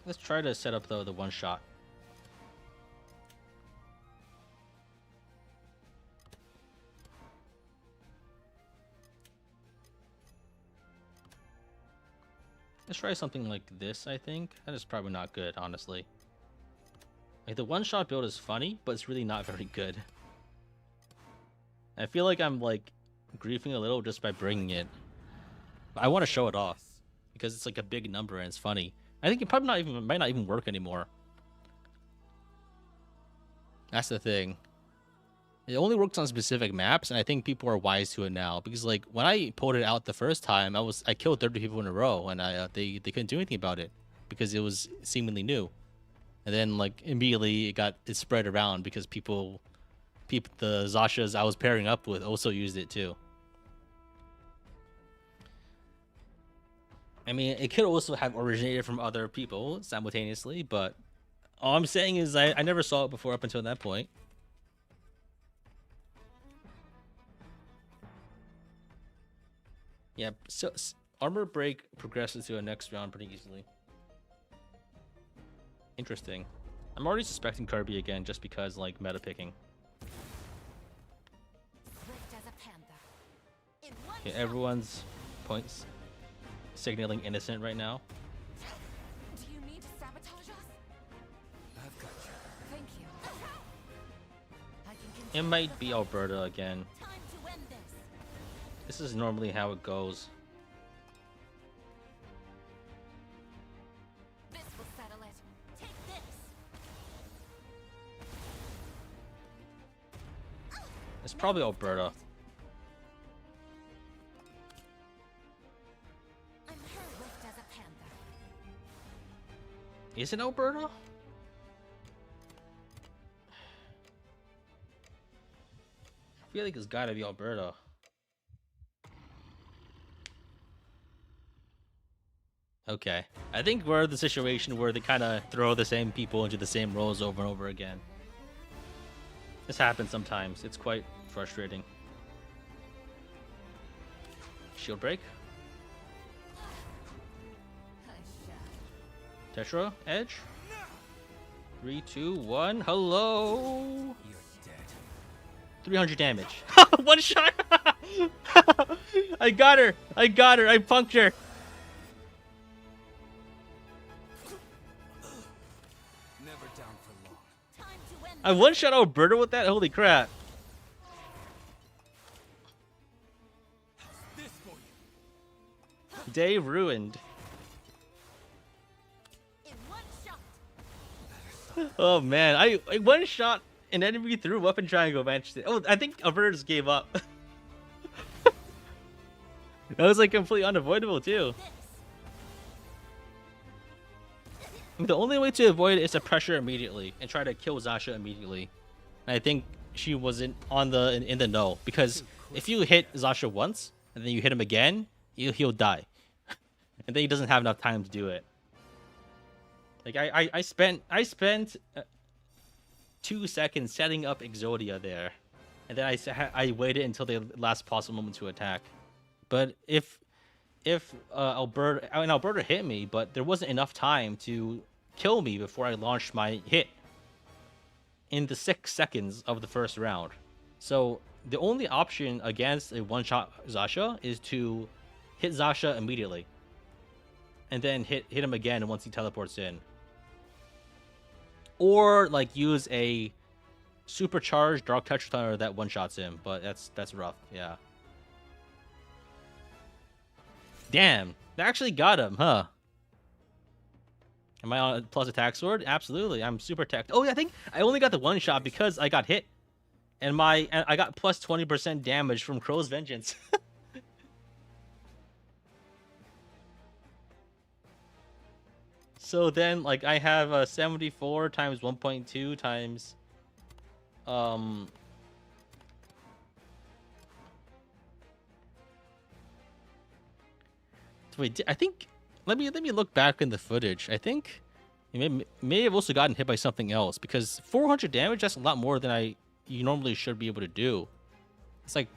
Let's try to set up the one shot. Let's try something like this, I think. That is probably not good, honestly. Like, the one-shot build is funny, but it's really not very good. I feel like I'm, like, griefing a little just by bringing it. But I want to show it off. Because it's, like, a big number and it's funny. I think it probably might not even work anymore. That's the thing. It only works on specific maps, and I think people are wise to it now. Because like when I pulled it out the first time, I killed 30 people in a row, and they couldn't do anything about it because it was seemingly new. And then like immediately it spread around because people the Zashas I was pairing up with also used it too. I mean, it could also have originated from other people simultaneously, but all I'm saying is I never saw it before up until that point. Yeah, so armor break progresses to the next round pretty easily. Interesting. I'm already suspecting Kirby again just because, like, meta picking. Swift as a panther. In one Okay, shot. everyone's points signaling innocent right now. Do you need to sabotage us? I've got you. Thank you. I can It continue might the be fight. Alberta again. Time to end this. This is normally how it goes. It's probably Alberta. I'm swift as a panther. Is it Alberta? I feel like it's gotta be Alberta. Okay. I think we're in the situation where they kind of throw the same people into the same roles over and over again. This happens sometimes. It's quite frustrating. Shield break. Tetra edge. 3, 2, 1. Hello. You're dead. 300 damage. One shot. I got her. I got her. I punked her. Never down for long. Time to end I one shot Alberta with that. Holy crap. How's this for you? Day ruined. in one shot. Oh man, I one shot an enemy through weapon triangle matched it. Oh, I think Alberta just gave up. That was like completely unavoidable too. This. The only way to avoid it is to pressure immediately and try to kill Zasha immediately. And I think she wasn't on the in the know, because if you hit Zasha once and then you hit him again, he'll die, and then he doesn't have enough time to do it. Like I spent 2 seconds setting up Exodia there, and then I waited until the last possible moment to attack. But if Alberta hit me, but there wasn't enough time to kill me before I launched my hit in the 6 seconds of the first round. So the only option against a one-shot Zasha is to hit Zasha immediately, and then hit him again once he teleports in. Or like use a supercharged Dark Tetra Thunder that one-shots him, but that's rough, yeah. Damn, that actually got him, huh? Am I on a plus attack sword? Absolutely, I'm super tech. Oh yeah, I think I only got the one shot because I got hit, and I got plus 20% damage from Crow's Vengeance. So then, like, I have 74 times 1.2 times, wait, I think, let me look back in the footage. I think it may have also gotten hit by something else, because 400 damage, that's a lot more than you normally should be able to do. It's like,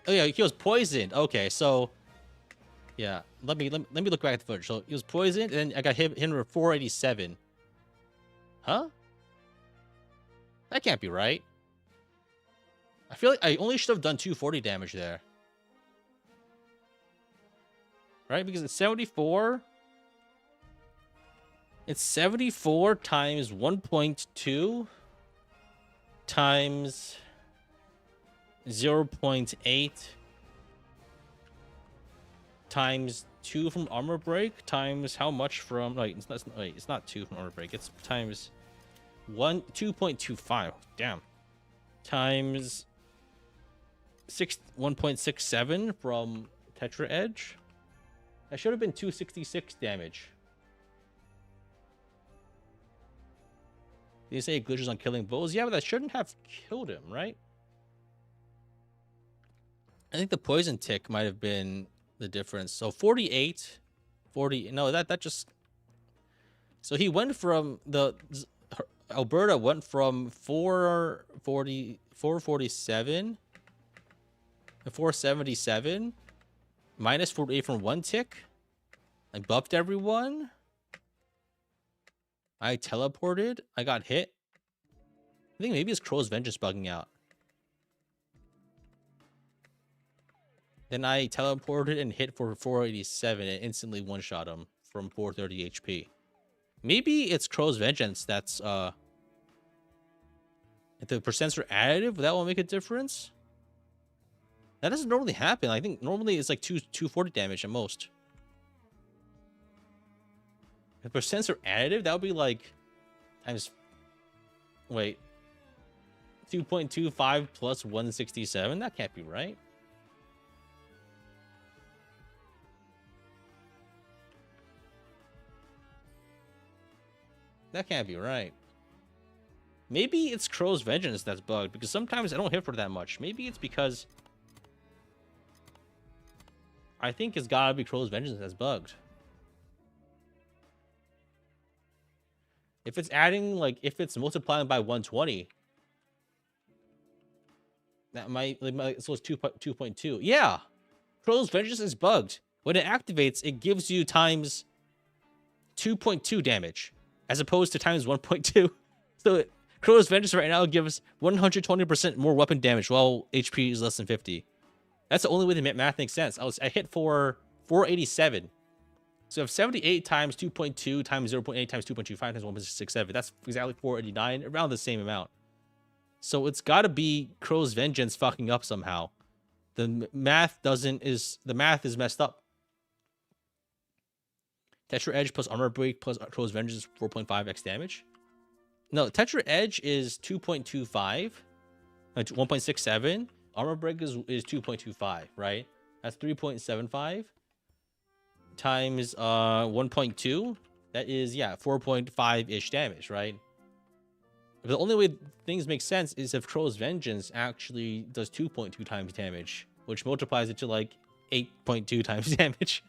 oh yeah, he was poisoned. Okay, so yeah, let me look back at the footage. So he was poisoned, and then I got hit for 487. Huh? That can't be right. I feel like I only should have done 240 damage there. Right? Because it's 74. It's 74 times 1.2 times 0.8 times 2 from armor break times how much from, wait, it's not 2 from armor break. It's times 2.25. Damn. Times 1.67 from Tetra Edge. That should have been 266 damage. They say it glitches on killing bulls. Yeah, but that shouldn't have killed him, right? I think the poison tick might have been the difference. So 48, 40. No, that just. So he went from Alberta went from 447 to 477 minus 48 from one tick. I buffed everyone. I teleported. I got hit. I think maybe it's Crow's Vengeance bugging out. Then I teleported and hit for 487 and instantly one-shot him from 430 HP. Maybe it's Crow's Vengeance that's, if the percents are additive, that will make a difference? That doesn't normally happen. I think normally it's like 240 damage at most. If percents are additive, that would be like times. Wait. 2.25 plus 167? That can't be right. That can't be right. Maybe it's Crow's Vengeance that's bugged, because sometimes I don't hit for that much. Maybe it's because I think it's gotta be Crow's Vengeance that's bugged. If it's adding, like, if it's multiplying by 120, that might so it's 2.2. Yeah, Crow's Vengeance is bugged. When it activates, it gives you times 2.2 damage, as opposed to times 1.2. So Crow's Vengeance right now gives 120% more weapon damage while HP is less than 50. That's the only way the math makes sense. I hit for 487. So if 78 times 2.2 times 0.8 times 2.25 times 1.67, that's exactly 489, around the same amount. So it's got to be Crow's Vengeance fucking up somehow. The math is messed up. Tetra Edge plus Armor Break plus Crow's Vengeance is 4.5x damage. No, Tetra Edge is 2.25, 1.67. Armor Break is 2.25, right? That's 3.75 times 1.2. That is, yeah, 4.5-ish damage, right? But the only way things make sense is if Crow's Vengeance actually does 2.2 times damage, which multiplies it to like 8.2 times damage.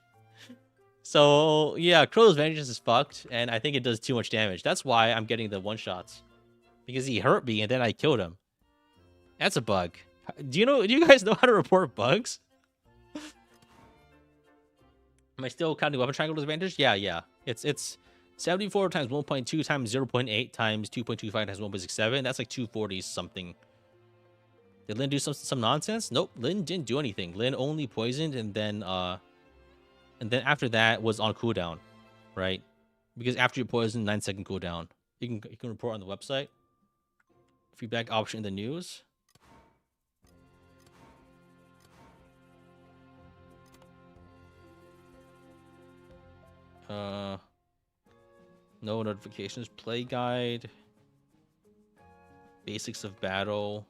So yeah, Crow's Vengeance is fucked, and I think it does too much damage. That's why I'm getting the one-shots. Because he hurt me and then I killed him. That's a bug. Do you guys know how to report bugs? Am I still counting weapon triangle disadvantage? Yeah. It's 74 times 1.2 times 0.8 times 2.25 times 1.67. That's like 240 something. Did Lin do some nonsense? Nope, Lin didn't do anything. Lin only poisoned, and then after that was on cooldown, right? Because after you poison, 9-second cooldown. You can report on the website. Feedback option in the news. No notifications. Play guide. Basics of battle.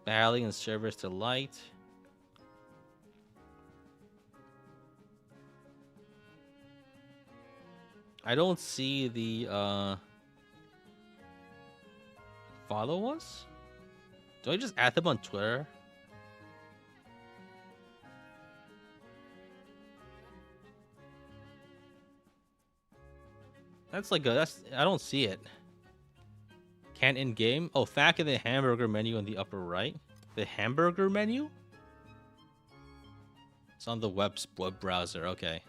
Battling and service to light. I don't see the follow us? Do I just add them on Twitter? That's I don't see it. Can't in game? Oh, FAQ in the hamburger menu on the upper right. The hamburger menu? It's on the web browser. Okay.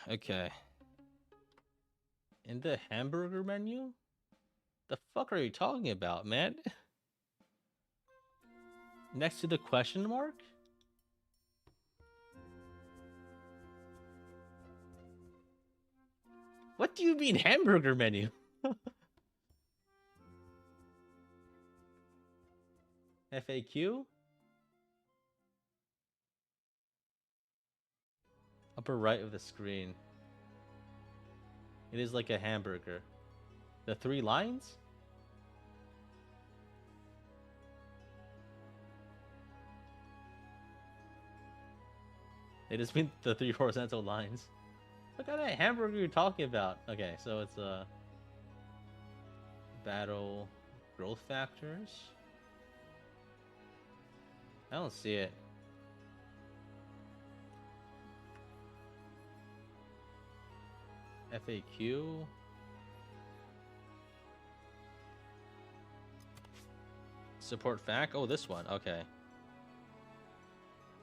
Okay. In the hamburger menu? The fuck are you talking about, man? Next to the question mark? What do you mean hamburger menu? FAQ? Upper right of the screen. It is like a hamburger. The 3 lines? They just mean the 3 horizontal lines. What kind of hamburger are you talking about? Okay, so it's battle growth factors. I don't see it. FAQ. Support FAQ. Oh, this one. Okay.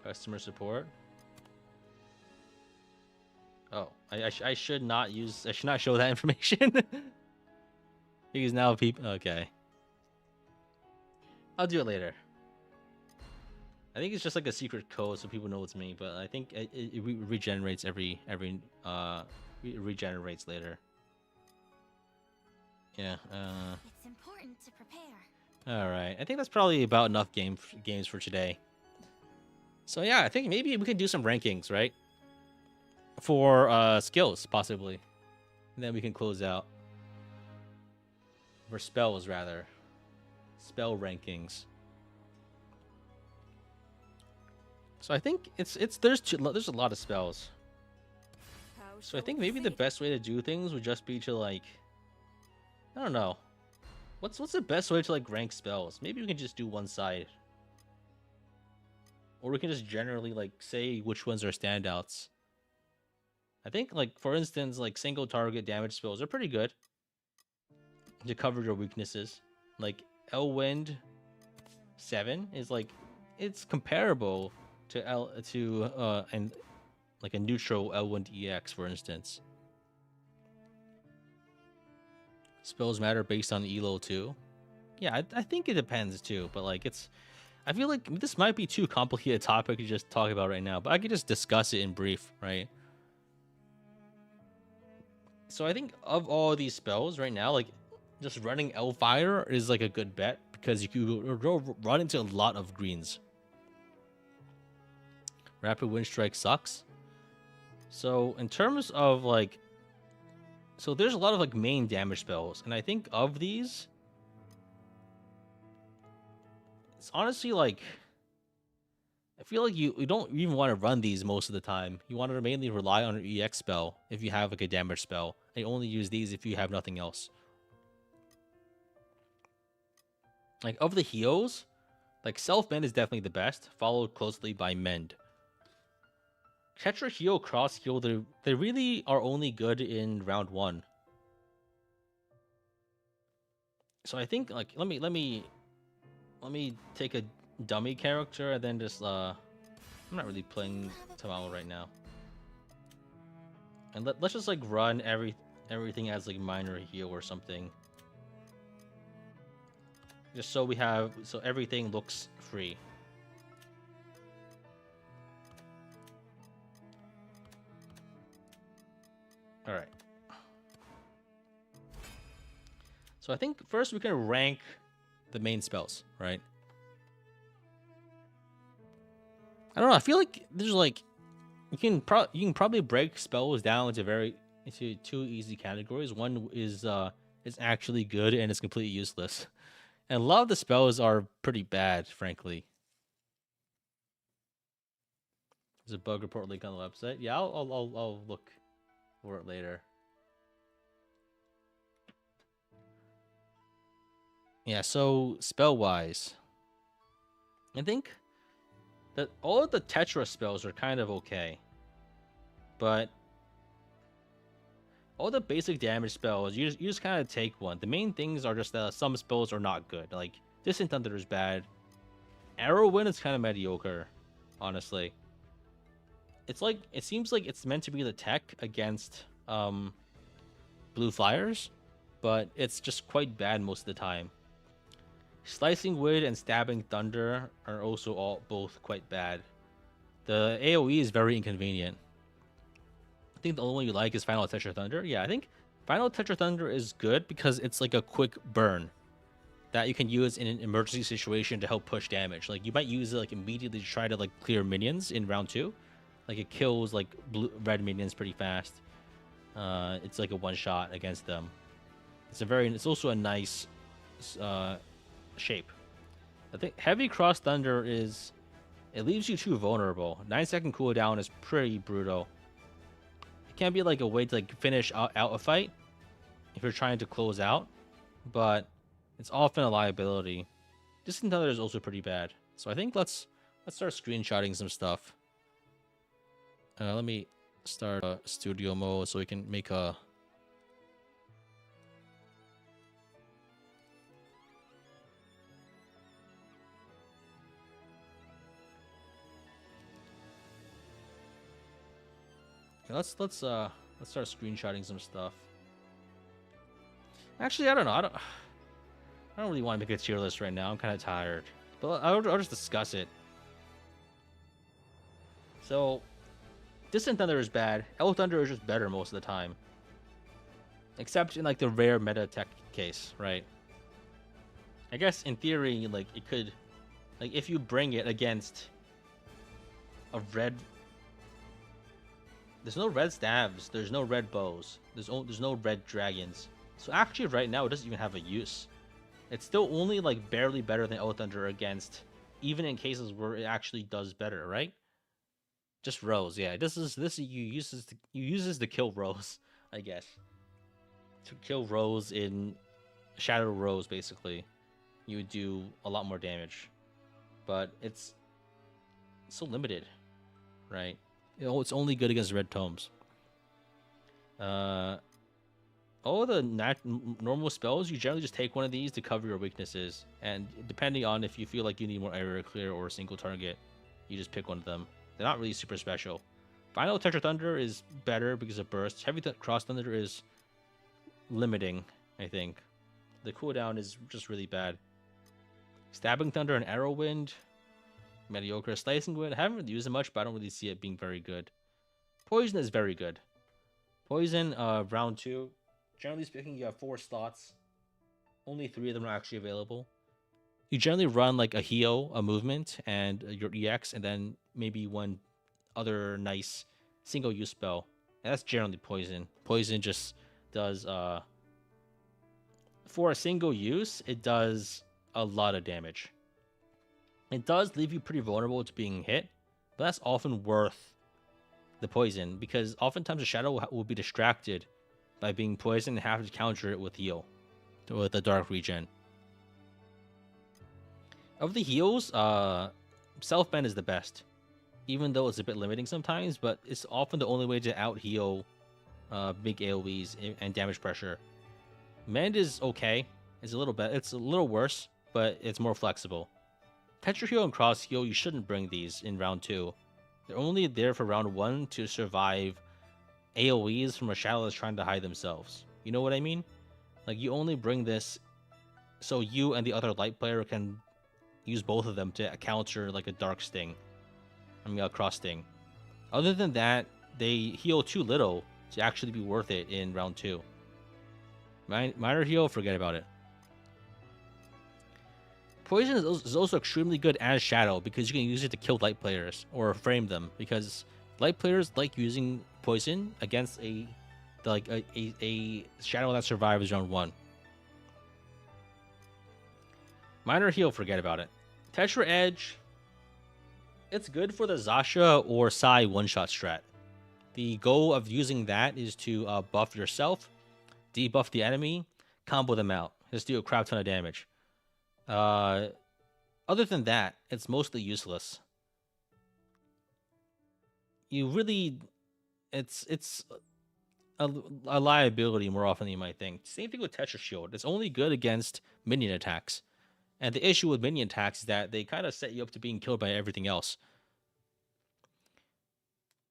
Customer support. Oh, I should not use. I should not show that information. Because now people. Okay. I'll do it later. I think it's just like a secret code so people know it's me, but I think it regenerates every it regenerates later. Yeah. It's important to prepare. All right. I think that's probably about enough games for today. So yeah, I think maybe we can do some rankings, right? For skills, possibly. And then we can close out. For spells, rather. Spell rankings. So I think there's a lot of spells. So I think maybe the best way to do things would just be to like, I don't know. What's the best way to like rank spells? Maybe we can just do one side. Or we can just generally like say which ones are standouts. I think like for instance, like single target damage spells are pretty good to cover your weaknesses. Like Elwind 7 is like it's comparable to and like a neutral Elwind EX, for instance. Spells matter based on elo too. Yeah, I think it depends too, but like I feel like this might be too complicated a topic to just talk about right now, but I could just discuss it in brief, right? So I think of all these spells right now, like just running Elfire is like a good bet because you can run into a lot of greens. Rapid Wind Strike sucks. So in terms of like, so there's a lot of like main damage spells, and I think of these, it's honestly like, I feel like you don't even want to run these most of the time. You want to mainly rely on your EX spell if you have like a damage spell. And only use these if you have nothing else. Like of the heals, like self-mend is definitely the best, followed closely by mend. Tetra heal, cross heal, they really are only good in round 1. So I think like let me take a dummy character and then just I'm not really playing Tamao right now. And let's just like run everything as like minor heal or something. Just so so everything looks free. All right. So I think first we can rank the main spells, right? I don't know. I feel like there's like you can probably break spells down into 2 easy categories. One is actually good and it's completely useless, and a lot of the spells are pretty bad, frankly. There's a bug report link on the website. Yeah, I'll look for it later. Yeah, so spell-wise, I think that all of the Tetra spells are kind of okay. But all the basic damage spells, you just kind of take one. The main things are just that some spells are not good. Like, Distant Thunder is bad. Arrow Wind is kind of mediocre, honestly. It seems like it's meant to be the tech against Blue Flyers, but it's just quite bad most of the time. Slicing Wind and Stabbing Thunder are also both quite bad. The AoE is very inconvenient. I think the only one you like is Final Tetra Thunder. Yeah, I think Final Tetra Thunder is good because it's like a quick burn that you can use in an emergency situation to help push damage. Like you might use it like immediately to try to like clear minions in round 2. Like it kills like red minions pretty fast. It's like a one shot against them. It's also a nice shape. I think Heavy Cross Thunder it leaves you too vulnerable. 9-second cooldown is pretty brutal. It can be like a way to like finish out a fight if you're trying to close out, but it's often a liability. Distant Thunder is also pretty bad. So I think let's start screenshotting some stuff. Let me start studio mode so we can make a let's start screenshotting some stuff. Actually, I don't know. I don't really want to make a tier list right now. I'm kind of tired, but I'll just discuss it. So, Distant Thunder is bad. L Thunder is just better most of the time, except in like the rare meta tech case, right? I guess in theory, like it could, like if you bring it against a red. There's no red staves. There's no red bows. There's no red dragons. So actually, right now it doesn't even have a use. It's still only like barely better than Oath Thunder against, even in cases where it actually does better, right? Just Rose, yeah. This you uses to kill Rose, I guess. To kill Rose in Shadow Rose, basically, you would do a lot more damage, but it's so limited, right? It's only good against red tomes. All the normal spells, you generally just take one of these to cover your weaknesses, and depending on if you feel like you need more area clear or a single target, you just pick one of them. They're not really super special. Final Tetra Thunder is better because of burst. Heavy Cross Thunder is limiting, I think. The cooldown is just really bad. Stabbing Thunder and Arrow Wind, mediocre. Slicing Wind, I haven't really used it much, but I don't really see it being very good. Poison is very good. Poison, round 2. Generally speaking, you have 4 slots. Only 3 of them are actually available. You generally run like a heal, a movement, and your EX, and then maybe one other nice single-use spell. And that's generally Poison. Poison just does, for a single use, it does a lot of damage. It does leave you pretty vulnerable to being hit, but that's often worth the poison, because oftentimes the shadow will be distracted by being poisoned and have to counter it with heal, with the dark regen. Of the heals, self-bend is the best, even though it's a bit limiting sometimes, but it's often the only way to out-heal big AoEs and damage pressure. Mend is okay. It's a little bit. It's a little worse, but it's more flexible. Tetra Heal and Cross Heal, you shouldn't bring these in round 2. They're only there for round 1 to survive AoEs from a shadow that's trying to hide themselves. You know what I mean? Like, you only bring this so you and the other light player can use both of them to counter like a dark sting. I mean, a cross sting. Other than that, they heal too little to actually be worth it in round 2. Minor heal, forget about it. Poison is also extremely good as shadow because you can use it to kill light players or frame them, because light players like using poison against a shadow that survives round 1. Minor heal, forget about it. Tetra Edge, it's good for the Zasha or Sai one-shot strat. The goal of using that is to buff yourself, debuff the enemy, combo them out. Just do a crap ton of damage. Other than that, it's mostly useless. You really, it's a liability more often than you might think. Same thing with Tetra Shield. It's only good against minion attacks. And the issue with minion attacks is that they kind of set you up to being killed by everything else.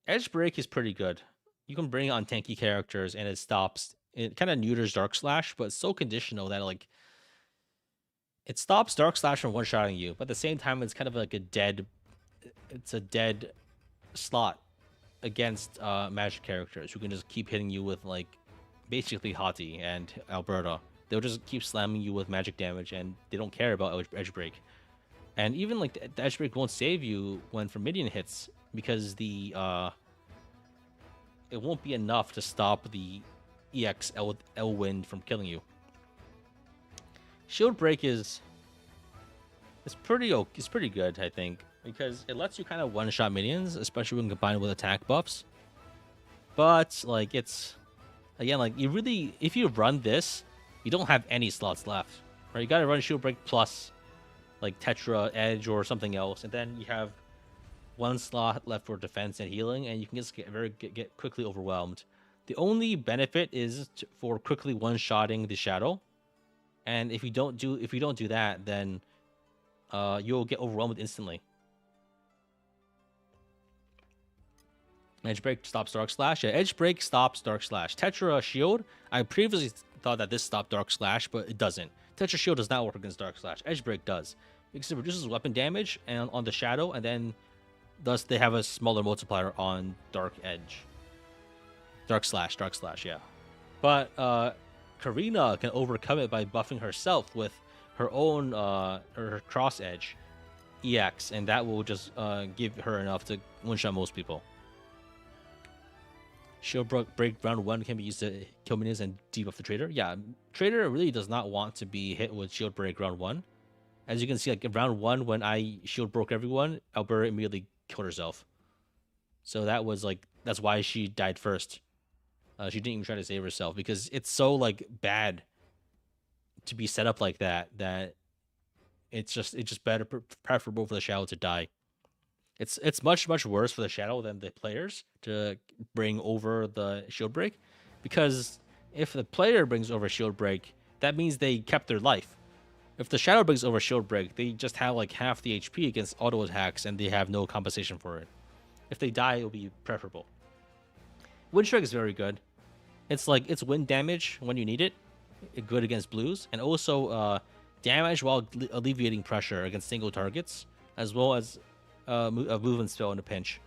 Edge Break is pretty good. You can bring it on tanky characters and it stops. It kind of neuters Dark Slash, but it's so conditional that like it stops Dark Slash from one-shotting you, but at the same time it's kind of like a dead slot against magic characters who can just keep hitting you with like basically Hati and Alberta. They'll just keep slamming you with magic damage and they don't care about Edge Break. And even like the Edge Break won't save you when from minion hits, because the it won't be enough to stop the EX Elwind from killing you. Shield Break is pretty good, I think, because it lets you kind of one-shot minions, especially when combined with attack buffs. But like it's again, like you really, if you run this, you don't have any slots left, right? You got to run Shield Break plus like Tetra Edge or something else, and then you have one slot left for defense and healing, and you can just get quickly overwhelmed. The only benefit is for quickly one-shotting the shadow, and if you don't do that, then you'll get overwhelmed instantly. Edge Break stops Dark Slash. Yeah, Edge Break stops Dark Slash. Tetra Shield, I previously thought that this stopped Dark Slash, but it doesn't. Tetra Shield does not work against Dark Slash. Edge Break does, because it reduces weapon damage and on the shadow, and then thus they have a smaller multiplier on Dark Slash, yeah. But Karina can overcome it by buffing herself with her own her Cross Edge. EX, and that will just give her enough to one-shot most people. Shield break round 1 can be used to kill minions and debuff the trader. Yeah, trader really does not want to be hit with shield break round 1. As you can see, like in round 1, when I shield broke everyone, Alberta immediately killed herself. So that was like, that's why she died first. She didn't even try to save herself because it's so like bad to be set up like that it's just better preferable for the shadow to die. It's much worse for the shadow than the players to bring over the shield break, because if the player brings over shield break, that means they kept their life. If the shadow brings over shield break, they just have like half the HP against auto attacks and they have no compensation for it. If they die, it'll be preferable. Wind strike is very good. It's like it's wind damage when you need it, good against blues, and also damage while alleviating pressure against single targets, as well as a movement spell in a pinch.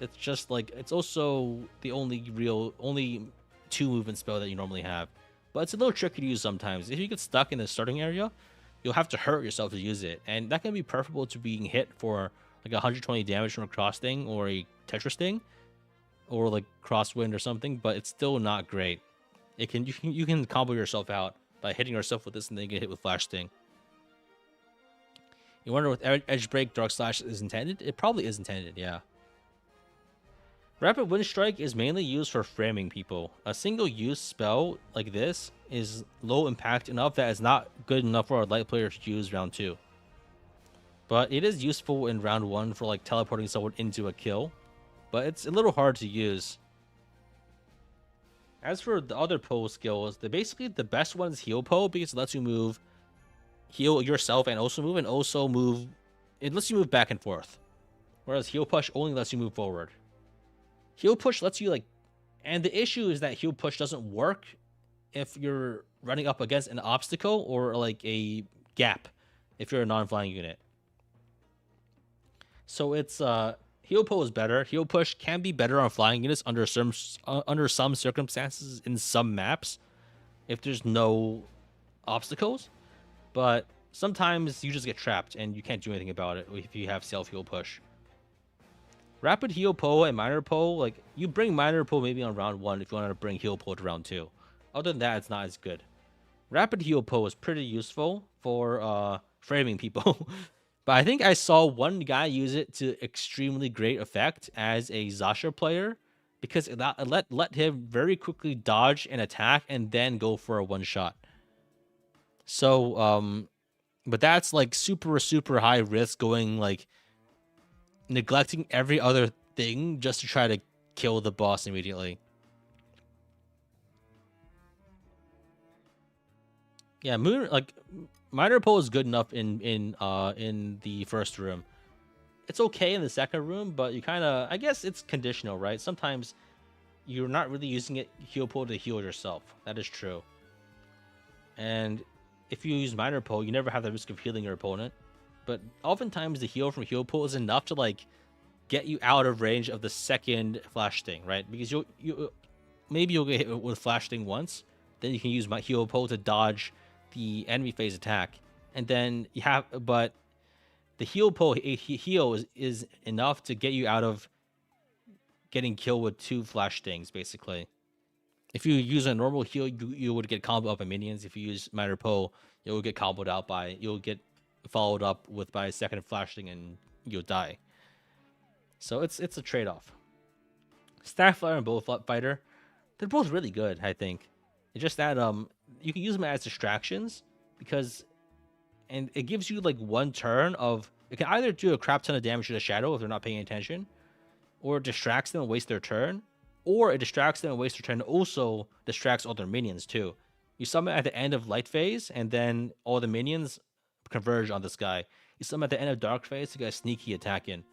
It's just like, it's also the only 2 movement spell that you normally have, but it's a little tricky to use sometimes. If you get stuck in the starting area, you'll have to hurt yourself to use it, and that can be preferable to being hit for like 120 damage from a cross sting or a Tetris sting, or like crosswind or something, but it's still not great. You can combo yourself out by hitting yourself with this and then you get hit with flash sting. You wonder if edge break dark slash is intended? It probably is intended, yeah. Rapid wind strike is mainly used for framing people. A single use spell like this is low impact enough that it's not good enough for a light player to use round 2. But it is useful in round 1 for like teleporting someone into a kill, but it's a little hard to use. As for the other pole skills, basically the best one is heal pole, because it lets you heal yourself and also move. It lets you move back and forth, whereas heal push only lets you move forward. Heal push lets you like, and the issue is that heal push doesn't work if you're running up against an obstacle or like a gap if you're a non-flying unit. So it's heal pull is better. Heal push can be better on flying units under some circumstances in some maps if there's no obstacles, but sometimes you just get trapped and you can't do anything about it if you have self heal push. Rapid heal pull and minor pull, like you bring minor pull maybe on round 1 if you want to bring heal pull to round 2. Other than that, it's not as good. Rapid heal pull is pretty useful for framing people. But I think I saw one guy use it to extremely great effect as a Zasha player, because it let him very quickly dodge an attack and then go for a one shot. So but that's like super high risk, going like neglecting every other thing just to try to kill the boss immediately. Yeah, minor pull is good enough in the first room. It's okay in the second room, but you kind of, I guess it's conditional, right? Sometimes you're not really using it heal pull to heal yourself. That is true. And if you use minor pull, you never have the risk of healing your opponent. But oftentimes the heal from heal pull is enough to like get you out of range of the second flash sting, right? Because maybe you'll get hit with flash sting once, then you can use my heal pull to dodge the enemy phase attack, and then you have, but the heal pull heal is enough to get you out of getting killed with 2 flash stings, basically. If you use a normal heal, you would get comboed up by minions. If you use minor pull, you'll get comboed out by, you'll get followed up with by a second flash sting and you'll die. So it's a trade-off. Staff Flyer and Bullet Fighter, they're both really good, I think. It's just that you can use them as distractions, and it gives you like one turn of, it can either do a crap ton of damage to the shadow if they're not paying attention, or it distracts them and wastes their turn, or it distracts them and wastes their turn and also distracts all their minions too. You summon at the end of light phase, and then all the minions converge on this guy. You summon at the end of dark phase to get a sneaky attack in,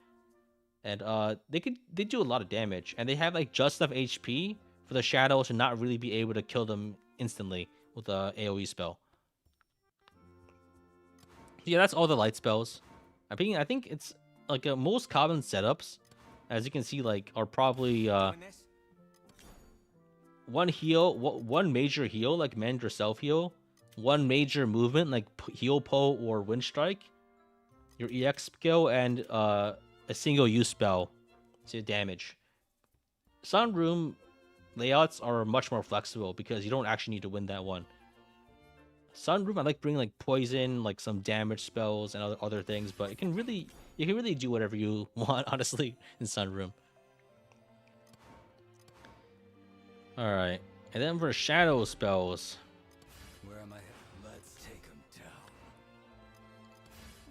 and they do a lot of damage, and they have like just enough HP for the shadow to not really be able to kill them instantly with a AoE spell. Yeah, that's all the light spells. I think it's like most common setups, as you can see, like are probably one major heal like Mend or self heal, one major movement like heal pull or wind strike, your EX skill, and a single use spell to damage. Sunroom layouts are much more flexible because you don't actually need to win that one. Sunroom, I like bringing like poison, like some damage spells and other things, but you can really do whatever you want, honestly, in Sunroom. All right, and then for shadow spells, Where am I headed? Let's take him down.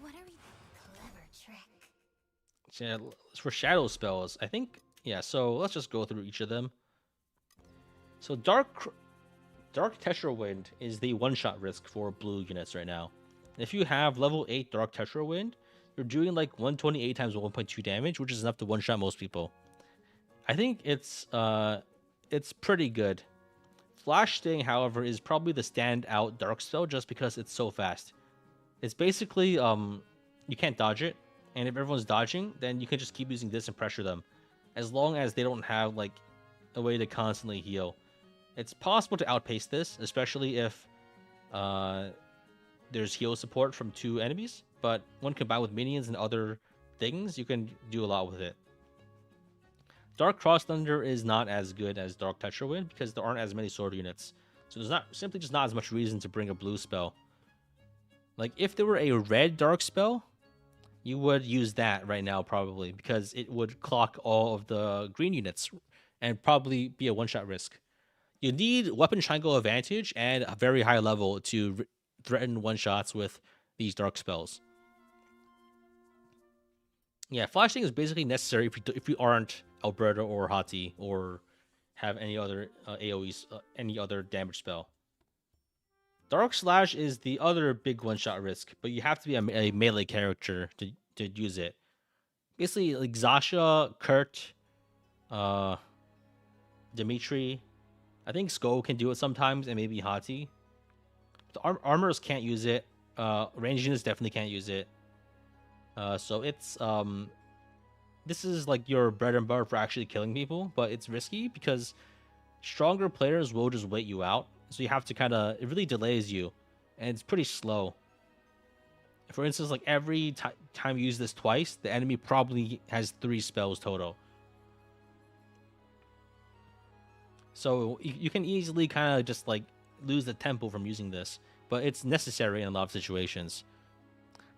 What are we? Clever trick. for shadow spells, I think, yeah. So let's just go through each of them. So Dark Tetrawind is the one-shot risk for blue units right now. If you have level 8 Dark Tetrawind, you're doing like 128 times 1.2 damage, which is enough to one-shot most people. I think it's pretty good. Flash Sting, however, is probably the standout dark spell just because it's so fast. It's basically you can't dodge it, and if everyone's dodging, then you can just keep using this and pressure them, as long as they don't have like a way to constantly heal. It's possible to outpace this, especially if there's heal support from 2 enemies, but when combined with minions and other things, you can do a lot with it. Dark Cross Thunder is not as good as Dark Tetrawind because there aren't as many sword units. So there's simply just not as much reason to bring a blue spell. Like if there were a red dark spell, you would use that right now probably because it would clock all of the green units and probably be a one-shot risk. You need weapon triangle advantage and a very high level to threaten one-shots with these dark spells. Yeah, flashing is basically necessary if you aren't Alberta or Hati or have any other AoEs, any other damage spell. Dark Slash is the other big one-shot risk, but you have to be a melee character to use it. Basically, like Zasha, Kurt, Dimitri. I think Sko can do it sometimes, and maybe Hati. The armors can't use it. Range units definitely can't use it. So it's this is like your bread and butter for actually killing people, but it's risky because stronger players will just wait you out. So you have to it really delays you, and it's pretty slow. For instance, like every time you use this twice, the enemy probably has 3 spells total. So you can easily kind of just like lose the tempo from using this, but it's necessary in a lot of situations.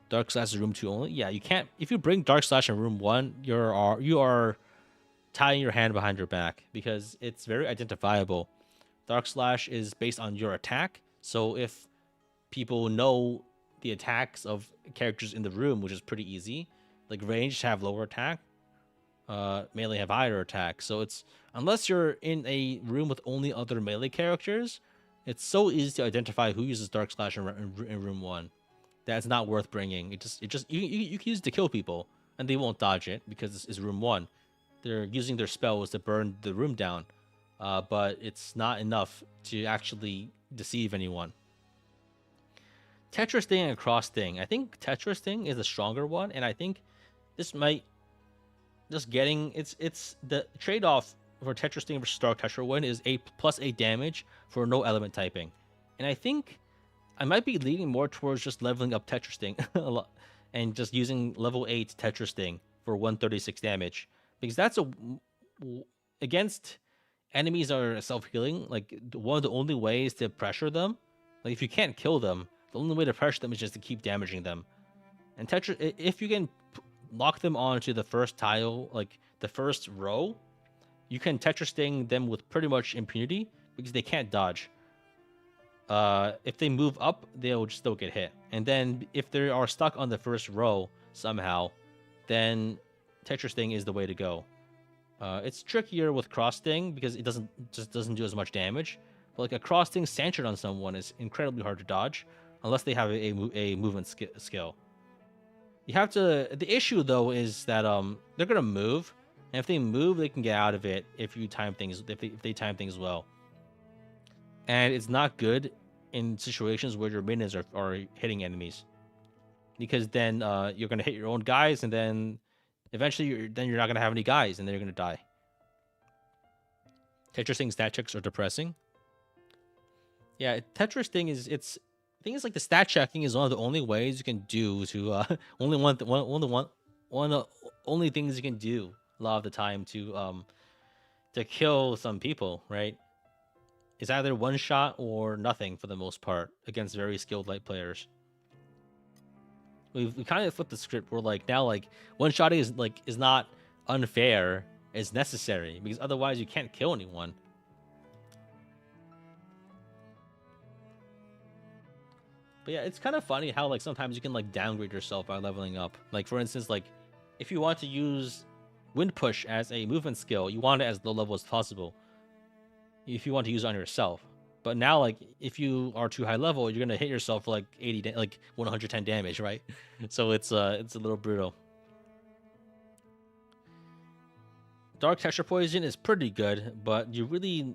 Dark Slash is room 2 only. Yeah, you can't. If you bring Dark Slash in room 1, you are tying your hand behind your back because it's very identifiable. Dark Slash is based on your attack, so if people know the attacks of characters in the room, which is pretty easy, like ranged have lower attack, melee have higher attack. So it's unless you're in a room with only other melee characters, it's so easy to identify who uses Dark Slash in room 1. That's not worth bringing. You can use it to kill people, and they won't dodge it because it's room 1. They're using their spells to burn the room down, but it's not enough to actually deceive anyone. Tetris Sting and Cross Sting. I think Tetris Sting is a stronger one, and I think this might just getting it's the trade-off for Tetris Sting versus Dark Tetrawind is +8 damage for no element typing, and I think I might be leaning more towards just leveling up Tetris Sting a lot and just using level 8 Tetris Sting for 136 damage because that's against enemies that are self-healing. Like one of the only ways to pressure them, like if you can't kill them, the only way to pressure them is just to keep damaging them. And if you can lock them onto the first tile, like the first row, you can Tetris Sting them with pretty much impunity because they can't dodge. If they move up, they'll still get hit. And then if they are stuck on the first row somehow, then Tetris Sting is the way to go. It's trickier with Cross Sting because it doesn't do as much damage. But like a Cross Sting centered on someone is incredibly hard to dodge unless they have a movement skill. You have to. The issue though is that they're gonna move, and if they move, they can get out of it if you time things. If they time things well. And it's not good in situations where your minions are hitting enemies, because then you're gonna hit your own guys, and then eventually you're not gonna have any guys, and then you're gonna die. Tetris Sting stat checks are depressing. Yeah, Tetris Sting it's The thing is, like, the stat checking is one of the only ways you can do to only one of the only things you can do a lot of the time to kill some people, right? It's either one shot or nothing for the most part against very skilled light players. We kind of flipped the script. We're like, now, like, one shot is not unfair, it's necessary, because otherwise you can't kill anyone. But yeah, it's kind of funny how, like, sometimes you can, like, downgrade yourself by leveling up. Like, for instance, like, if you want to use Wind Push as a movement skill, you want it as low level as possible if you want to use it on yourself. But now, like, if you are too high level, you're gonna hit yourself for like 110 damage, right? So it's a little brutal. Dark Texture Poison is pretty good, but you really,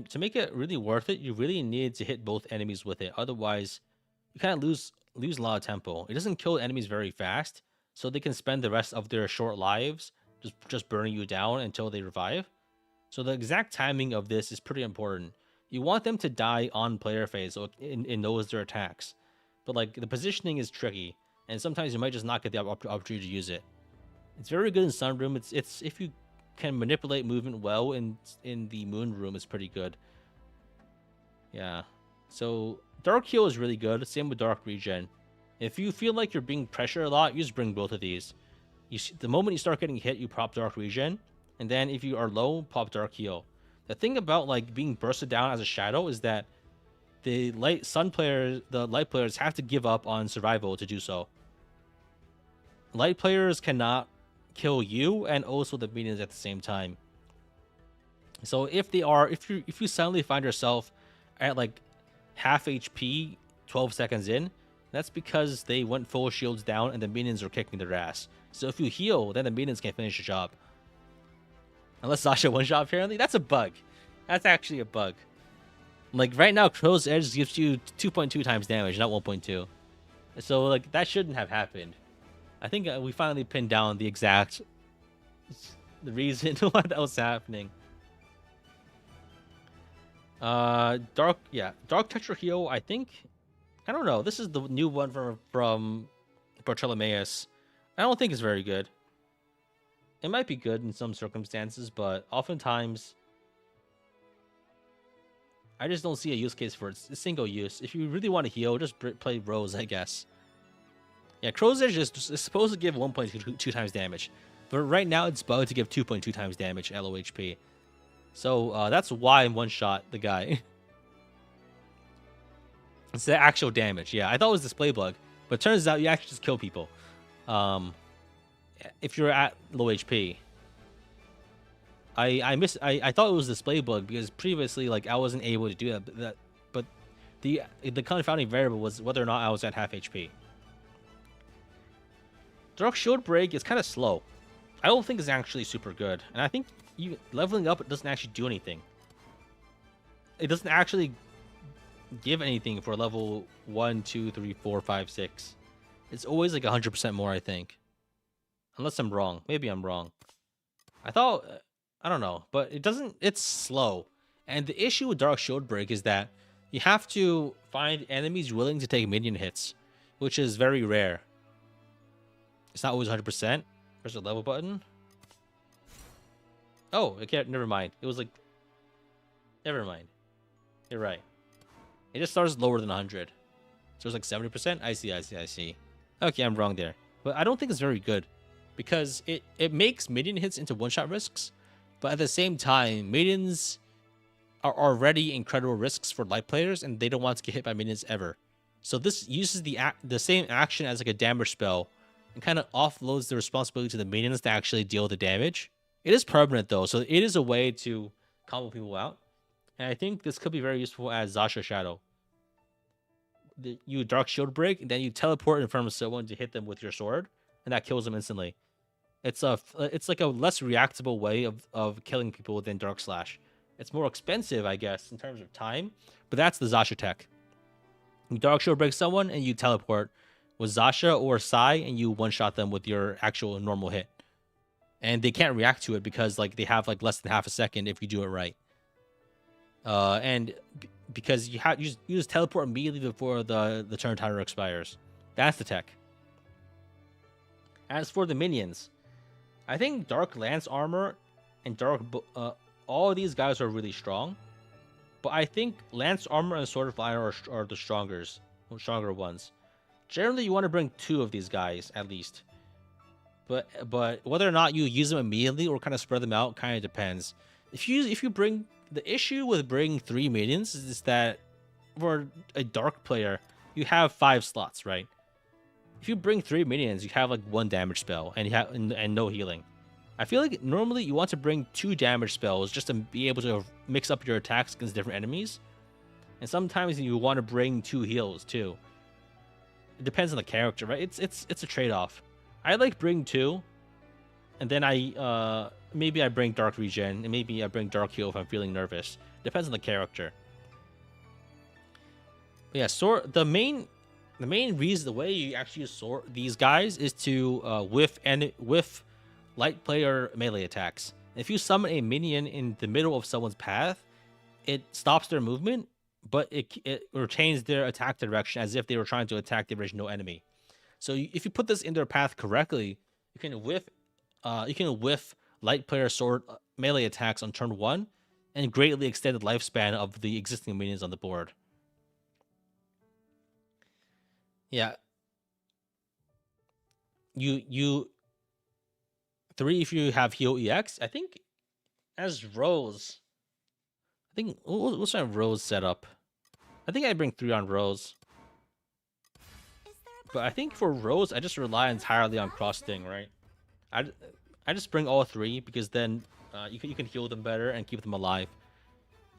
to make it really worth it, you really need to hit both enemies with it. Otherwise, you kind of lose a lot of tempo. It doesn't kill enemies very fast, so they can spend the rest of their short lives just burning you down until they revive. So the exact timing of this is pretty important. You want them to die on player phase, so it knows their attacks. But like, the positioning is tricky, and sometimes you might just not get the opportunity to use it. It's very good in Sunroom. It's if you can manipulate movement well in the Moon Room, it's pretty good. Yeah. So Dark Heal is really good. Same with Dark Regen. If you feel like you're being pressured a lot, you just bring both of these. The moment you start getting hit, you pop Dark Regen, and then if you are low, pop Dark Heal. The thing about like being bursted down as a shadow is that the light players have to give up on survival to do so. Light players cannot kill you and also the minions at the same time. So if you suddenly find yourself at like half HP 12 seconds in, that's because they went full shields down and the minions are kicking their ass. So if you heal, then the minions can finish the job. Unless Sasha one-shot, apparently. That's a bug. That's actually a bug. Like, right now, Crow's Edge gives you 2.2 times damage, not 1.2. So, like, that shouldn't have happened. I think we finally pinned down the reason why that was happening. Dark Tetra Heal, I think. I don't know. This is the new one from Bartolomeus. I don't think it's very good. It might be good in some circumstances, but oftentimes I just don't see a use case for it. It's single use. If you really want to heal, just play Rose, I guess. Yeah, Crow's Edge is supposed to give 1.2 times damage, but right now it's bugged to give 2.2 times damage LOHP. So that's why I'm one-shot the guy. It's the actual damage. Yeah, I thought it was display bug, but it turns out you actually just kill people. If you're at low HP. I thought it was display bug because previously, like, I wasn't able to do that, but the confounding variable was whether or not I was at half HP. Dark Shield Break is kind of slow. I don't think it's actually super good, and I think leveling up, it doesn't actually do anything. It doesn't actually give anything for level 1, 2, 3, 4, 5, 6. It's always like 100% more, I think. Unless I'm wrong. Maybe I'm wrong. I don't know, but it's slow. And the issue with Dark Shield Break is that you have to find enemies willing to take minion hits, which is very rare. It's not always 100%. Press the level button. Oh, okay, never mind. It was like... Never mind. You're right. It just starts lower than 100. So it's like 70%? I see. Okay, I'm wrong there. But I don't think it's very good, because it makes minion hits into one-shot risks, but at the same time, minions are already incredible risks for light players, and they don't want to get hit by minions ever. So this uses the same action as like a damage spell, and kind of offloads the responsibility to the minions to actually deal the damage. It is permanent though, so it is a way to combo people out, and I think this could be very useful as Zasha Shadow. You Dark Shield Break, and then you teleport in front of someone to hit them with your sword, and that kills them instantly. It's like a less reactable way of killing people than Dark Slash. It's more expensive, I guess, in terms of time, but that's the Zasha tech. You Dark Shield Break someone, and you teleport with Zasha or Sai, and you one-shot them with your actual normal hit. And they can't react to it because like they have like less than half a second if you do it right. And because you just teleport immediately before the turn timer expires. That's the tech. As for the minions, I think Dark Lance Armor and all of these guys are really strong. But I think Lance Armor and Sword of Fire are the stronger ones. Generally, you want to bring 2 of these guys at least. But whether or not you use them immediately or kind of spread them out kind of depends. If you bring the issue with bringing 3 minions is that for a dark player, you have 5 slots, right? If you bring 3 minions, you have like 1 damage spell and no healing. I feel like normally you want to bring 2 damage spells just to be able to mix up your attacks against different enemies. And sometimes you want to bring 2 heals too. It depends on the character, right? It's a trade-off. I like bring 2, and then maybe I bring Dark Regen, and maybe I bring Dark Heal if I'm feeling nervous. Depends on the character. But yeah, the main reason, the way you actually sort these guys is to whiff light player melee attacks. If you summon a minion in the middle of someone's path, it stops their movement, but it retains their attack direction as if they were trying to attack the original enemy. So if you put this in their path correctly, you can whiff light player sword melee attacks on turn 1 and greatly extend the lifespan of the existing minions on the board. Yeah. 3 if you have heal EX. I think as Rose, what's my Rose setup? I think I bring 3 on Rose. But I think for Rose, I just rely entirely on Cross Sting, right? I just bring all 3 because then you can heal them better and keep them alive.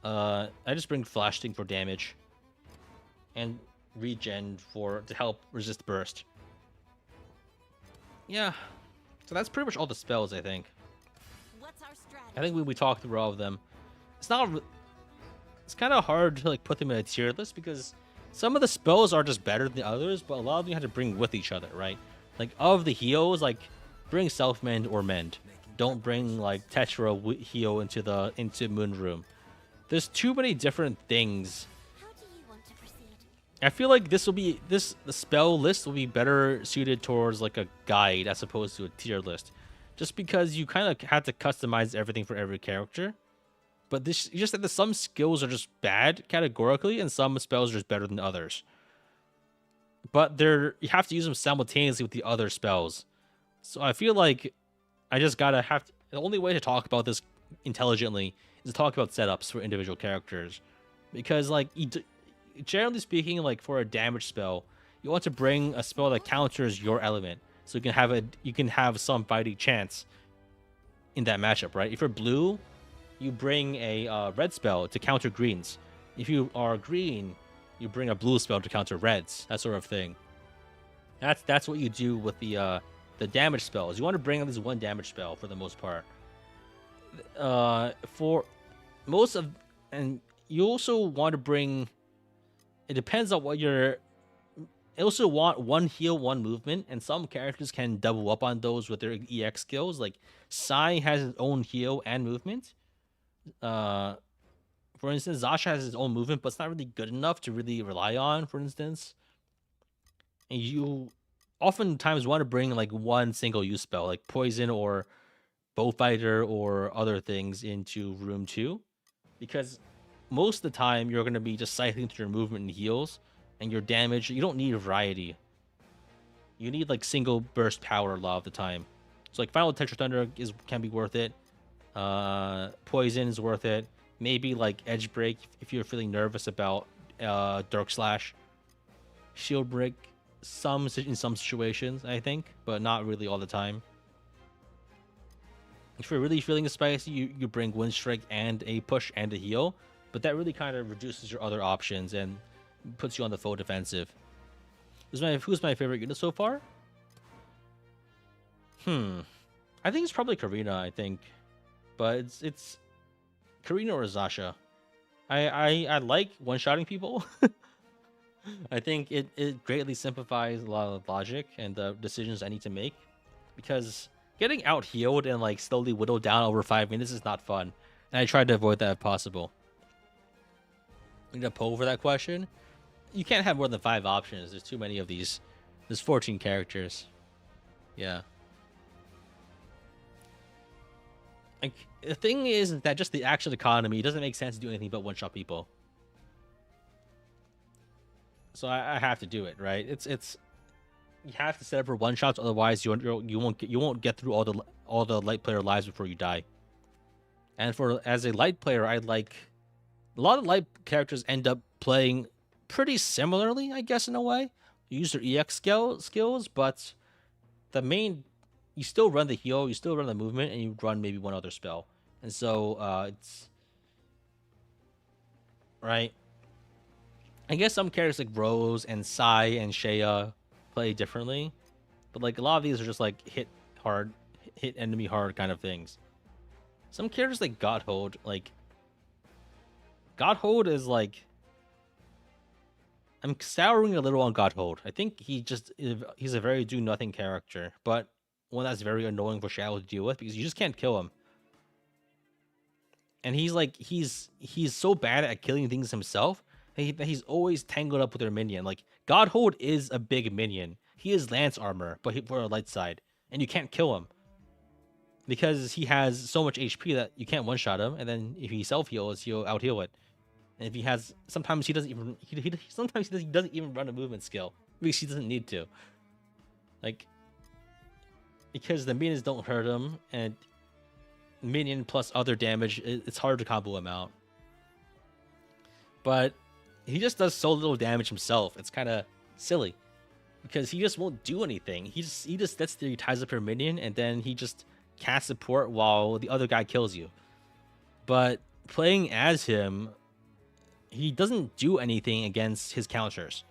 I just bring Flash Sting for damage and Regen to help resist burst. Yeah, so that's pretty much all the spells, I think. What's our strategy? I think we talked through all of them. It's kind of hard to like put them in a tier list because some of the spells are just better than others, but a lot of them you have to bring with each other, right? Like of the heals, like bring Self Mend or Mend. Don't bring like Tetra heal into Moon Room. There's too many different things. How do you want to proceed? I feel like the spell list will be better suited towards like a guide as opposed to a tier list, just because you kind of have to customize everything for every character. But just that some skills are just bad categorically, and some spells are just better than others. But you have to use them simultaneously with the other spells. So I feel like I just gotta the only way to talk about this intelligently is to talk about setups for individual characters, because like generally speaking, like for a damage spell, you want to bring a spell that counters your element, so you can have some fighting chance in that matchup, right? If you're blue, you bring a red spell to counter greens. If you are green, you bring a blue spell to counter reds. That sort of thing. That's what you do with the damage spells. You want to bring at least 1 damage spell for the most part. And you also want to bring. It depends on what you're. I also want 1 heal, 1 movement, and some characters can double up on those with their EX skills. Like Sai has his own heal and movement. For instance, Zasha has his own movement, but it's not really good enough to really rely on, for instance. And you oftentimes want to bring like 1 single use spell, like Poison or Bowfighter or other things into room 2, because most of the time you're going to be just cycling through your movement and heals, and your damage, you don't need variety. You need like single burst power a lot of the time. So like Final Tetra Thunder can be worth it. Poison is worth it. Maybe like Edge Break if you're feeling nervous about Dark Slash. Shield Break in some situations, I think, but not really all the time. If you're really feeling spicy, you bring Wind Strike and a push and a heal, but that really kind of reduces your other options and puts you on the full defensive. Who's my favorite unit so far? I think it's probably Karina, I think. But it's Karina or Zasha. I like one-shotting people. I think it greatly simplifies a lot of logic and the decisions I need to make, because getting out healed and like slowly whittled down over 5 minutes is not fun, and I try to avoid that if possible. we need to poll for that question. You can't have more than 5 options. There's too many of these. There's 14 characters. Yeah. Like, the thing is that just the action economy doesn't make sense to do anything but one-shot people. So I have to do it, right? It's you have to set up for one shots, otherwise you won't get through all the light player lives before you die. And for as a light player, I like a lot of light characters end up playing pretty similarly, I guess, in a way. You use their EX skills, but the main you still run the heal, you still run the movement, and you run maybe one other spell. And so it's right. I guess some characters like Rose and Sai and Shea play differently, but like a lot of these are just like hit hard, hit enemy hard kind of things. Some characters like Godhold, Godhold is like, I'm souring a little on Godhold. I think he's a very do nothing character, but one that's very annoying for Shadow to deal with because you just can't kill him. And he's so bad at killing things himself that he's always tangled up with their minion. Like Godhold is a big minion. He is lance armor, but for a light side, and you can't kill him because he has so much HP that you can't one shot him. And then if he self heals, he'll out heal it. And if he has, sometimes he doesn't even sometimes he doesn't even run a movement skill because he doesn't need to. Like because the minions don't hurt him, and minion plus other damage, it's hard to combo him out. But he just does so little damage himself. It's kind of silly because he just won't do anything. He just sits there, he ties up your minion, and then he just casts support while the other guy kills you. But playing as him, he doesn't do anything against his counters.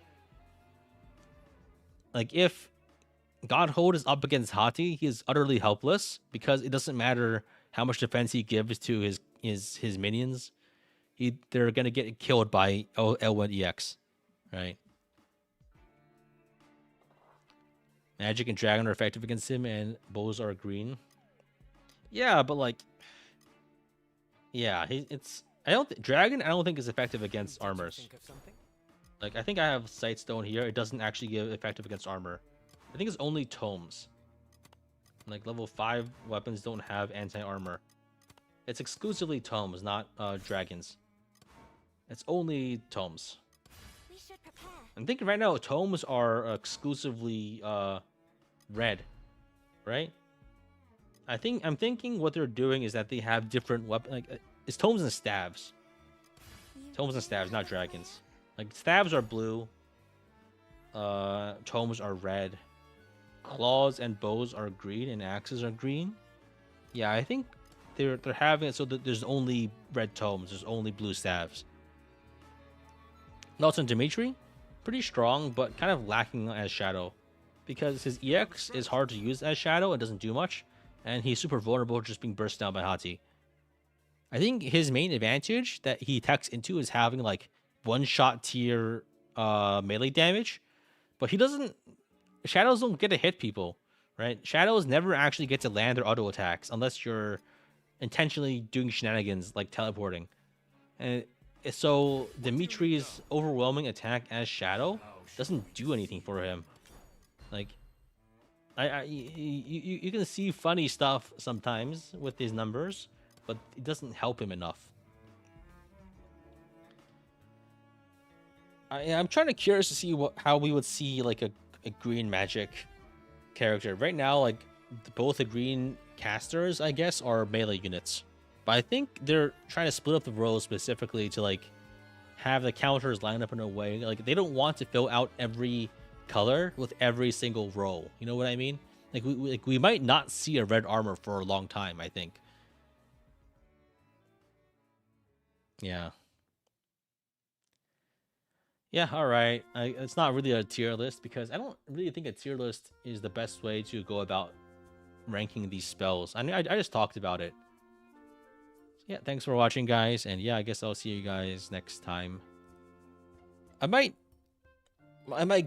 Like if Godhold is up against Hati, he is utterly helpless because it doesn't matter how much defense he gives to his minions. They're gonna get killed by L1EX, right? Magic and Dragon are effective against him, and bows are green. Yeah, but like, yeah, Dragon. I don't think is effective against armors. Think of something? Like I think I have Sightstone here. It doesn't actually give effective against armor. I think it's only tomes. Like level 5 weapons don't have anti-armor. It's exclusively tomes, not dragons. It's only tomes. We should prepare. I'm thinking right now tomes are exclusively red, right? I'm thinking what they're doing is that they have different weapons. Like it's tomes and staves. Tomes and staves, not dragons. Like staves are blue. Tomes are red. Claws and bows are green, and axes are green. Yeah, I think they're having it so that there's only red tomes, there's only blue staves. Nelson Dimitri, pretty strong, but kind of lacking as Shadow, because his EX is hard to use as Shadow and doesn't do much, and he's super vulnerable just being burst down by Hati. I think his main advantage that he attacks into is having like one-shot tier melee damage, but he doesn't. Shadows don't get to hit people, right? Shadows never actually get to land their auto attacks unless you're intentionally doing shenanigans like teleporting. And so Dimitri's overwhelming attack as Shadow doesn't do anything for him. Like, you can see funny stuff sometimes with his numbers, but it doesn't help him enough. I'm trying to curious to see how we would see like a green magic character. Right now, like both the green casters, I guess, are melee units. But I think they're trying to split up the roles specifically to like have the counters line up in a way. Like they don't want to fill out every color with every single role. You know what I mean? Like we might not see a red armor for a long time, I think. Yeah. Yeah, all right. It's not really a tier list because I don't really think a tier list is the best way to go about ranking these spells. I mean, I just talked about it. Yeah, thanks for watching, guys. And yeah, I guess I'll see you guys next time. I might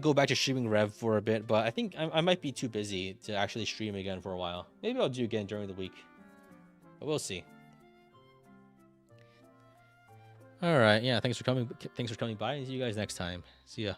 go back to streaming Rev for a bit, but I think I might be too busy to actually stream again for a while. Maybe I'll do again during the week. But we'll see. All right. Yeah. Thanks for coming. Thanks for coming by, and see you guys next time. See ya.